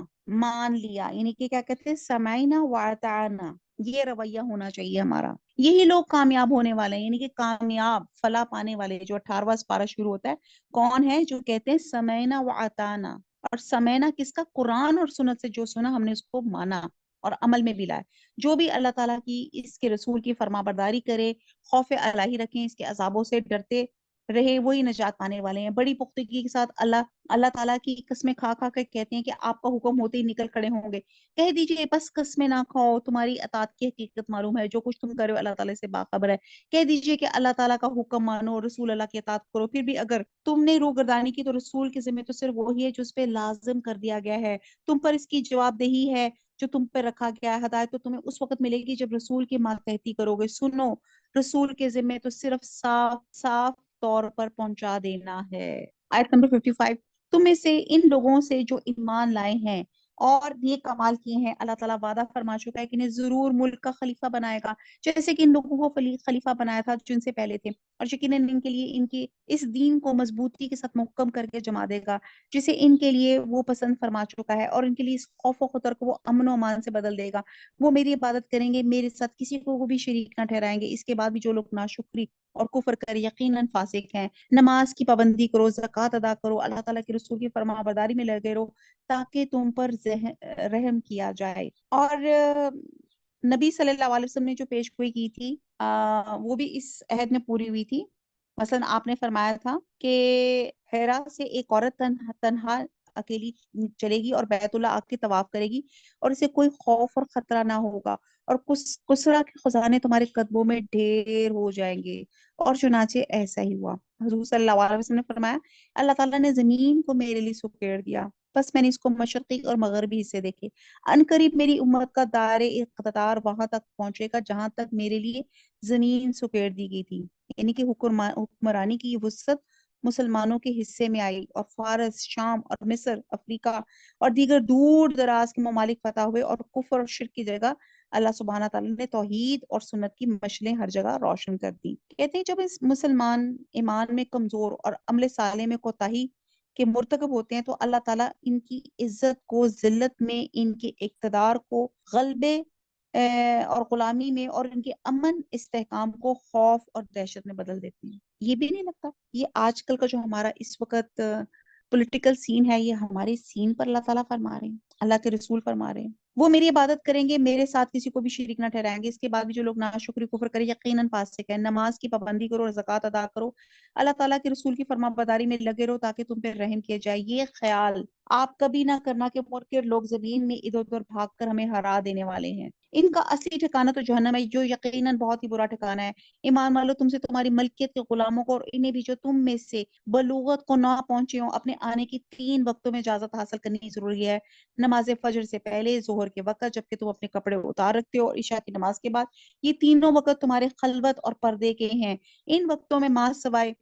مان لیا. یعنی کہ کیا کہتے ہیں، سمعنا واطعنا. یہ رویہ ہونا چاہیے ہمارا. یہی لوگ کامیاب ہونے والے ہیں، یعنی کہ کامیاب فلاح پانے والے. جو 18واں پارہ شروع ہوتا ہے، کون ہے جو کہتے ہیں سمعنا واطعنا. اور سمینا کس کا؟ قرآن اور سنت سے جو سنا ہم نے اس کو مانا اور عمل میں بھی لائے. جو بھی اللہ تعالیٰ کی، اس کے رسول کی فرما برداری کرے، خوف الہی رکھیں، اس کے عذابوں سے ڈرتے رہے، وہی نجات پانے والے ہیں. بڑی پختگی کے ساتھ اللہ تعالیٰ کی قسمیں کھا کھا کے کہتے ہیں کہ آپ کا حکم ہوتے ہی نکل کھڑے ہوں گے. کہہ دیجئے بس قسمیں نہ کھاؤ، تمہاری اطاعت کی حقیقت معلوم ہے، جو کچھ تم کرو اللہ تعالیٰ سے باخبر ہے. کہہ دیجئے کہ اللہ تعالیٰ کا حکم مانو، رسول اللہ کی اطاعت کرو. پھر بھی اگر تم نے روگردانی کی تو رسول کے ذمہ تو صرف وہی ہے جو اس پہ لازم کر دیا گیا ہے. تم پر اس کی جواب دہی ہے جو تم پہ رکھا گیا ہے. ہدایت تو تمہیں اس وقت ملے گی جب رسول کی ماتحتی کرو گے. سنو، رسول کے ذمہ تو صرف صاف صاف طور پر پہنچا دینا ہے. آیت نمبر 55. تم میں سے ان لوگوں سے جو ایمان لائے ہیں اور یہ کمال کیے ہیں، اللہ تعالیٰ وعدہ فرما چکا ہے کہ انہیں ضرور ملک کا خلیفہ بنائے گا، جیسے کہ ان لوگوں کو خلیفہ بنایا تھا جو ان سے پہلے تھے. اور یقیناً ان کے لیے ان کی اس دین کو مضبوطی کے ساتھ محکم کر کے جما دے گا، جسے ان کے لیے وہ پسند فرما چکا ہے. اور ان کے لیے اس خوف و خطر کو وہ امن و امان سے بدل دے گا. وہ میری عبادت کریں گے، میرے ساتھ کسی کو بھی شریک نہ ٹھہرائیں گے. اس کے بعد بھی جو لوگ ناشکری اور کفر کرے یقیناً فاسق ہیں. نماز کی پابندی کرو، زکوٰۃ ادا کرو، اللہ تعالیٰ کے رسول کی فرما برداری میں لگے رہو تاکہ تم پر رحم کیا جائے. اور نبی صلی اللہ علیہ وسلم نے جو پیش گوئی کی تھی وہ بھی اس عہد میں پوری ہوئی تھی. مثلا آپ نے فرمایا تھا کہ حرا سے ایک عورت تنہا اکیلی چلے گی اور بیت اللہ آ کے طواف کرے گی اور اسے کوئی خوف اور خطرہ نہ ہوگا، اور کسرا کے خزانے تمہارے قدموں میں ڈھیر ہو جائیں گے. اور چنانچہ ایسا ہی ہوا. حضور صلی اللہ علیہ وسلم نے فرمایا اللہ تعالیٰ نے زمین کو میرے لیے سکیڑ دیا، بس میں نے اس کو مشرقی اور مغربی حصے دیکھے. ان قریب میری امت کا دائر اقتدار وہاں تک پہنچے گا جہاں تک میرے لیے زمین سکیڑ دی گئی تھی. یعنی کہ حکمرانی کی یہ وسعت مسلمانوں کے حصے میں آئی اور فارس، شام اور مصر، افریقہ اور دیگر دور دراز کے ممالک فتح ہوئے، اور کفر اور شرک کی جگہ اللہ سبحانہ تعالیٰ نے توحید اور سنت کی مشلیں ہر جگہ روشن کر دی. کہتے ہیں جب اس مسلمان ایمان میں کمزور اور عمل صالح میں کوتاہی کے مرتکب ہوتے ہیں تو اللہ تعالیٰ ان کی عزت کو ذلت میں، ان کے اقتدار کو غلبے اور غلامی میں، اور ان کے امن استحکام کو خوف اور دہشت میں بدل دیتے ہیں. یہ بھی نہیں لگتا یہ آج کل کا جو ہمارا اس وقت پولیٹیکل سین ہے، یہ ہمارے سین پر اللہ تعالیٰ فرما رہے ہیں، اللہ کے رسول فرما رہے ہیں وہ میری عبادت کریں گے، میرے ساتھ کسی کو بھی شریک نہ ٹھہرائیں گے. اس کے بعد بھی جو لوگ ناشکری کفر کرے یقیناً فاسق ہیں. نماز کی پابندی کرو اور زکوٰۃ ادا کرو، اللہ تعالیٰ کے رسول کی فرما برداری میں لگے رہو تاکہ تم پہ رحم کیا جائے. یہ خیال آپ کبھی نہ کرنا کہ منکر لوگ زمین میں ادھر ادھر بھاگ کر ہمیں ہرا دینے والے ہیں. ان کا اصلی ٹھکانہ تو جہنم ہے، جو یقیناً بہت ہی برا ٹھکانہ ہے. ایمان والو تم سے تمہاری ملکیت کے غلاموں کو اور انہیں بھی جو تم میں سے بلوغت کو نہ پہنچے ہوں اپنے آنے کی 3 وقتوں میں اجازت حاصل کرنی ضروری ہے. نماز فجر سے پہلے، ظہر کے وقت جبکہ تم اپنے کپڑے اتار رکھتے ہو، اور عشاء کی نماز کے بعد. یہ تینوں وقت تمہارے خلوت اور پردے کے ہیں. ان وقتوں میں ماں سوائے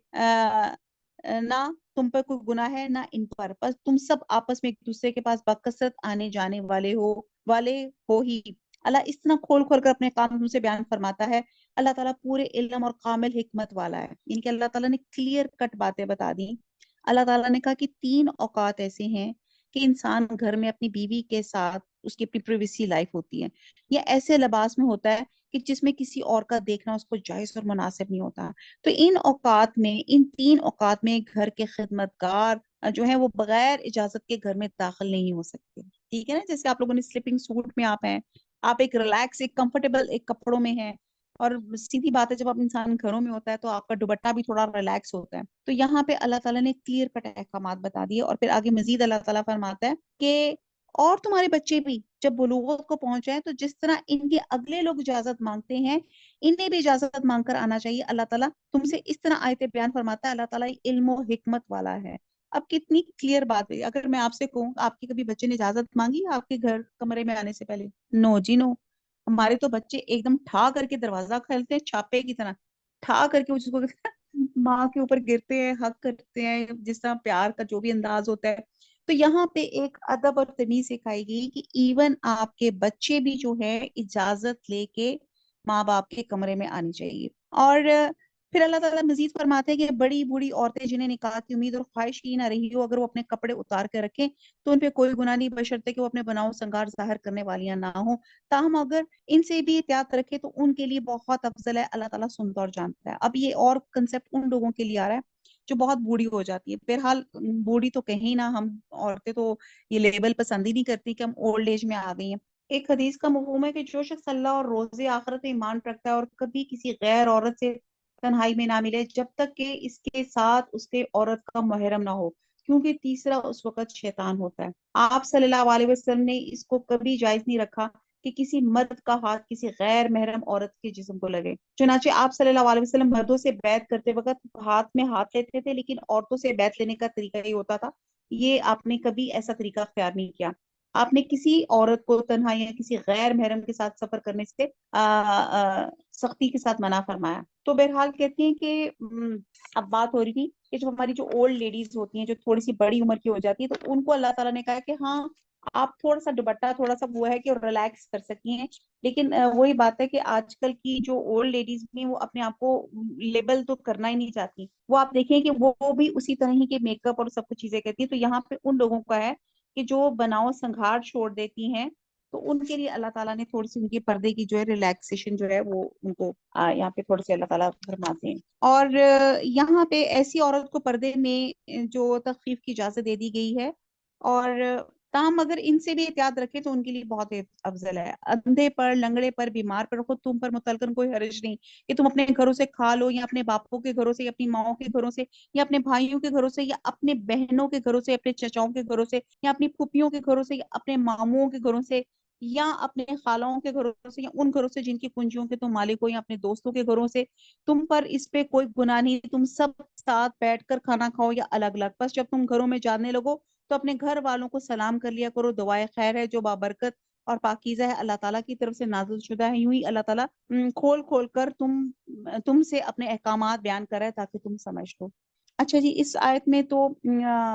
نہ تم پر کوئی گناہ ہے نہ ان پر، بس تم سب آپس میں ایک دوسرے کے پاس بکثرت آنے جانے والے ہو ہی. اللہ اس طرح کھول کھول کر اپنے کام تم سے بیان فرماتا ہے. اللہ تعالیٰ پورے علم اور کامل حکمت والا ہے. یعنی کہ اللہ تعالیٰ نے کلیئر کٹ باتیں بتا دی. اللہ تعالیٰ نے کہا کہ 3 اوقات ایسے ہیں کہ انسان گھر میں اپنی بیوی کے ساتھ اس کی اپنی پریویسی لائف ہوتی ہے، یا ایسے لباس میں ہوتا ہے کہ جس میں کسی اور کا دیکھنا اس کو جائز اور مناسب نہیں ہوتا. تو ان اوقات میں، ان 3 اوقات میں گھر کے خدمتگار جو ہیں وہ بغیر اجازت کے گھر میں داخل نہیں ہو سکتے. ٹھیک ہے نا؟ جیسے آپ لوگوں نے سلیپنگ سوٹ میں آپ ہیں، آپ ایک ریلیکس، ایک کمفرٹیبل ایک کپڑوں میں ہیں، اور سیدھی بات ہے جب آپ انسان گھروں میں ہوتا ہے تو آپ کا دوپٹہ بھی تھوڑا ریلیکس ہوتا ہے. تو یہاں پہ اللہ تعالیٰ نے کلیئر کٹ احکامات بتا دیے، اور پھر آگے مزید اللہ تعالیٰ فرماتا ہے کہ اور تمہارے بچے بھی جب بلوغت کو پہنچ جائیں تو جس طرح ان کے اگلے لوگ اجازت مانگتے ہیں، انہیں بھی اجازت مانگ کر آنا چاہیے. اللہ تعالیٰ تم سے اس طرح آیت بیان فرماتا ہے. اللہ تعالیٰ علم و حکمت والا ہے. اب کتنی کلیئر بات ہے. اگر میں آپ سے کہوں، آپ کے کبھی بچے نے اجازت مانگی آپ کے گھر کمرے میں آنے سے پہلے؟ نو جی نو. ہمارے تو بچے ایک دم ٹھا کر کے دروازہ کھولتے ہیں، چھاپے کی طرح ٹھا کر کے جس کو ماں کے اوپر گرتے ہیں، حق کرتے ہیں، جس طرح پیار کا جو بھی انداز ہوتا ہے. تو یہاں پہ ایک ادب اور تمیز سکھائی گئی کہ ایون آپ کے بچے بھی جو ہے اجازت لے کے ماں باپ کے کمرے میں آنی چاہیے. اور پھر اللہ تعالیٰ مزید فرماتے ہیں کہ بڑی بوڑھی عورتیں جنہیں نکاح کی امید اور خواہش کی نہ رہی ہو، اگر وہ اپنے کپڑے اتار کے رکھیں تو ان پہ کوئی گناہ نہیں، بشرطے کہ وہ اپنے بناؤ سنگار ظاہر کرنے والیاں نہ ہوں. تاہم اگر ان سے بھی احتیاط رکھے تو ان کے لیے بہت افضل ہے. اللہ تعالیٰ سنتا اور جانتا ہے. اب یہ اور کنسپٹ ان لوگوں کے لیے آ رہا ہے جو بہت بوڑھی ہو جاتی ہے. بہرحال بوڑھی تو کہیں نہ، ہم عورتیں تو یہ لیبل پسند ہی نہیں کرتی کہ ہم اولڈ ایج میں آ گئی ہیں. ایک حدیث کا مفہوم ہے کہ جو شخص اللہ اور روز آخرت میں ایمان رکھتا ہے اور کبھی کسی غیر عورت سے تنہائی میں نہ ملے جب تک کہ اس کے ساتھ اس کے عورت کا محرم نہ ہو، کیونکہ تیسرا اس وقت شیطان ہوتا ہے. آپ صلی اللہ علیہ وسلم نے اس کو کبھی جائز نہیں رکھا کہ کسی مرد کا ہاتھ کسی غیر محرم عورت کے جسم کو لگے. چنانچہ آپ صلی اللہ علیہ وسلم مردوں سے بیعت کرتے وقت ہاتھ میں ہاتھ لیتے تھے، لیکن عورتوں سے بیعت لینے کا طریقہ یہ ہوتا تھا. یہ آپ نے کبھی ایسا طریقہ اختیار نہیں کیا. آپ نے کسی عورت کو تنہا یا کسی غیر محرم کے ساتھ سفر کرنے سے سختی کے ساتھ منع فرمایا. تو بہرحال کہتے ہیں کہ اب بات ہو رہی تھی کہ جو ہماری جو اولڈ لیڈیز ہوتی ہیں، جو تھوڑی سی بڑی عمر کی ہو جاتی ہے، تو ان کو اللہ تعالیٰ نے کہا کہ ہاں آپ تھوڑا سا دوپٹہ تھوڑا سا وہ ہے کہ ریلیکس کر سکتی ہیں. لیکن وہی بات ہے کہ آج کل کی جو اولڈ لیڈیز ہیں وہ اپنے آپ کو لیبل تو کرنا ہی نہیں چاہتی. وہ آپ دیکھیں کہ وہ بھی اسی طرح ہی کے میک اپ اور سب کچھ چیزیں کرتی ہیں. تو یہاں پہ ان لوگوں کا ہے کہ جو بناؤ سنگھار چھوڑ دیتی ہیں، تو ان کے لیے اللہ تعالیٰ نے تھوڑی سی ان کی پردے کی جو ہے ریلیکسیشن جو ہے وہ ان کو یہاں پہ تھوڑے سے اللہ تعالیٰ فرماتے ہیں. اور یہاں پہ ایسی عورت کو پردے میں جو تخفیف کی اجازت دے دی گئی ہے، اور تاہم اگر ان سے بھی احتیاط رکھے تو ان کے لیے بہت افضل ہے. اندھے پر، لنگڑے پر، بیمار پر خود تم پر متعلق کوئی حرج نہیں کہ تم اپنے گھروں سے کھا لو، یا اپنے باپوں کے گھروں سے، یا اپنی ماؤں کے گھروں سے، یا اپنے بھائیوں کے گھروں سے، یا اپنے بہنوں کے گھروں سے، اپنے چچاؤں کے گھروں سے، یا اپنی پھوپھیوں کے گھروں سے، یا اپنے ماموں کے گھروں سے، یا اپنے خالوں کے گھروں سے، یا ان گھروں سے جن کی کنجیوں کے تم مالک ہو، یا اپنے دوستوں کے گھروں سے. تم پر اس پہ کوئی گناہ نہیں، تم سب ساتھ بیٹھ کر کھانا کھاؤ یا الگ الگ. بس جب تم گھروں میں جانے لگو تو اپنے گھر والوں کو سلام کر لیا کرو. دعائے خیر ہے جو بابرکت اور پاکیزہ ہے، اللہ تعالیٰ کی طرف سے نازل شدہ ہے. یوں ہی اللہ تعالیٰ کھول کھول کر تم سے اپنے احکامات بیان کر رہا ہے تاکہ تم سمجھ لو. اچھا جی، اس آیت میں تو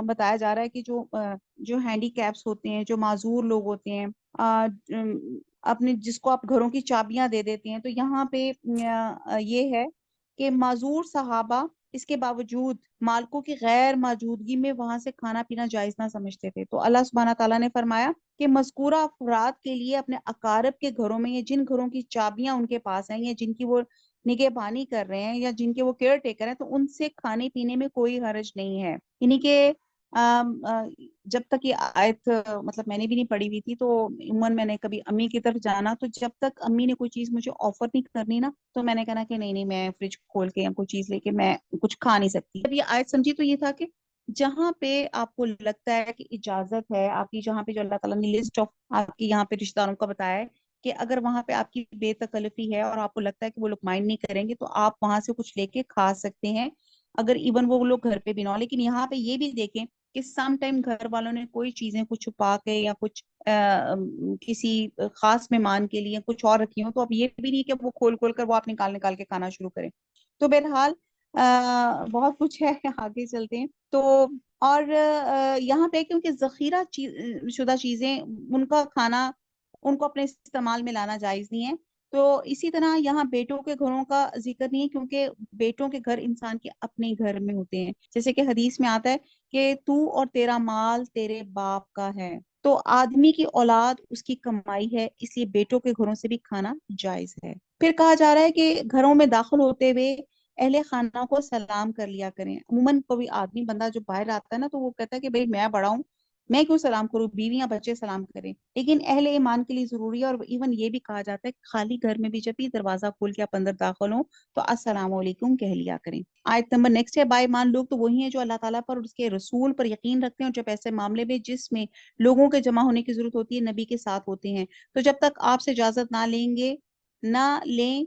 بتایا جا رہا ہے کہ جو ہینڈی کیپس ہوتے ہیں، جو معذور لوگ ہوتے ہیں، اپنے جس کو آپ گھروں کی چابیاں دے دیتے ہیں، تو یہاں پہ یہ ہے کہ معذور صحابہ اس کے باوجود مالکوں کی غیر موجودگی میں وہاں سے کھانا پینا جائز نہ سمجھتے تھے. تو اللہ سبحانہ تعالیٰ نے فرمایا کہ مذکورہ افراد کے لیے اپنے اقارب کے گھروں میں، یا جن گھروں کی چابیاں ان کے پاس ہیں، یا جن کی وہ نگہبانی کر رہے ہیں، یا جن کے وہ کیئر ٹیکر ہیں، تو ان سے کھانے پینے میں کوئی حرج نہیں ہے. یعنی کہ جب تک یہ آیت مطلب میں نے بھی نہیں پڑھی ہوئی تھی، تو عموماً میں نے کبھی امی کی طرف جانا تو جب تک امی نے کوئی چیز مجھے آفر نہیں کرنی نا، تو میں نے کہنا کہ نہیں میں فریج کھول کے یا کوئی چیز لے کے میں کچھ کھا نہیں سکتی. جب یہ آیت سمجھی تو یہ تھا کہ جہاں پہ آپ کو لگتا ہے کہ اجازت ہے آپ کی، جہاں پہ جو اللہ تعالیٰ نے لسٹ آف آپ کی یہاں پہ رشتہ داروں کا بتایا ہے کہ اگر وہاں پہ آپ کی بے تکلفی ہے اور آپ کو لگتا ہے کہ وہ لوگ مائنڈ نہیں کریں گے، تو آپ وہاں سے کچھ لے کے کھا سکتے ہیں، اگر ایون وہ لوگ گھر پہ بھی نہ ہو. لیکن یہاں پہ یہ بھی دیکھیں کہ سم ٹائم گھر والوں نے کوئی چیزیں کچھ چھپا کے یا کچھ کسی خاص مہمان کے لیے کچھ اور رکھی ہوں، تو اب یہ بھی نہیں کہ وہ کھول کھول کر وہ آپ نکال نکال کے کھانا شروع کریں. تو بہرحال بہت کچھ ہے، آگے چلتے ہیں. تو اور یہاں پہ کیونکہ ذخیرہ شدہ چیزیں ان کا کھانا ان کو اپنے استعمال میں لانا جائز نہیں ہے. تو اسی طرح یہاں بیٹوں کے گھروں کا ذکر نہیں ہے، کیونکہ بیٹوں کے گھر انسان کے اپنے گھر میں ہوتے ہیں. جیسے کہ حدیث میں آتا ہے کہ تو اور تیرا مال تیرے باپ کا ہے. تو آدمی کی اولاد اس کی کمائی ہے، اس لیے بیٹوں کے گھروں سے بھی کھانا جائز ہے۔ پھر کہا جا رہا ہے کہ گھروں میں داخل ہوتے ہوئے اہل خانہ کو سلام کر لیا کریں۔ عموماً کوئی آدمی بندہ جو باہر آتا ہے نا، تو وہ کہتا ہے کہ بھئی میں بڑا ہوں، میں کیوں سلام کروں، بیویاں بچے سلام کریں۔ لیکن اہل ایمان کے لیے ضروری ہے، اور ایون یہ بھی کہا جاتا ہے کہ خالی گھر میں بھی جب بھی دروازہ کھول کے آپ اندر داخل ہوں تو السلام علیکم کہہ لیا کریں۔ آیت نمبر نیکسٹ ہے، با ایمان لوگ تو وہی ہیں جو اللہ تعالیٰ پر اور اس کے رسول پر یقین رکھتے ہیں، اور جب ایسے معاملے میں جس میں لوگوں کے جمع ہونے کی ضرورت ہوتی ہے نبی کے ساتھ ہوتے ہیں۔ تو جب تک آپ سے اجازت نہ لیں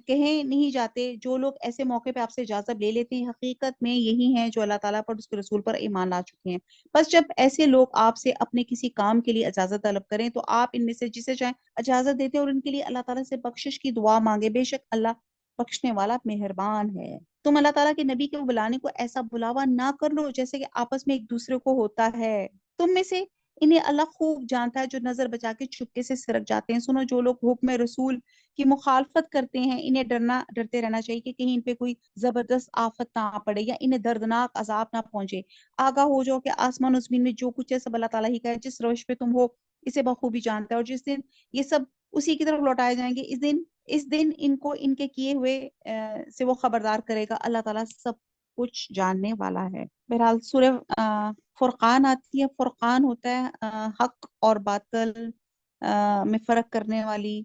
کہیں نہیں جاتے۔ جو لوگ ایسے موقع پہ آپ سے اجازت لے لیتے ہیں حقیقت میں یہی ہیں جو اللہ تعالیٰ پر اس کے رسول پر ایمان لا چکے ہیں۔ بس جب ایسے لوگ آپ سے اپنے کسی کام کے لیے اجازت طلب کریں تو آپ ان میں سے جسے چاہیں اجازت دیتے ہیں، اور ان کے لیے اللہ تعالیٰ سے بخشش کی دعا مانگے، بے شک اللہ بخشنے والا مہربان ہے۔ تم اللہ تعالیٰ کے نبی کے بلانے کو ایسا بلاوا نہ کر لو جیسے کہ آپس میں ایک دوسرے کو ہوتا ہے۔ تم میں سے انہیں اللہ خوب جانتا ہے جو نظر بچا کے چپکے سے سرک جاتے ہیں۔ سنو، جو لوگ حکم رسول کی مخالفت کرتے ہیں انہیں ڈرتے رہنا چاہیے کہ کہیں ان پہ کوئی زبردست آفت نہ آ پڑے یا انہیں دردناک عذاب نہ پہنچے۔ آگاہ ہو جاؤ کہ آسمان و زمین میں جو کچھ ہے سب اللہ تعالیٰ ہی کا ہے، جس روش پہ تم ہو اسے بخوبی جانتا ہے، اور جس دن یہ سب اسی کی طرف لوٹائے جائیں گے اس دن ان کو ان کے کیے ہوئے سے وہ خبردار کرے گا۔ اللہ تعالیٰ سب کچھ جاننے والا ہے۔ بہرحال سورہ فرقان آتی ہے۔ فرقان ہوتا ہے حق اور باطل میں فرق کرنے والی،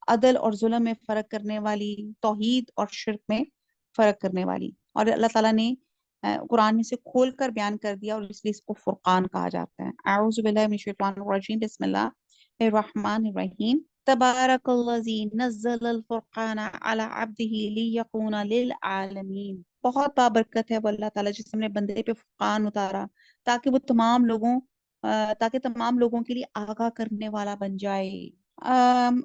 عدل اور ظلم میں فرق کرنے والی، توحید اور شرک میں فرق کرنے والی۔ اور اللہ تعالیٰ نے قرآن میں سے کھول کر بیان کر دیا، اور اس لیے اس کو فرقان کہا جاتا ہے۔ اعوذ باللہ من الشیطان الرجیم، بسم اللہ الرحمن الرحیم۔ تبارک الذی نزل الفرقان علی عبدہ لیکون للعالمین۔ بہت بابرکت ہے وہ اللہ تعالیٰ جس نے بندے پہ فرقان اتارا تاکہ وہ تمام لوگوں کے لیے آگاہ کرنے والا بن جائے۔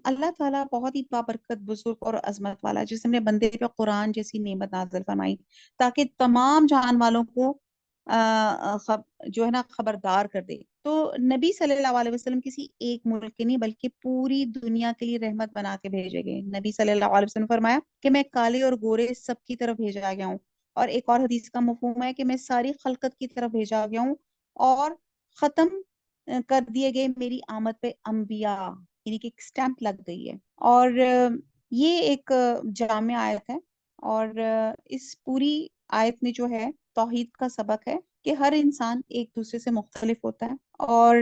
اللہ تعالیٰ بہت ہی بابرکت، بزرگ اور عظمت والا جس نے بندے پہ قرآن جیسی نعمت نازل فرمائی تاکہ تمام جہان والوں کو جو ہے نا خبردار کر دے۔ تو نبی صلی اللہ علیہ وسلم کسی ایک ملک کے نہیں بلکہ پوری دنیا کے لیے رحمت بنا کے بھیجے گئے۔ نبی صلی اللہ علیہ وسلم نے فرمایا کہ میں کالے اور گورے سب کی طرف بھیجا گیا ہوں، اور ایک اور حدیث کا مفہوم ہے کہ میں ساری خلقت کی طرف بھیجا گیا ہوں، اور ختم کر دیے گئے میری آمد پہ انبیاء، یعنی کہ ایک سٹیمپ لگ گئی ہے۔ اور یہ ایک جامع آیت ہے، اور اس پوری آیت میں جو ہے توحید کا سبق ہے کہ ہر انسان ایک دوسرے سے مختلف ہوتا ہے، اور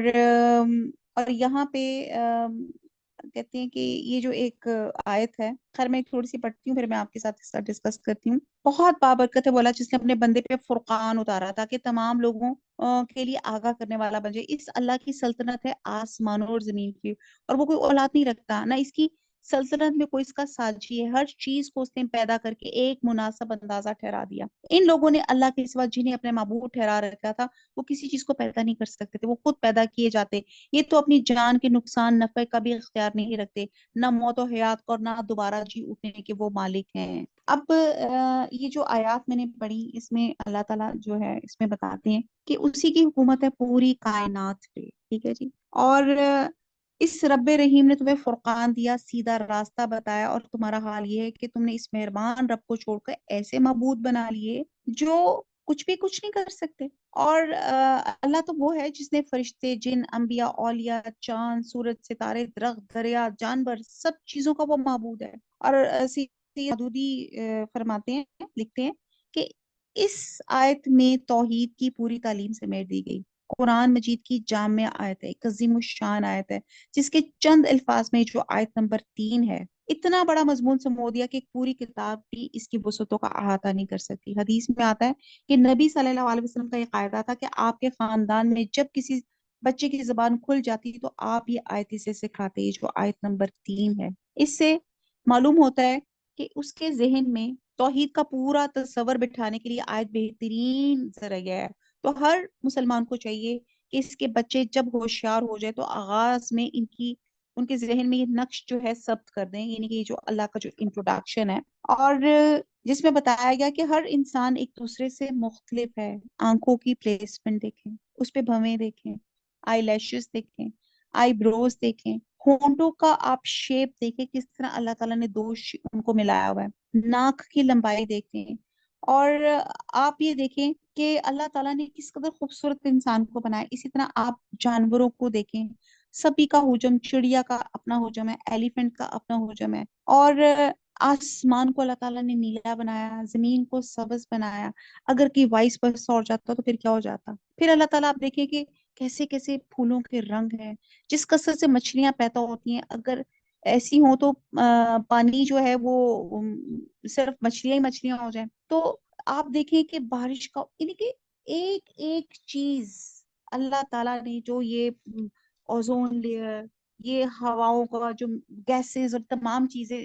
یہاں پہ کہتے ہیں کہ یہ جو ایک آیت ہے، خیر میں تھوڑی سی پڑھتی ہوں پھر میں آپ کے ساتھ اس کا ڈسکس کرتی ہوں۔ بہت بابرکت ہے بولا جس نے اپنے بندے پہ فرقان اتارا تاکہ تمام لوگوں کے لیے آگاہ کرنے والا بن جائے۔ اس اللہ کی سلطنت ہے آسمانوں اور زمین کی، اور وہ کوئی اولاد نہیں رکھتا، نہ اس کی سلطنت میں کوئی اس کا ساجی ہے۔ ہر چیز کو اس نے پیدا کر کے ایک مناسب اندازہ ٹھہرا دیا۔ ان لوگوں نے اللہ کے سوا جنہیں اپنے معبود ٹھہرا رکھا تھا وہ کسی چیز کو پیدا نہیں کر سکتے تھے، وہ خود پیدا کیے جاتے۔ یہ تو اپنی جان کے نقصان نفع کا بھی اختیار نہیں رکھتے، نہ موت و حیات کا اور نہ دوبارہ جی اٹھنے کے وہ مالک ہیں۔ اب یہ جو آیات میں نے پڑھی اس میں اللہ تعالیٰ جو ہے اس میں بتاتے ہیں کہ اسی کی حکومت ہے پوری کائنات پہ، ٹھیک ہے جی۔ اور اس رب رحیم نے تمہیں فرقان دیا، سیدھا راستہ بتایا، اور تمہارا حال یہ ہے کہ تم نے اس مہربان رب کو چھوڑ کر ایسے معبود بنا لیے جو کچھ نہیں کر سکتے۔ اور اللہ تو وہ ہے جس نے فرشتے، جن، انبیاء، اولیاء، چاند، سورج، ستارے، درخت، دریا، جانور، سب چیزوں کا وہ معبود ہے۔ اور مودودی فرماتے ہیں، لکھتے ہیں کہ اس آیت میں توحید کی پوری تعلیم سمیٹ دی گئی۔ قرآن مجید کی جامع آیت ہے، ایک عظیم الشان آیت ہے جس کے چند الفاظ میں جو آیت نمبر 3 ہے اتنا بڑا مضمون سمو دیا کہ ایک پوری کتاب بھی اس کی وسعتوں کا احاطہ نہیں کر سکتی۔ حدیث میں آتا ہے کہ نبی صلی اللہ علیہ وسلم کا یہ قاعدہ تھا کہ آپ کے خاندان میں جب کسی بچے کی زبان کھل جاتی تو آپ یہ آیت اسے سکھاتے، جو آیت نمبر 3 ہے۔ اس سے معلوم ہوتا ہے کہ اس کے ذہن میں توحید کا پورا تصور بٹھانے کے لیے آیت بہترین ذریعہ ہے۔ تو ہر مسلمان کو چاہیے کہ اس کے بچے جب ہوشیار ہو جائے تو آغاز میں ان کے ذہن میں یہ نقش جو ہے ثبت کر دیں، یعنی کہ یہ جو اللہ کا جو انٹروڈکشن ہے، اور جس میں بتایا گیا کہ ہر انسان ایک دوسرے سے مختلف ہے۔ آنکھوں کی پلیسمنٹ دیکھیں، اس پہ بھویں دیکھیں، آئی لیشز دیکھیں، آئی بروز دیکھیں، ہونٹوں کا آپ شیپ دیکھیں کس طرح اللہ تعالیٰ نے ان کو ملایا ہوا ہے، ناک کی لمبائی دیکھیں، اور آپ یہ دیکھیں کہ اللہ تعالیٰ نے کس قدر خوبصورت انسان کو بنایا. اسی طرح آپ جانوروں کو دیکھیں، سبھی کا ہجوم، چڑیا کا اپنا ہجوم ہے، ایلیفنٹ کا اپنا ہجوم ہے. اور آسمان کو اللہ تعالیٰ نے نیلا بنایا، زمین کو سبز بنایا. اگر کہ وائس پر ہو جاتا تو پھر کیا ہو جاتا. پھر اللہ تعالیٰ آپ دیکھیں کہ کیسے کیسے پھولوں کے رنگ ہیں، جس کثرت سے مچھلیاں پیدا ہوتی ہیں. اگر ایسی ہوں تو پانی جو ہے وہ صرف مچھلیاں ہی مچھلیاں ہو جائیں. تو آپ دیکھیں کہ بارش کا یعنی کہ ایک ایک چیز اللہ تعالیٰ نے جو یہ اوزون لیئر، یہ ہواؤں کا جو گیسز اور تمام چیزیں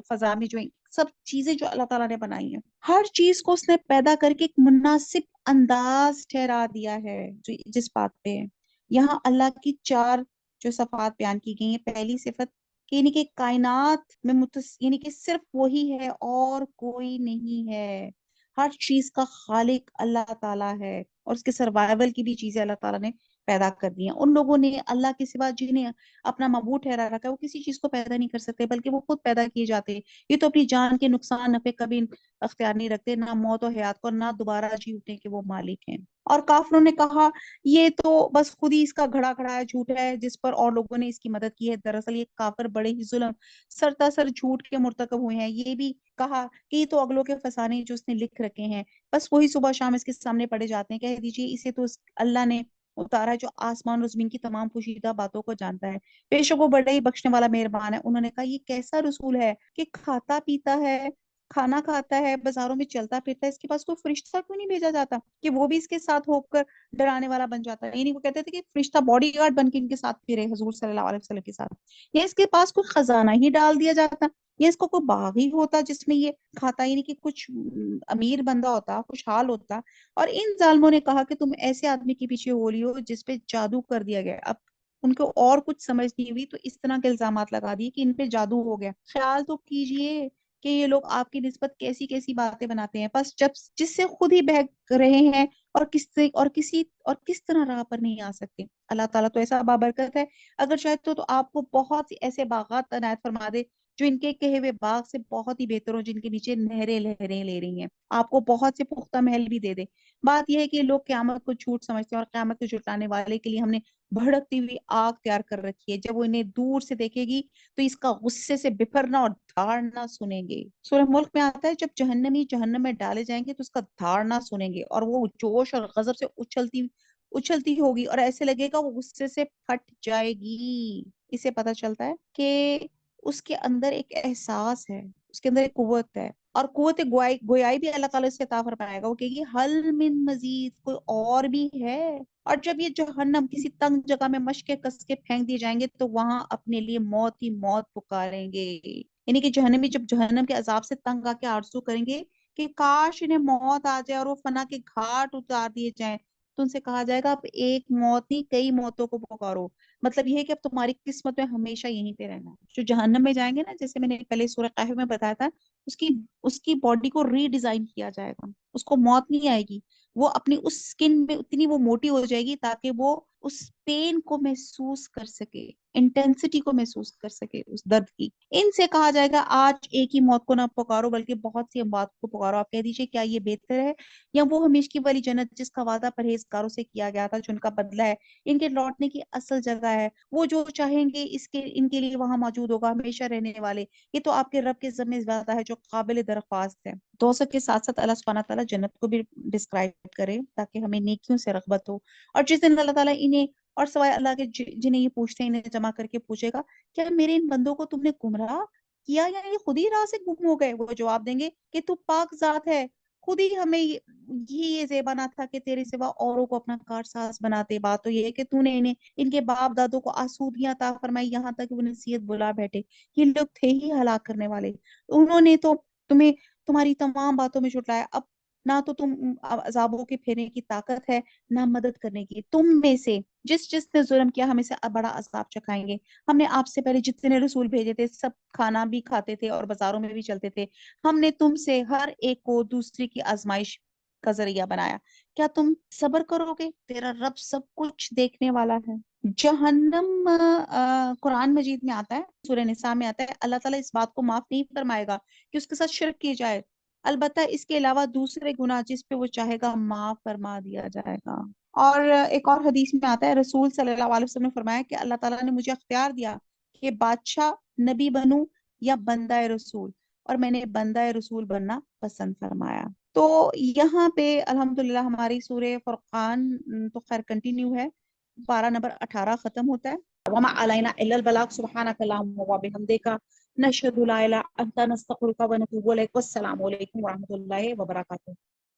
فضا میں جو ہیں، سب چیزیں جو اللہ تعالیٰ نے بنائی ہیں، ہر چیز کو اس نے پیدا کر کے ایک مناسب انداز ٹھہرا دیا ہے. جو جس بات پہ ہے یہاں اللہ کی چار جو صفات بیان کی گئی ہیں. پہلی صفت کہ یعنی کہ کائنات میں یعنی کہ صرف وہی ہے اور کوئی نہیں ہے. ہر چیز کا خالق اللہ تعالیٰ ہے، اور اس کے سروائیول کی بھی چیزیں اللہ تعالیٰ نے پیدا کر دی ہیں. ان لوگوں نے اللہ کے سوا جنہیں اپنا معبود ٹھہرا رکھا ہے، وہ کسی چیز کو پیدا نہیں کر سکتے، بلکہ وہ خود پیدا کیے جاتے ہیں. یہ تو اپنی جان کے نقصان نفع کبھی اختیار نہیں رکھتے، نہ موت و حیات کو، نہ دوبارہ جی اٹھنے کے وہ مالک ہیں. اور کافروں نے کہا یہ تو بس خود ہی اس کا گھڑا کھڑا ہے، جھوٹا ہے، جس پر اور لوگوں نے اس کی مدد کی ہے. دراصل یہ کافر بڑے ہی ظلم سرتاسر جھوٹ کے مرتکب ہوئے ہیں. یہ بھی کہا کہ یہ تو اگلوں کے فسانے جو اس نے لکھ رکھے ہیں، بس وہی صبح شام اس کے سامنے پڑے جاتے ہیں. کہہ دیجئے اسے تو اللہ نے اتارا ہے جو آسمان اور زمین کی تمام پوشیدہ باتوں کو جانتا ہے. بے شک وہ بڑے ہی بخشنے والا مہربان ہے. انہوں نے کہا یہ کیسا رسول ہے کہ کھاتا پیتا ہے، کھانا کھاتا ہے، بازاروں میں چلتا پھرتا ہے، اس کے پاس کوئی فرشتہ کیوں نہیں بھیجا جاتا کہ وہ بھی اس کے ساتھ ہو کر ڈرانے والا بن جاتا ہے. یعنی وہ کہتے تھے کہ فرشتہ باڈی گارڈ بن کے ان کے ساتھ پھرے حضور صلی اللہ علیہ وسلم کے ساتھ، یا اس کے پاس کوئی خزانہ ہی ڈال دیا جاتا، یا اس کو کوئی باغ ہی ہوتا جس میں یہ کھاتا. یعنی کہ کچھ امیر بندہ ہوتا، خوشحال ہوتا. اور ان ظالموں نے کہا کہ تم ایسے آدمی کے پیچھے ہو رہی ہو جس پہ جادو کر دیا گیا. اب ان کو اور کچھ سمجھ نہیں ہوئی تو اس طرح کے الزامات لگا دیے کہ ان پہ جادو ہو گیا. خیال تو کیجئے کہ یہ لوگ آپ کی نسبت کیسی کیسی باتیں بناتے ہیں، بس جب جس سے خود ہی بہک رہے ہیں اور کس طرح راہ پر نہیں آ سکتے. اللہ تعالیٰ تو ایسا بابرکت ہے، اگر چاہے تو آپ کو بہت سی ایسے باغات عنایت فرما دے جو ان کے کہے ہوئے باغ سے بہت ہی بہتر ہو، جن کے نیچے نہریں لہریں لے رہی ہیں. آپ کو بہت سے پختہ محل بھی دے دے. بات یہ ہے کہ لوگ قیامت کو جھوٹ سمجھتے ہیں، اور قیامت کو جھٹلانے والے کے لیے ہم نے بھڑکتی ہوئی آگ تیار کر رکھی ہے. جب وہ انہیں دور سے دیکھے گی تو اس کا غصے سے بپھرنا اور دھاڑنا سنیں گے. سورہ ملک میں آتا ہے جب جہنمی جہنم میں ڈالے جائیں گے تو اس کا دھاڑنا سنیں گے، اور وہ جوش اور غضب سے اچھلتی ہوگی، اور ایسے لگے گا وہ غصے سے پھٹ جائے گی. اسے پتہ چلتا ہے کہ اس کے اندر ایک احساس ہے، اس کے اندر ایک قوت ہے، اور قوت گویائی بھی اللہ تعالیٰ سے عطا فرمائے گا. وہ کہے گی حل من مزید، کوئی اور بھی ہے. اور جب یہ جہنم کسی تنگ جگہ میں مشقیں کس کے پھینک دیے جائیں گے تو وہاں اپنے لیے موت ہی موت پکاریں گے. یعنی کہ جہنمی جب جہنم کے عذاب سے تنگ آ کے آرزو کریں گے کہ کاش انہیں موت آ جائے اور وہ فنا کے گھاٹ اتار دیے جائیں، تو ان سے کہا جائے گا اب ایک موت نہیں کئی موتوں کو پکارو. مطلب یہ ہے کہ اب تمہاری قسمت میں ہمیشہ یہیں پہ رہنا ہے. جو جہنم میں جائیں گے نا، جیسے میں نے پہلے سورہ قہف میں بتایا تھا، اس کی باڈی کو ری ڈیزائن کیا جائے گا. اس کو موت نہیں آئے گی، وہ اپنی اس سکن میں اتنی وہ موٹی ہو جائے گی تاکہ وہ اس پین کو محسوس کر سکے، انٹینسٹی کو محسوس کر سکے اس درد کی. ان سے کہا جائے گا آج ایک ہی موت کو نہ پکارو بلکہ بہت سی اموات کو پکارو. آپ کہہ دیجئے کیا یہ بہتر ہے یا وہ ہمیشہ والی جنت جس کا وعدہ پرہیزگاروں سے کیا گیا تھا، جو ان کا بدلہ ہے، ان کے لوٹنے کی اصل جگہ ہے. وہ جو چاہیں گے ان کے لیے وہاں موجود ہوگا، ہمیشہ رہنے والے. یہ تو آپ کے رب کے ذمہ وعدہ ہے جو قابل درخواست ہے. دوسروں کے ساتھ ساتھ اللہ سبحانہ تعالیٰ جنت کو بھی ڈسکرائب کرے تاکہ ہمیں نیکیوں سے رغبت ہو. اور جس دن اللہ تعالیٰ انہیں اور سوائے اللہ کے جنہیں یہ پوچھتے ہیں انہیں جمع کر کے پوچھے گا کیا میرے ان بندوں کو تم نے گمراہ کیا یا یہ خود ہی راہ سے گم ہو گئے. وہ جواب دیں گے کہ تو پاک ذات ہے، خود ہی ہمیں یہ زیبا نہ تھا کہ تیرے سوا اوروں کو اپنا کارساز بناتے. بات تو یہ ہے کہ تو نے ان کے باپ دادوں کو آسودگیاں عطا فرمائی یہاں تک کہ وہ نصیحت بلا بیٹھے. یہ لوگ تھے ہی ہلاک کرنے والے. انہوں نے تو تمہیں تمہاری تمام باتوں میں جھٹلایا. اب نہ تو تم عذابوں کے پھیرنے کی طاقت ہے نہ مدد کرنے کی. تم میں سے جس نے ظلم کیا ہمیں سے بڑا عذاب چکھائیں گے. ہم نے آپ سے پہلے جتنے رسول بھیجے تھے سب کھانا بھی کھاتے تھے اور بازاروں میں بھی چلتے تھے. ہم نے تم سے ہر ایک کو دوسری کی آزمائش کا ذریعہ بنایا. کیا تم صبر کرو گے؟ تیرا رب سب کچھ دیکھنے والا ہے. جہنم قرآن مجید میں آتا ہے، سورہ نساء میں آتا ہے. اللہ تعالیٰ اس بات کو معاف نہیں فرمائے گا کہ اس کے ساتھ شرک کی جائے. البتہ اس کے علاوہ دوسرے گناہ جس پہ وہ چاہے گا معاف فرما دیا جائے گا۔ اور ایک اور حدیث میں آتا ہے، رسول صلی اللہ علیہ وسلم نے فرمایا کہ اللہ تعالیٰ نے مجھے اختیار دیا کہ بادشاہ نبی بنوں یا بندہ رسول، اور میں نے بندہ رسول بننا پسند فرمایا۔ تو یہاں پہ الحمدللہ ہماری سورہ فرقان تو خیر کنٹینیو ہے، پارہ نمبر 18 ختم ہوتا ہے۔ وما علینا الا البلاغ سبحانک اللہم وبحمدک نشہد لا الہ الا انت نستغفرک ونتوب الیک۔ والسلام علیکم ورحمۃ اللہ وبرکاتہ۔